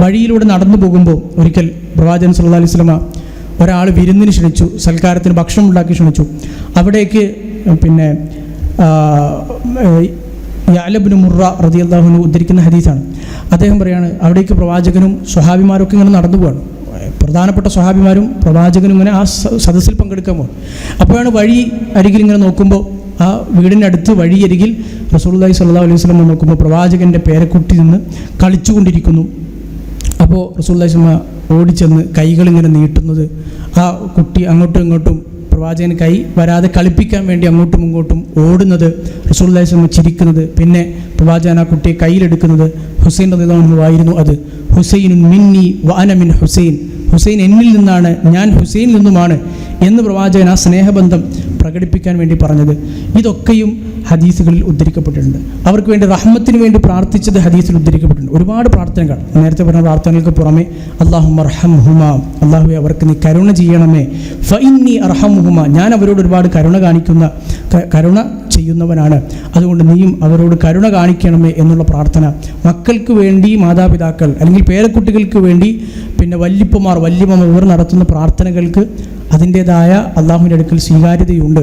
വഴിയിലൂടെ നടന്നു പോകുമ്പോൾ ഒരിക്കൽ പ്രവാചകൻ സല്ലല്ലാഹു അലൈഹി വസല്ലമ ഒരാൾ വിരുന്നിന് ക്ഷണിച്ചു, സൽക്കാരത്തിന് ഭക്ഷണം ഉണ്ടാക്കി ക്ഷണിച്ചു. അവിടേക്ക് പിന്നെ യഅല ഇബ്നു മുർറ റളിയല്ലാഹു അൻഹു ഉദ്ധരിക്കുന്ന ഹദീസാണ്. അദ്ദേഹം പറയാണ്, അവിടേക്ക് പ്രവാചകനും സ്വഹാബിമാരൊക്കെ ഇങ്ങനെ നടന്നു പോവാണ്. പ്രധാനപ്പെട്ട സ്വഹാബിമാരും പ്രവാചകനും ഇങ്ങനെ ആ സദസ്സിൽ പങ്കെടുക്കാൻ പോകും. അപ്പോഴാണ് വഴി അരികിൽ ഇങ്ങനെ നോക്കുമ്പോൾ ആ വീടിൻ്റെ അടുത്ത് വഴിയരികിൽ റസൂലുള്ളാഹി സ്വല്ലല്ലാഹു അലൈഹി വസല്ലം നോക്കുമ്പോൾ പ്രവാചകൻ്റെ പേരക്കുട്ടി നിന്ന് കളിച്ചുകൊണ്ടിരിക്കുന്നു. അപ്പോൾ റസൂലുള്ളാഹി സ്വല്ലല്ലാഹു അലൈഹി വസല്ലം ഓടിച്ചെന്ന് കൈകളിങ്ങനെ നീട്ടുന്നത്, ആ കുട്ടി അങ്ങോട്ടും ഇങ്ങോട്ടും പ്രവാചകന് കൈ വരാതെ കളിപ്പിക്കാൻ വേണ്ടി അങ്ങോട്ടും ഇങ്ങോട്ടും ഓടുന്നത്, റസൂലുള്ളാഹി സ്വല്ലല്ലാഹു അലൈഹി വസല്ലം ചിരിക്കുന്നത്, പിന്നെ പ്രവാചകൻ ആ കുട്ടിയെ കയ്യിലെടുക്കുന്നത് ഹുസൈൻ റളിയല്ലാഹു അൻഹു ആയിരുന്നു. അത് ഹുസൈനുൻ മിന്നി വ അന മിൻ ഹുസൈൻ, ഹുസൈൻ എന്നിൽ നിന്നാണ്, ഞാൻ ഹുസൈനിൽ നിന്നുമാണ് എന്ന് പ്രവാചകൻ ആ സ്നേഹബന്ധം പ്രകടിപ്പിക്കാൻ വേണ്ടി പറഞ്ഞത്. ഇതൊക്കെയും ഹദീസുകളിൽ ഉദ്ധരിക്കപ്പെട്ടിട്ടുണ്ട്. അവർക്ക് വേണ്ടി റഹ്മത്തിന് വേണ്ടി പ്രാർത്ഥിച്ചത് ഹദീസിൽ ഉദ്ധരിക്കപ്പെട്ടിട്ടുണ്ട്. ഒരുപാട് പ്രാർത്ഥനകൾ, നേരത്തെ പറഞ്ഞ പ്രാർത്ഥനകൾക്ക് പുറമെ അല്ലാഹുമ്മ അർഹംഹുമാ, അല്ലാഹുവേ അവർക്ക് നീ കരുണ ചെയ്യണമേ, ഫഇന്നി അർഹംഹുമാ, ഞാൻ അവരോട് ഒരുപാട് കരുണ ചെയ്യുന്നവനാണ്, അതുകൊണ്ട് നീയും അവരോട് കരുണ കാണിക്കണമേ എന്നുള്ള പ്രാർത്ഥന. മക്കൾക്ക് വേണ്ടി മാതാപിതാക്കൾ അല്ലെങ്കിൽ പേരക്കുട്ടികൾക്ക് വേണ്ടി പിന്നെ വല്യപ്പമാർ ഇവർ നടത്തുന്ന പ്രാർത്ഥനകൾക്ക് അതിൻ്റേതായ അള്ളാഹുവിൻ്റെ അടുക്കൽ സ്വീകാര്യതയുണ്ട്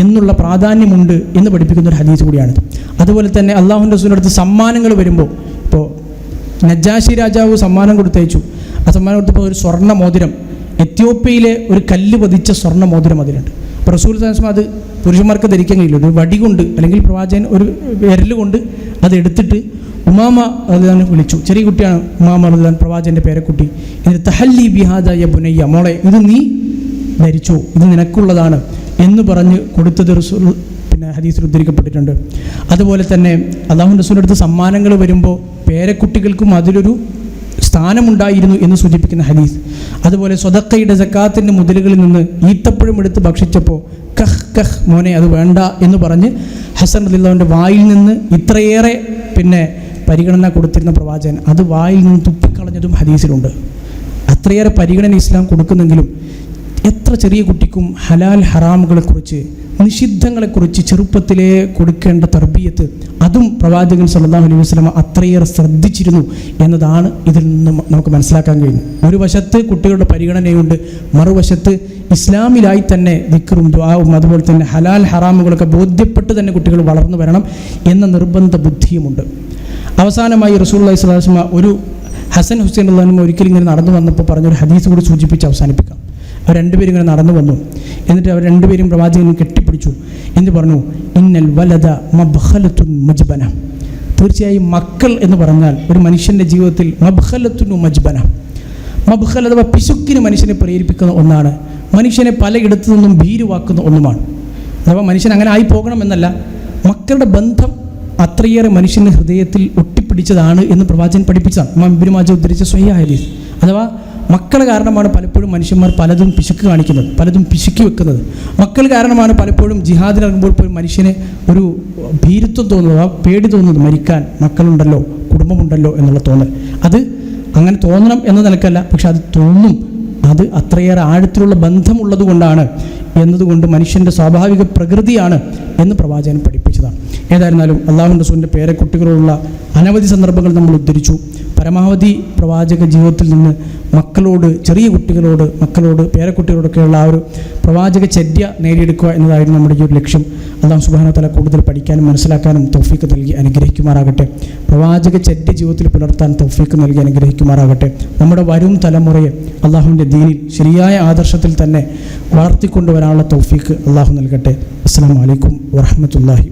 എന്നുള്ള പ്രാധാന്യമുണ്ട് എന്ന് പഠിപ്പിക്കുന്ന ഒരു ഹദീസ് കൂടിയാണ്. അതുപോലെ തന്നെ അള്ളാഹുവിൻ്റെ റസൂലിൻ്റെ അടുത്ത് സമ്മാനങ്ങൾ വരുമ്പോൾ, ഇപ്പോൾ നജാശി രാജാവ് സമ്മാനം കൊടുത്തയച്ചു. ആ സമ്മാനം കൊടുത്തപ്പോൾ ഒരു സ്വർണ്ണ മോതിരം, എത്യോപ്യയിലെ ഒരു കല്ല് പതിച്ച സ്വർണ്ണ മോതിരം അതിലുണ്ട്. അപ്പോൾ റസൂൽ അത് പുരുഷന്മാർക്ക് ധരിക്കാൻ കഴിയില്ല. ഒരു വടി കൊണ്ട് അല്ലെങ്കിൽ പ്രവാചകൻ ഒരു വിരൽ കൊണ്ട് അത് എടുത്തിട്ട് ഉമാമ റളിയല്ലാഹു വിളിച്ചു. ചെറിയ കുട്ടിയാണ് ഉമാമ റളിയല്ലാഹു, പ്രവാചകൻ്റെ പേരക്കുട്ടി. എന്നിട്ട് തഹല്ലി ബിഹാദ യ ബുനയ്യ, മോളെ ഇത് നീ ധരിച്ചു, ഇത് നിനക്കുള്ളതാണ് എന്ന് പറഞ്ഞ് കൊടുത്തത് റസൂൽ പിന്നെ ഹദീസിൽ ഉദ്ധരിക്കപ്പെട്ടിട്ടുണ്ട്. അതുപോലെ തന്നെ അല്ലാഹുവിൻ്റെ റസൂലിൻ്റെ അടുത്ത് സമ്മാനങ്ങൾ വരുമ്പോൾ പേരക്കുട്ടികൾക്കും അതിലൊരു സ്ഥാനമുണ്ടായിരുന്നു എന്ന് സൂചിപ്പിക്കുന്ന ഹദീസ്. അതുപോലെ സ്വതക്കയുടെ സക്കാത്തിൻ്റെ മുതലുകളിൽ നിന്ന് ഈത്തപ്പഴം എടുത്ത് ഭക്ഷിച്ചപ്പോൾ കഹ് മോനെ അത് വേണ്ട എന്ന് പറഞ്ഞ് ഹസൻ റളിയല്ലാഹുവിൻ്റെ വായിൽ നിന്ന് ഇത്രയേറെ പിന്നെ പരിഗണന കൊടുത്തിരുന്ന പ്രവാചകൻ അത് വായിൽ നിന്ന് തുപ്പിക്കളഞ്ഞതും ഹദീസിലുണ്ട്. അത്രയേറെ പരിഗണന ഇസ്ലാം കൊടുക്കുന്നെങ്കിലും എത്ര ചെറിയ കുട്ടിക്കും ഹലാൽ ഹറാമുകളെക്കുറിച്ച്, നിഷിദ്ധങ്ങളെക്കുറിച്ച് ചെറുപ്പത്തിലേ കൊടുക്കേണ്ട തർബിയത്ത് അതും പ്രവാചകൻ സല്ലല്ലാഹു അലൈഹി വസല്ലം അത്രയേറെ ശ്രദ്ധിച്ചിരുന്നു എന്നതാണ് ഇതിൽ നിന്ന് നമുക്ക് മനസ്സിലാക്കാൻ കഴിയുന്നത്. ഒരു വശത്ത് കുട്ടികളുടെ പരിഗണനയുണ്ട്, മറുവശത്ത് ഇസ്ലാമിലായി തന്നെ ദിക്റും ദുആവും അതുപോലെ തന്നെ ഹലാൽ ഹറാമുകളൊക്കെ ബോധ്യപ്പെട്ട് തന്നെ കുട്ടികൾ വളർന്നു വരണം എന്ന നിർബന്ധ ബുദ്ധിയുമുണ്ട്. അവസാനമായി റസൂലുള്ളാഹി സ്വല്ലല്ലാഹു അലൈഹി വസല്ലം ഒരു ഹസൻ ഹുസൈൻ റളിയല്ലാഹു ഒരിക്കലും ഇങ്ങനെ നടന്നു വന്നപ്പോൾ പറഞ്ഞൊരു ഹദീസ് കൂടി സൂചിപ്പിച്ച് അവസാനിപ്പിക്കാം. അവർ രണ്ടുപേരും ഇങ്ങനെ നടന്നു വന്നു. എന്നിട്ട് അവർ രണ്ടുപേരും പ്രവാചകനെ കെട്ടിപ്പിടിച്ചു. എന്ന് പറഞ്ഞു, ഇന്നൽ വലദ മബ്ഖലത്തുൻ മജ്ബന. തീർച്ചയായും മക്കൾ എന്ന് പറഞ്ഞാൽ ഒരു മനുഷ്യൻ്റെ ജീവിതത്തിൽ മബ്ഖലത്തുൻ മജ്ബന. മബ്ഖൽ അഥവാ പിശുക്കിന് മനുഷ്യനെ പ്രേരിപ്പിക്കുന്ന ഒന്നാണ്, മനുഷ്യനെ പലയിടത്തു നിന്നും ഭീരുവാക്കുന്ന ഒന്നുമാണ്. അഥവാ മനുഷ്യൻ അങ്ങനെ ആയി പോകണം എന്നല്ല, മക്കളുടെ ബന്ധം അത്രയേറെ മനുഷ്യൻ്റെ ഹൃദയത്തിൽ ഒട്ടിപ്പിടിച്ചതാണ് എന്ന് പ്രവാചകൻ പഠിപ്പിച്ചതാണ്. ഇമാം ഇബ്നു മാജ ഉദ്ധരിച്ച സ്വഹീഹ് ഹദീസ്. അഥവാ മക്കൾ കാരണമാണ് പലപ്പോഴും മനുഷ്യന്മാർ പലതും പിശുക്ക് കാണിക്കുന്നത്, പലതും പിശുക്കി വെക്കുന്നത്. മക്കൾ കാരണമാണ് പലപ്പോഴും ജിഹാദിനിറങ്ങുമ്പോൾ പോലും മനുഷ്യന് ഒരു ഭീരുത്വം തോന്നുന്നത്, പേടി തോന്നുന്നത്, മരിക്കാൻ മക്കളുണ്ടല്ലോ, കുടുംബമുണ്ടല്ലോ എന്നുള്ള തോന്നൽ. അത് അങ്ങനെ തോന്നണം എന്ന നിലക്കല്ല, പക്ഷെ അത് തോന്നും. അത് അത്രയേറെ ആഴത്തിലുള്ള ബന്ധമുള്ളത് കൊണ്ടാണ് എന്നതുകൊണ്ട് മനുഷ്യൻ്റെ സ്വാഭാവിക പ്രകൃതിയാണ് എന്ന് പ്രവാചകൻ പഠിപ്പിച്ചതാണ്. ഏതായിരുന്നാലും അള്ളാഹുവിൻ്റെ റസൂലിൻ്റെ പേരക്കുട്ടികളോടുള്ള അനവധി സന്ദർഭങ്ങൾ നമ്മൾ ഉദ്ധരിച്ചു. പരമാവധി പ്രവാചക ജീവിതത്തിൽ നിന്ന് മക്കളോട്, ചെറിയ കുട്ടികളോട്, മക്കളോട്, പേരക്കുട്ടികളോടൊക്കെയുള്ള ആ ഒരു പ്രവാചക ചര്യ നേടിയെടുക്കുക എന്നതായിരുന്നു നമ്മുടെ ഈ ഒരു ലക്ഷ്യം. അല്ലാഹു സുബ്ഹാനഹു വ തആല കൂടുതൽ പഠിക്കാനും മനസ്സിലാക്കാനും തൗഫീഖ് നൽകി അനുഗ്രഹിക്കുമാറാകട്ടെ. പ്രവാചക ചര്യ ജീവിതത്തിൽ പുലർത്താൻ തൗഫീഖ് നൽകി അനുഗ്രഹിക്കുമാറാകട്ടെ. നമ്മുടെ വരും തലമുറയെ അള്ളാഹുവിൻ്റെ ദീനിൽ ശരിയായ ആദർശത്തിൽ തന്നെ വളർത്തിക്കൊണ്ടുവരാനുള്ള തൗഫീഖ് അള്ളാഹു നൽകട്ടെ. അസ്സലാമു അലൈക്കും വറഹ്മത്തുള്ളാഹി